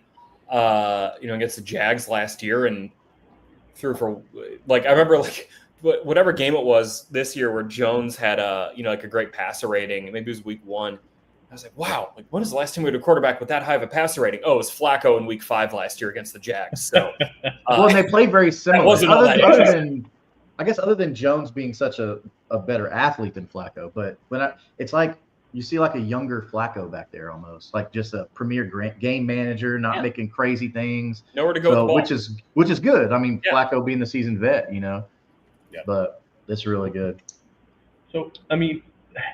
against the Jags last year and threw for like I remember like whatever game it was this year where Jones had a great passer rating. Maybe it was week 1. I was like, wow, like when is the last time we had a quarterback with that high of a passer rating? Oh, it was Flacco in week 5 last year against the Jags. So, well, they play very similar. Other than Jones being such a better athlete than Flacco, but it's like you see like a younger Flacco back there almost, like just a premier game manager, not making crazy things. Nowhere to go with the ball. Which is good. I mean, Flacco being the seasoned vet, but that's really good. So, I mean,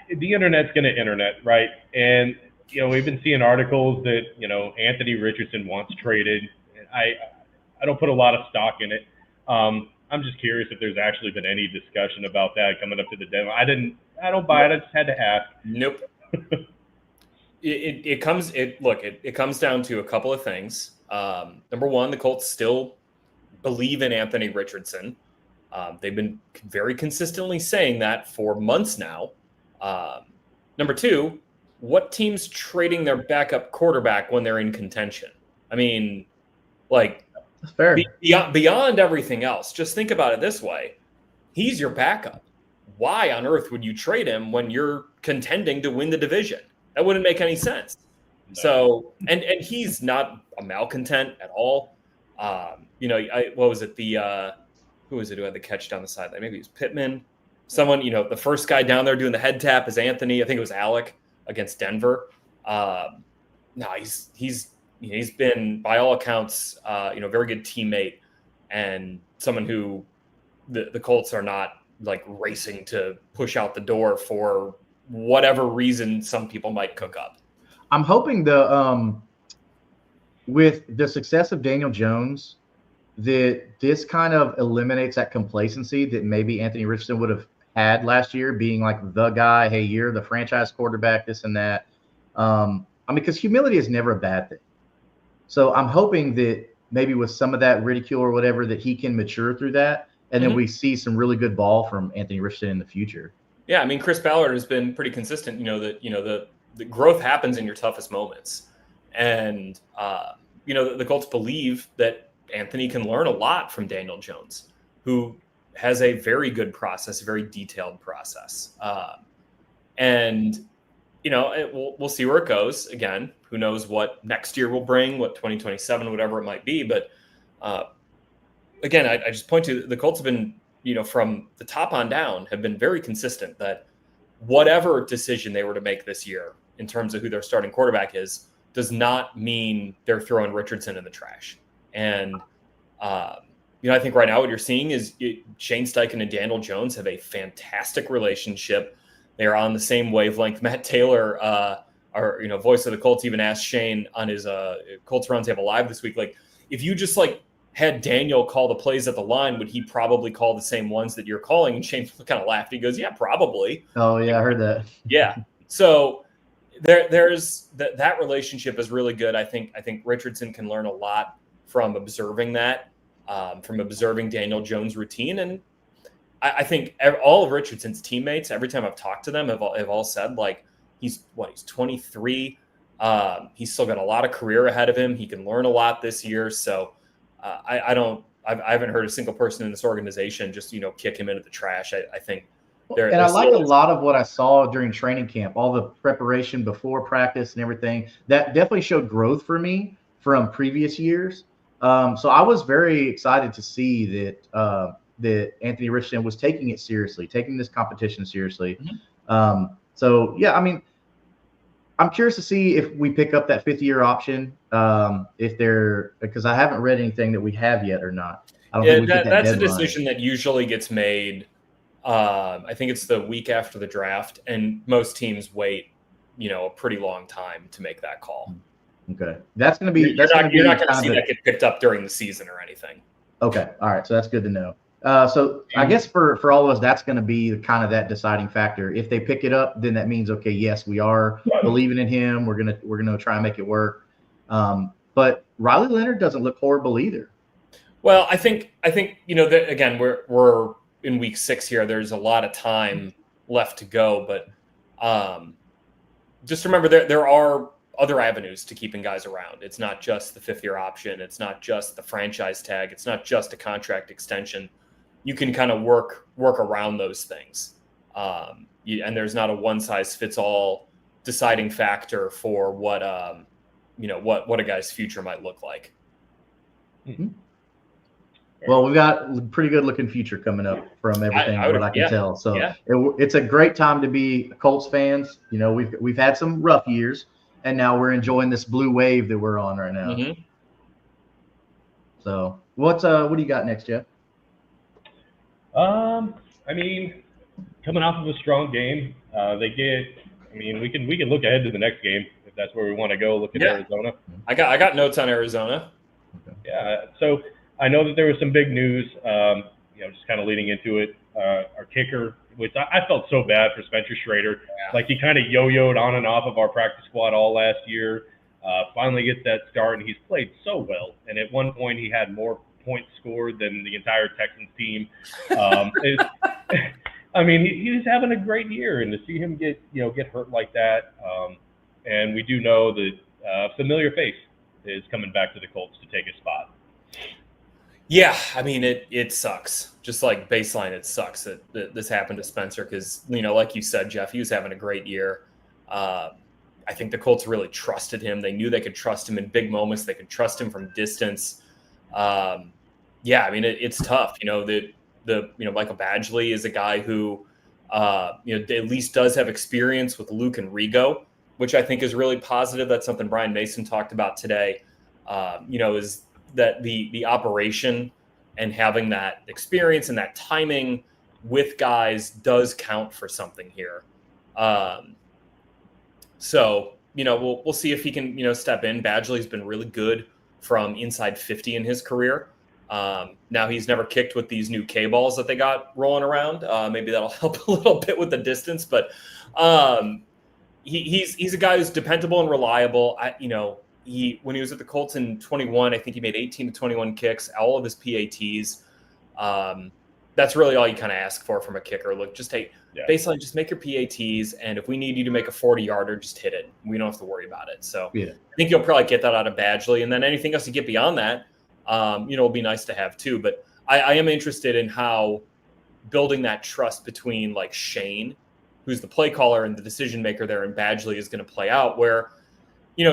the internet's going to internet, right? And, we've been seeing articles that, Anthony Richardson wants traded. I don't put a lot of stock in it. I'm just curious if there's actually been any discussion about that coming up to the deadline. I don't buy it. I just had to ask. Nope. It comes down to a couple of things. Number one, the Colts still believe in Anthony Richardson. They've been very consistently saying that for months now. Number two, what team's trading their backup quarterback when they're in contention? I mean, like, that's fair. Beyond everything else, just think about it this way. He's your backup. Why on earth would you trade him when you're contending to win the division? That wouldn't make any sense. No. So, and he's not a malcontent at all. What was it? Who was it who had the catch down the sideline? Maybe it was Pittman. Someone, the first guy down there doing the head tap is Anthony. I think it was Alec against Denver. He's been, by all accounts, very good teammate. and someone who the Colts are not like racing to push out the door for whatever reason some people might cook up. I'm hoping with the success of Daniel Jones, that this kind of eliminates that complacency that maybe Anthony Richardson would have had last year, being like the guy, hey, you're the franchise quarterback, this and that. Because humility is never a bad thing. So I'm hoping that maybe with some of that ridicule or whatever, that he can mature through that. And then we see some really good ball from Anthony Richardson in the future. Yeah, I mean, Chris Ballard has been pretty consistent. The growth happens in your toughest moments. And, the Colts believe that Anthony can learn a lot from Daniel Jones, who has a very good process, a very detailed process. We'll see where it goes. Again, who knows what next year will bring, what 2027, whatever it might be. But again, I just point to the Colts have been, from the top on down, have been very consistent that whatever decision they were to make this year in terms of who their starting quarterback is, does not mean they're throwing Richardson in the trash. And, I think right now what you're seeing is Shane Steichen and Daniel Jones have a fantastic relationship. They are on the same wavelength. Matt Taylor, our voice of the Colts, even asked Shane on his Colts Roundtable Live this week, like, if you just had Daniel call the plays at the line, would he probably call the same ones that you're calling? And Shane kind of laughed. He goes, yeah, probably. Oh yeah, I heard that. Yeah. So there's that relationship is really good. I think Richardson can learn a lot from observing that, from observing Daniel Jones' routine. And I think all of Richardson's teammates, every time I've talked to them, have all said, like, he's 23. He's still got a lot of career ahead of him. He can learn a lot this year. So I haven't heard a single person in this organization just, kick him into the trash. I think I like a lot of what I saw during training camp, all the preparation before practice and everything. That definitely showed growth for me from previous years. So I was very excited to see that Anthony Richardson was taking it seriously, taking this competition seriously. Mm-hmm. I'm curious to see if we pick up that 5th-year option, because I haven't read anything that we have yet or not. I don't think we that's a decision that usually gets made. I think it's the week after the draft, and most teams wait, a pretty long time to make that call. Okay, that's going to be. You're not going to see that get picked up during the season or anything. Okay, all right, so that's good to know. So I guess for all of us, that's going to be kind of that deciding factor. If they pick it up, then that means, okay, yes, we are believing in him. We're gonna try and make it work. But Riley Leonard doesn't look horrible either. Well, I think that, again, we're in week 6 here. There's a lot of time left to go, but just remember there are other avenues to keeping guys around. It's not just the 5th-year option. It's not just the franchise tag. It's not just a contract extension. You can kind of work around those things. And there's not a one-size-fits-all deciding factor for what a guy's future might look like. Mm-hmm. Well, we've got a pretty good looking future coming up from everything I can tell. So it's a great time to be Colts fans. We've had some rough years, and now we're enjoying this blue wave that we're on right now. Mm-hmm. So what do you got next, Jeff? Coming off of a strong game, we can look ahead to the next game if that's where we want to go. Look at Arizona. I got notes on Arizona. Okay. Yeah. So I know that there was some big news, just kind of leading into it. Our kicker, which I felt so bad for Spencer Schrader. Yeah. Like, he kind of yo-yoed on and off of our practice squad all last year. Finally gets that start, and he's played so well. And at one point, he had more points scored than the entire Texans team. He's having a great year, and to see him get hurt like that, and we do know that a familiar face is coming back to the Colts to take his spot. Yeah, it sucks. Just like baseline, it sucks that this happened to Spencer because, like you said, Jeff, he was having a great year. I think the Colts really trusted him. They knew they could trust him in big moments. They could trust him from distance. It's tough. Michael Badgley is a guy who, at least does have experience with Luke and Rigo, which I think is really positive. That's something Brian Mason talked about today. Is that the operation and having that experience and that timing with guys does count for something here. So, we'll see if he can, step in. Badgley's been really good from inside 50 in his career. Now he's never kicked with these new K balls that they got rolling around. Maybe that'll help a little bit with the distance, but he's a guy who's dependable and reliable. When he was at the Colts in 21, I think he made 18 to 21 kicks, all of his PATs. That's really all you kind of ask for from a kicker. Look, baseline, just make your PATs, and if we need you to make a 40-yarder, just hit it. We don't have to worry about it. So I think you'll probably get that out of Badgley, and then anything else you get beyond that, will be nice to have too. But I am interested in how building that trust between like Shane, who's the play caller and the decision maker there, and Badgley is going to play out, where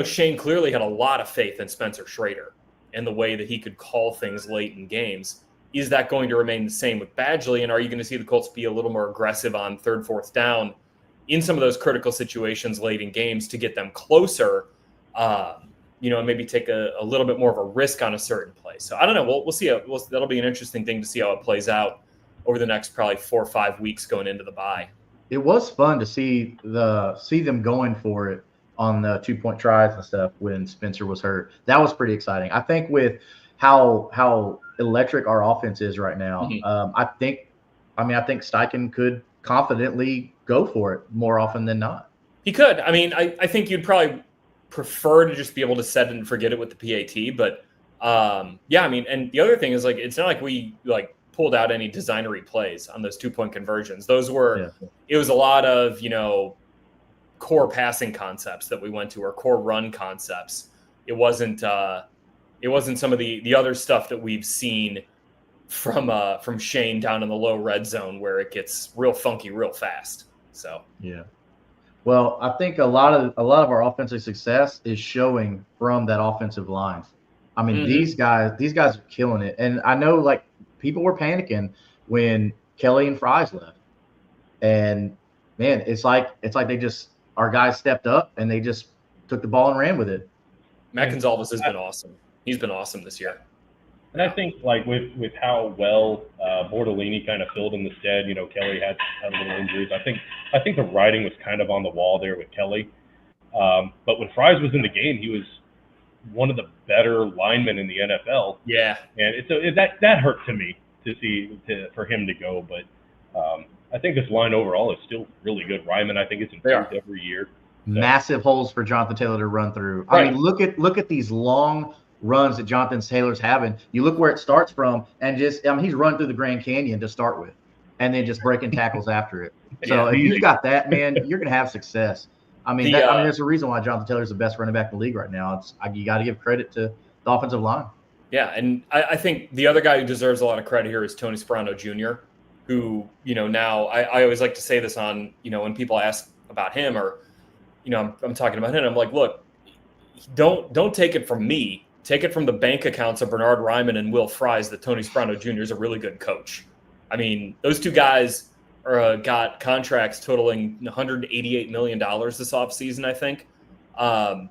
Shane clearly had a lot of faith in Spencer Schrader and the way that he could call things late in games. Is that going to remain the same with Badgley? And are you going to see the Colts be a little more aggressive on third, fourth down in some of those critical situations late in games to get them closer, and maybe take a little bit more of a risk on a certain play? So I don't know. We'll see. That'll be an interesting thing to see how it plays out over the next probably 4 or 5 weeks going into the bye. It was fun to see them going for it on the 2-point tries and stuff when Spencer was hurt. That was pretty exciting. I think with how electric our offense is right now, I think Steichen could confidently go for it more often than not. He could. I think you'd probably prefer to just be able to set it and forget it with the PAT, but and the other thing is, like, it's not like we pulled out any designery plays on those 2-point conversions. Those were it was a lot of core passing concepts that we went to, or core run concepts. It wasn't some of the other stuff that we've seen from Shane down in the low red zone, where it gets real funky real fast. So well, I think a lot of our offensive success is showing from that offensive line. These guys are killing it, and I know people were panicking when Kelly and Fries left, and man, it's like our guys stepped up and they just took the ball and ran with it. Matt Gonzalez has been awesome. He's been awesome this year. And I think with how well Bordolini kind of filled in the stead, Kelly had a little injuries. I think the writing was kind of on the wall there with Kelly. But when Fries was in the game, he was one of the better linemen in the NFL. Yeah. And that hurt to me for him to go. But I think this line overall is still really good. Ryman, I think, it's improved every year. So. Massive holes for Jonathan Taylor to run through. Right. Look at these long runs that Jonathan Taylor's having. You look where it starts from, and he's run through the Grand Canyon to start with, and then just breaking tackles after it. So if you've got that, man, you're going to have success. There's a reason why Jonathan Taylor's the best running back in the league right now. You got to give credit to the offensive line. Yeah, and I think the other guy who deserves a lot of credit here is Tony Sperano Jr., who, now I always like to say this on, when people ask about him, or, I'm talking about him, I'm like, look, don't take it from me. Take it from the bank accounts of Bernard Ryman and Will Fries that Tony Sperano Jr. is a really good coach. Those two guys got contracts totaling $188 million this offseason, I think. And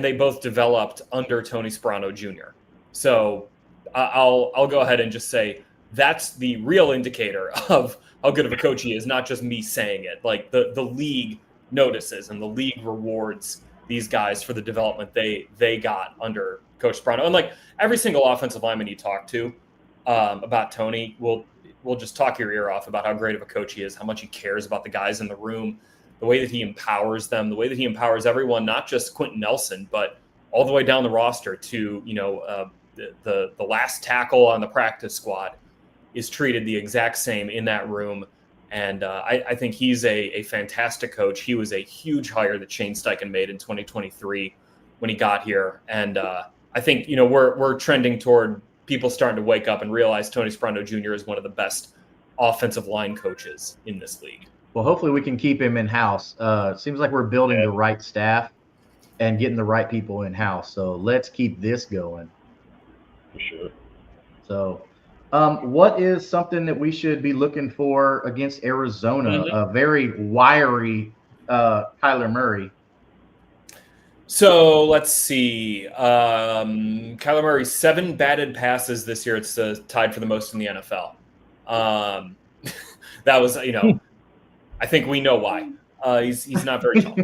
they both developed under Tony Sperano Jr. So I'll go ahead and just say that's the real indicator of how good of a coach he is, not just me saying it. Like the league notices and the league rewards these guys for the development they got under Coach Sperano. And every single offensive lineman you talk to about Tony will just talk your ear off about how great of a coach he is, how much he cares about the guys in the room, the way that he empowers them, the way that he empowers everyone, not just Quentin Nelson, but all the way down the roster to, the last tackle on the practice squad is treated the exact same in that room. And I think he's a fantastic coach. He was a huge hire that Shane Steichen made in 2023 when he got here. And I think, we're trending toward people starting to wake up and realize Tony Sperano Jr. is one of the best offensive line coaches in this league. Well, hopefully we can keep him in-house. It seems like we're building the right staff and getting the right people in-house. So let's keep this going. For sure. So what is something that we should be looking for against Arizona? A very wiry Kyler Murray. So let's see. Kyler Murray, 7 batted passes this year. It's tied for the most in the NFL. That was, I think we know why. He's not very tall.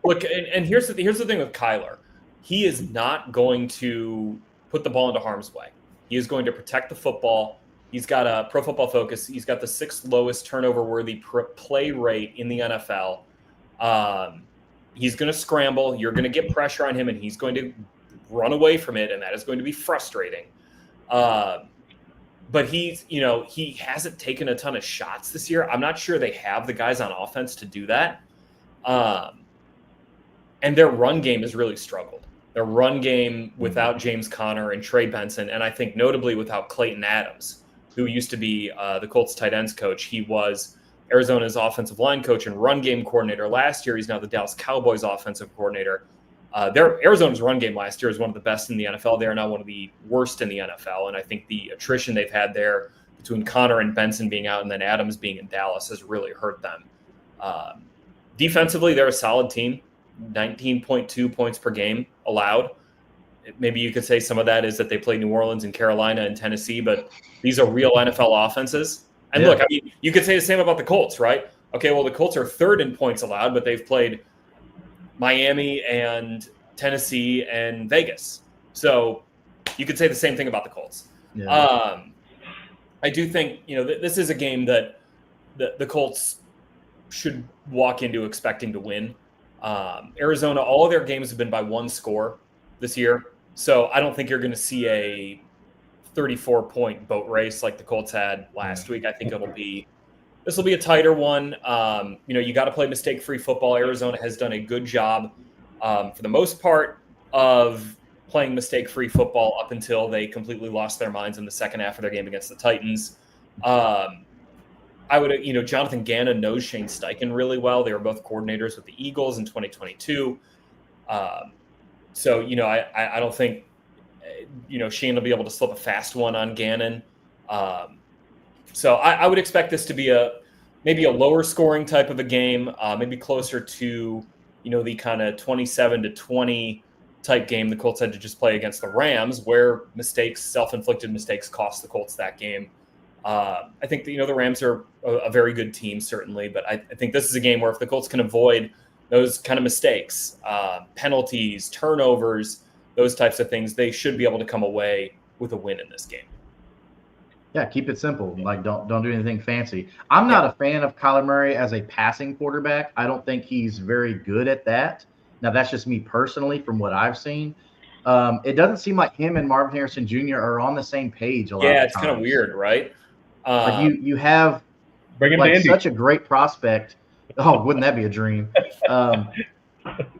Look, and here's the thing with Kyler. He is not going to put the ball into harm's way. He is going to protect the football. He's got a Pro Football Focus. He's got the 6th lowest turnover-worthy play rate in the NFL. He's going to scramble. You're going to get pressure on him, and he's going to run away from it, and that is going to be frustrating. But he hasn't taken a ton of shots this year. I'm not sure they have the guys on offense to do that. And their run game has really struggled. Their run game without James Conner and Trey Benson, and I think notably without Clayton Adams, who used to be the Colts tight ends coach. He was Arizona's offensive line coach and run game coordinator last year. He's now the Dallas Cowboys offensive coordinator. Arizona's run game last year is one of the best in the NFL. They are now one of the worst in the NFL, and I think the attrition they've had there between Conner and Benson being out and then Adams being in Dallas has really hurt them. Defensively, they're a solid team. 19.2 points per game allowed. Maybe you could say some of that is that they played New Orleans and Carolina and Tennessee, but these are real NFL offenses. And look, I mean, you could say the same about the Colts, right? Okay, well, the Colts are 3rd in points allowed, but they've played Miami and Tennessee and Vegas. So you could say the same thing about the Colts. Yeah. I do think, this is a game that the Colts should walk into expecting to win. Arizona, all of their games have been by 1 score this year. So I don't think you're going to see a 34-point boat race like the Colts had last week. I think this will be a tighter one. You got to play mistake-free football. Arizona has done a good job for the most part of playing mistake-free football up until they completely lost their minds in the second half of their game against the Titans. I would, Jonathan Gannon knows Shane Steichen really well. They were both coordinators with the Eagles in 2022. So, I don't think, Shane will be able to slip a fast one on Gannon. So I would expect this to be maybe a lower scoring type of a game, maybe closer to, the kind of 27-20 type game the Colts had to just play against the Rams, where self-inflicted mistakes cost the Colts that game. I think the Rams are a very good team, certainly, but I think this is a game where if the Colts can avoid those kind of mistakes, penalties, turnovers, those types of things, they should be able to come away with a win in this game. Yeah, keep it simple. Like, don't do anything fancy. I'm not a fan of Kyler Murray as a passing quarterback. I don't think he's very good at that. Now, that's just me personally from what I've seen. It doesn't seem like him and Marvin Harrison Jr. are on the same page a lot of times. Yeah, it's kind of weird, right? Like you have such a great prospect. Oh, wouldn't that be a dream?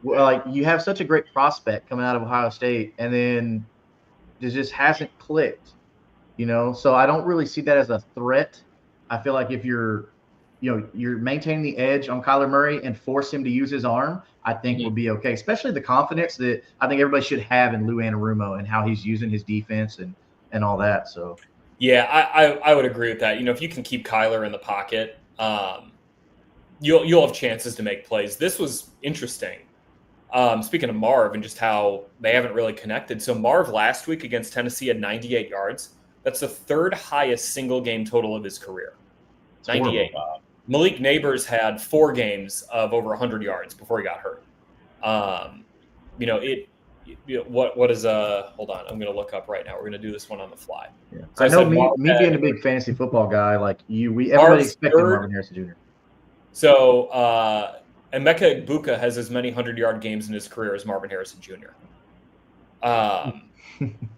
Like you have such a great prospect coming out of Ohio State, and then it just hasn't clicked, So I don't really see that as a threat. I feel like if you're maintaining the edge on Kyler Murray and force him to use his arm, I think will be okay. Especially the confidence that I think everybody should have in Lou Anarumo and how he's using his defense and all that. So. Yeah, I would agree with that. If you can keep Kyler in the pocket, you'll have chances to make plays. This was interesting. Speaking of Marv and just how they haven't really connected. So Marv last week against Tennessee had 98 yards. That's the 3rd highest single game total of his career. 98. Malik Neighbors had 4 games of over 100 yards before he got hurt. What is hold on, I'm going to look up right now. We're going to do this one on the fly. Yeah. So I know me being a big fantasy football guy, like everybody expected Marvin Harrison Jr. So Emeka Egbuka has as many 100-yard games in his career as Marvin Harrison Jr.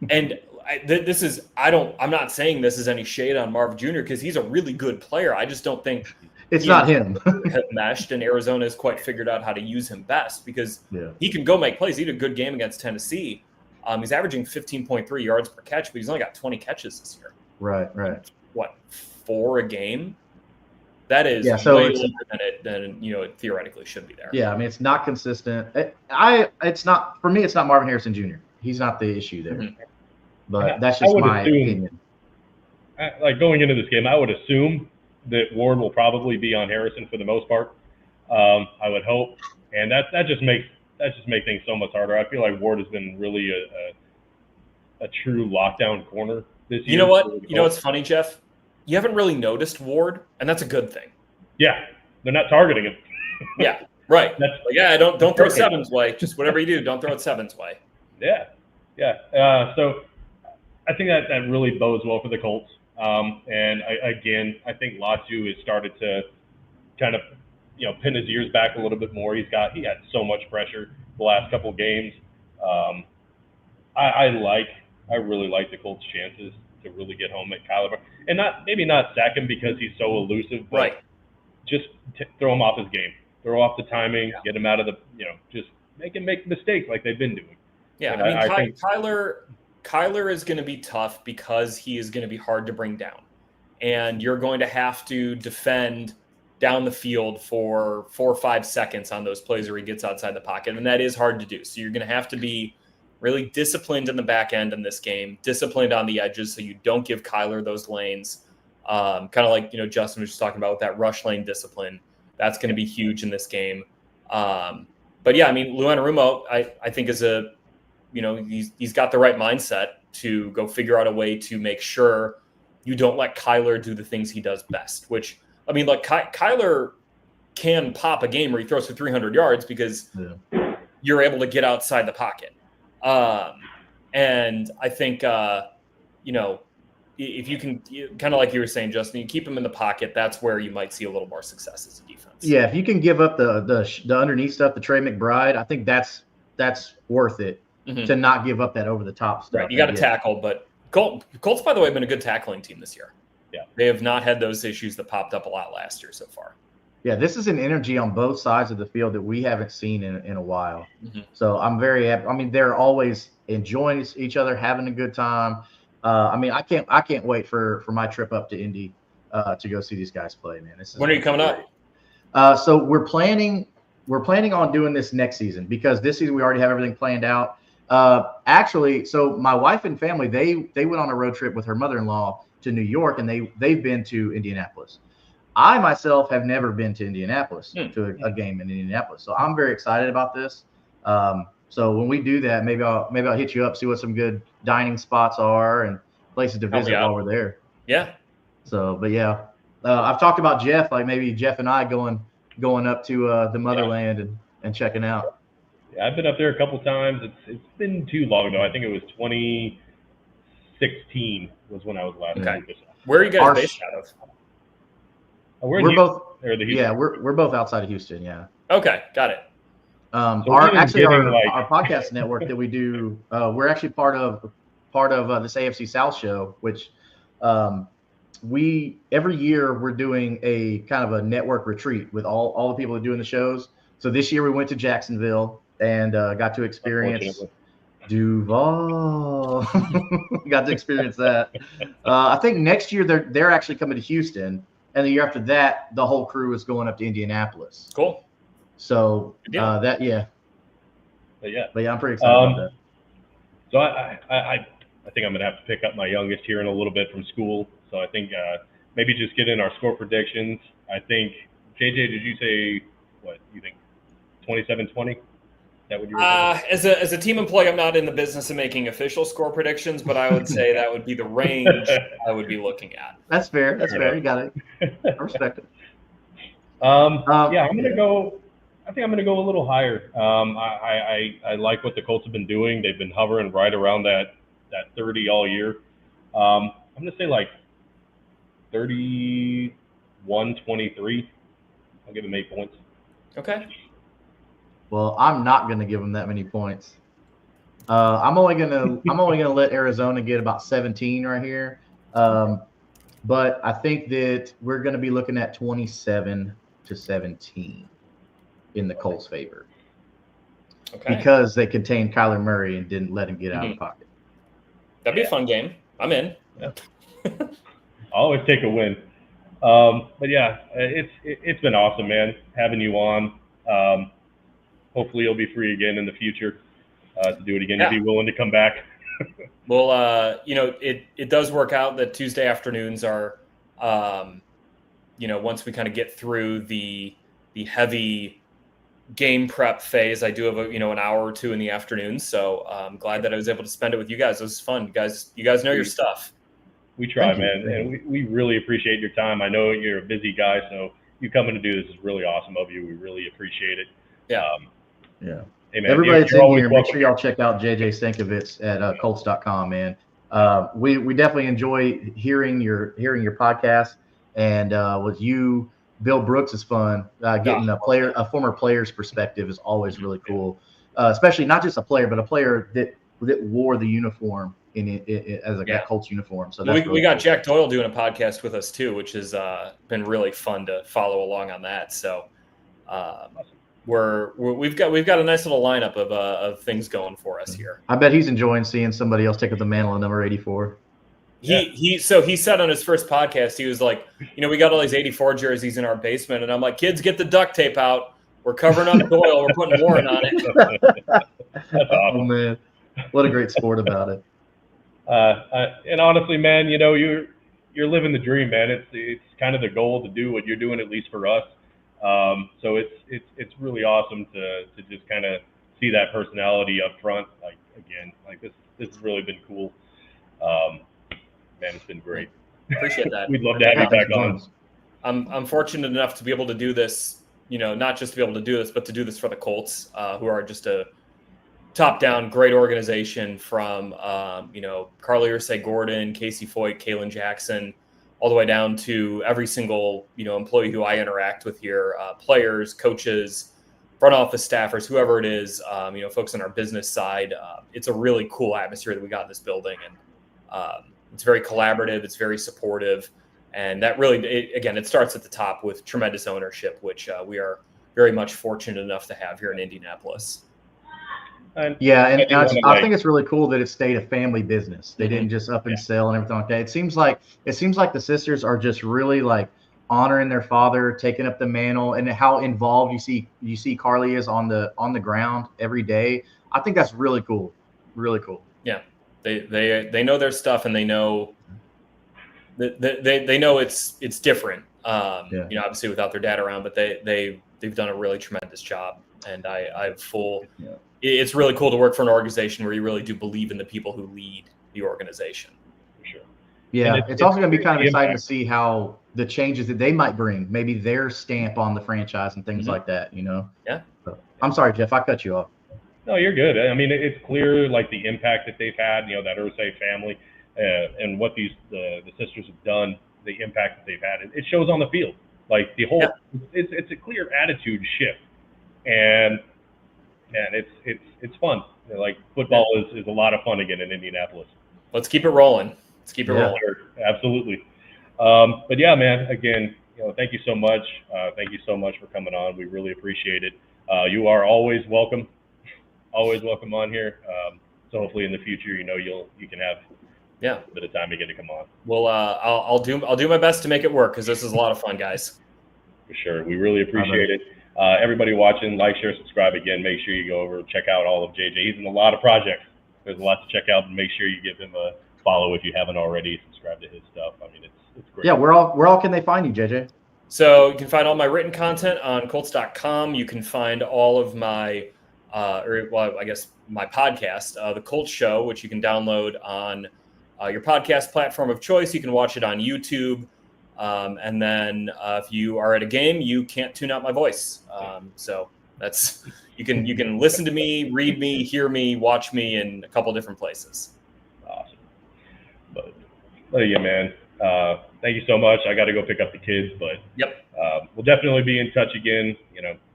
And I'm not saying this is any shade on Marvin Jr. because he's a really good player. I just don't think it's not him. have meshed, and Arizona has quite figured out how to use him best because he can go make plays. He had a good game against Tennessee. He's averaging 15.3 yards per catch, but he's only got 20 catches this year. Right. What, 4 a game? That is way lower than it theoretically should be there. Yeah, I mean it's not consistent. It's not for me. It's not Marvin Harrison Jr. He's not the issue there. Mm-hmm. But that's just my opinion. Like going into this game, I would assume that Ward will probably be on Harrison for the most part. I would hope and that just makes things so much harder. I feel like Ward has been really a true lockdown corner this year. You know what? You know what's funny, Jeff? You haven't really noticed Ward, and that's a good thing. Yeah, they're not targeting him. Yeah, right. Don't throw Seven's way. Just whatever you do, don't throw it Seven's way. Yeah. So I think that really bodes well for the Colts. And I think Latu has started to kind of, pin his ears back a little bit more. He had so much pressure the last couple of games. I really like the Colts' chances to really get home at Kyler, and maybe not sack him because he's so elusive, but right. Just throw him off his game, throw off the timing, get him out of the, just make him make mistakes like they've been doing. Yeah, And I think Kyler is going to be tough because he is going to be hard to bring down, and you're going to have to defend down the field for 4 or 5 seconds on those plays where he gets outside the pocket, and that is hard to do. So you're going to have to be really disciplined in the back end in this game, disciplined on the edges so you don't give Kyler those lanes. Kind of like, Justin was just talking about with that rush lane discipline. That's going to be huge in this game. But yeah, I mean, Luanarumo, I think is he's got the right mindset to go figure out a way to make sure you don't let Kyler do the things he does best, which, I mean, like Kyler can pop a game where he throws for 300 yards because you're able to get outside the pocket. And I think, if you can, kind of like you were saying, Justin, you keep him in the pocket, that's where you might see a little more success as a defense. Yeah, if you can give up the underneath stuff, the Trey McBride, I think that's worth it to not give up that over the top stuff. Right, you got to tackle, but Colts, by the way, have been a good tackling team this year. Yeah, they have not had those issues that popped up a lot last year so far. Yeah, this is an energy on both sides of the field that we haven't seen in a while. So I'm very happy. I mean, they're always enjoying each other, having a good time. I can't wait for my trip up to Indy to go see these guys play, man. When are you coming up? So we're planning on doing this next season because this season we already have everything planned out. Actually, so my wife and family, they went on a road trip with her mother-in-law to New York, and they've been to Indianapolis. I myself have never been to Indianapolis to a game in Indianapolis, so I'm very excited about this. So when we do that, maybe I'll hit you up, see what some good dining spots are and places to visit while we're there. Yeah. So, but yeah, I've talked about Jeff, like maybe Jeff and I going up to the motherland and checking out. Yeah, I've been up there a couple times. It's been too long ago. I think it was 2016 was when I was last. Okay. Where are you guys based out of? We're both outside of Houston. Yeah. Okay, got it. Our podcast network that we do, we're actually part of this AFC South show, which every year we're doing a kind of a network retreat with all the people that are doing the shows. So this year we went to Jacksonville and got to experience Duval. Got to experience that. I think next year they're actually coming to Houston, and the year after that the whole crew is going up to Indianapolis. Cool. So But yeah, I'm pretty excited about that. So I think I'm gonna have to pick up my youngest here in a little bit from school. So I think maybe just get in our score predictions. I think JJ, did you say what you think? 27-20? Is that what you were thinking? As a team employee, I'm not in the business of making official score predictions, but I would say that would be the range I would be looking at. That's fair. That's fair. You got it. I respect it. Yeah, I'm gonna go. I think I'm going to go a little higher. I like what the Colts have been doing. They've been hovering right around that 30 all year. I'm going to say like 31-23. I'll give them 8 points. Okay. Well, I'm not going to give them that many points. I'm only gonna let Arizona get about 17 right here. But I think that we're going to be looking at 27-17. In the Colts' favor, because they contained Kyler Murray and didn't let him get out of the pocket. That'd be a fun game. I'm in. Yeah. I'll always take a win. But yeah, it's been awesome, man, having you on. Hopefully you'll be free again in the future to do it again. Yeah. You'd be willing to come back. Well, it does work out that Tuesday afternoons are, once we kind of get through the heavy game prep phase. I do have an hour or two in the afternoon, so I'm glad that I was able to spend it with you guys. It was fun. You guys know your stuff. We try, Thank you. man, and we really appreciate your time. I know you're a busy guy, so you coming to do this is really awesome of you. We really appreciate it. Yeah. Yeah. Hey, man, Everybody that's in here, make welcome. sure y'all check out JJ Stankevitz at Colts.com, man. We definitely enjoy hearing your podcast, and with you, Bill Brooks is fun. Getting a former player's perspective is always really cool, especially not just a player, but a player that wore the uniform as a Colts uniform. So that's we got cool. Jack Doyle doing a podcast with us too, which has been really fun to follow along on that. So we've got a nice little lineup of things going for us here. I bet he's enjoying seeing somebody else take up the mantle of number 84. He said on his first podcast, he was like, we got all these 84 jerseys in our basement, and I'm like, kids, get the duct tape out. We're covering up Doyle. We're putting Warren on it. That's awesome. Oh man, what a great sport about it. And honestly, man, you're living the dream, man. It's kind of the goal to do what you're doing, at least for us. So it's really awesome to just kind of see that personality up front. Like this has really been cool. Man, it's been great. Appreciate that. We'd love to have you back on. I'm fortunate enough to be able to do this, not just to be able to do this, but to do this for the Colts, who are just a top-down great organization from, Carly Ursay-Gordon, Casey Foyt, Kalen Jackson, all the way down to every single, employee who I interact with here, players, coaches, front office staffers, whoever it is, folks on our business side. It's a really cool atmosphere that we got in this building. And it's very collaborative. It's very supportive. And that really, it starts at the top with tremendous ownership, which we are very much fortunate enough to have here in Indianapolis. I think it's really cool that it stayed a family business. They didn't just up and sell and everything like that. It seems like the sisters are just really like honoring their father, taking up the mantle, and how involved you see Carly is on the ground every day. I think that's really cool. Really cool. Yeah. They know their stuff, and they know they know it's different. Obviously without their dad around, but they've done a really tremendous job, and I've full. Yeah. It's really cool to work for an organization where you really do believe in the people who lead the organization. For sure. Yeah, it's also going to be kind of exciting to see how the changes that they might bring, maybe their stamp on the franchise and things like that. Yeah. So, I'm sorry, Jeff, I cut you off. No, you're good. I mean, it's clear like the impact that they've had, that Ursay family, and what the sisters have done, the impact that they've had. It shows on the field. Like the whole, it's a clear attitude shift, and it's fun. Like football is a lot of fun again in Indianapolis. Let's keep it rolling. Rolling. Sure. Absolutely. But yeah, man. Again, thank you so much. Thank you so much for coming on. We really appreciate it. You are always welcome. Always welcome on here. So hopefully in the future, you can have a bit of time to get to come on. Well, I'll do my best to make it work, because this is a lot of fun, guys. For sure. We really appreciate it. Everybody watching, like, share, subscribe again. Make sure you go over, check out all of JJ. He's in a lot of projects. There's a lot to check out, and make sure you give him a follow if you haven't already. Subscribe to his stuff. I mean, it's great. Yeah, where all can they find you, JJ? So you can find all my written content on Colts.com. You can find all of my my podcast, The Colts Show, which you can download on your podcast platform of choice. You can watch it on YouTube. And then if you are at a game, you can't tune out my voice. So that's you can listen to me, read me, hear me, watch me in a couple different places. Awesome. But yeah, man. Thank you so much. I got to go pick up the kids, but we'll definitely be in touch again.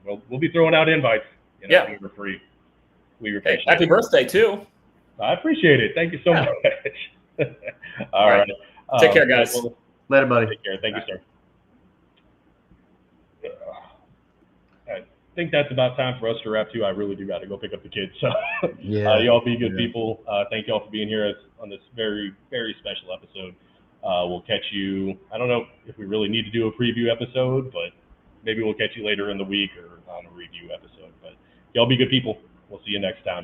We'll be throwing out invites. For free. We appreciate happy birthday too. I appreciate it. Thank you so much. All right. Take care, guys. Later, buddy. Take care. Thank you, sir. I think that's about time for us to wrap too. I really do got to go pick up the kids. So y'all be good people. Thank y'all for being here on this very, very special episode. We'll catch you. I don't know if we really need to do a preview episode, but maybe we'll catch you later in the week or on a review episode. But y'all be good people. We'll see you next time.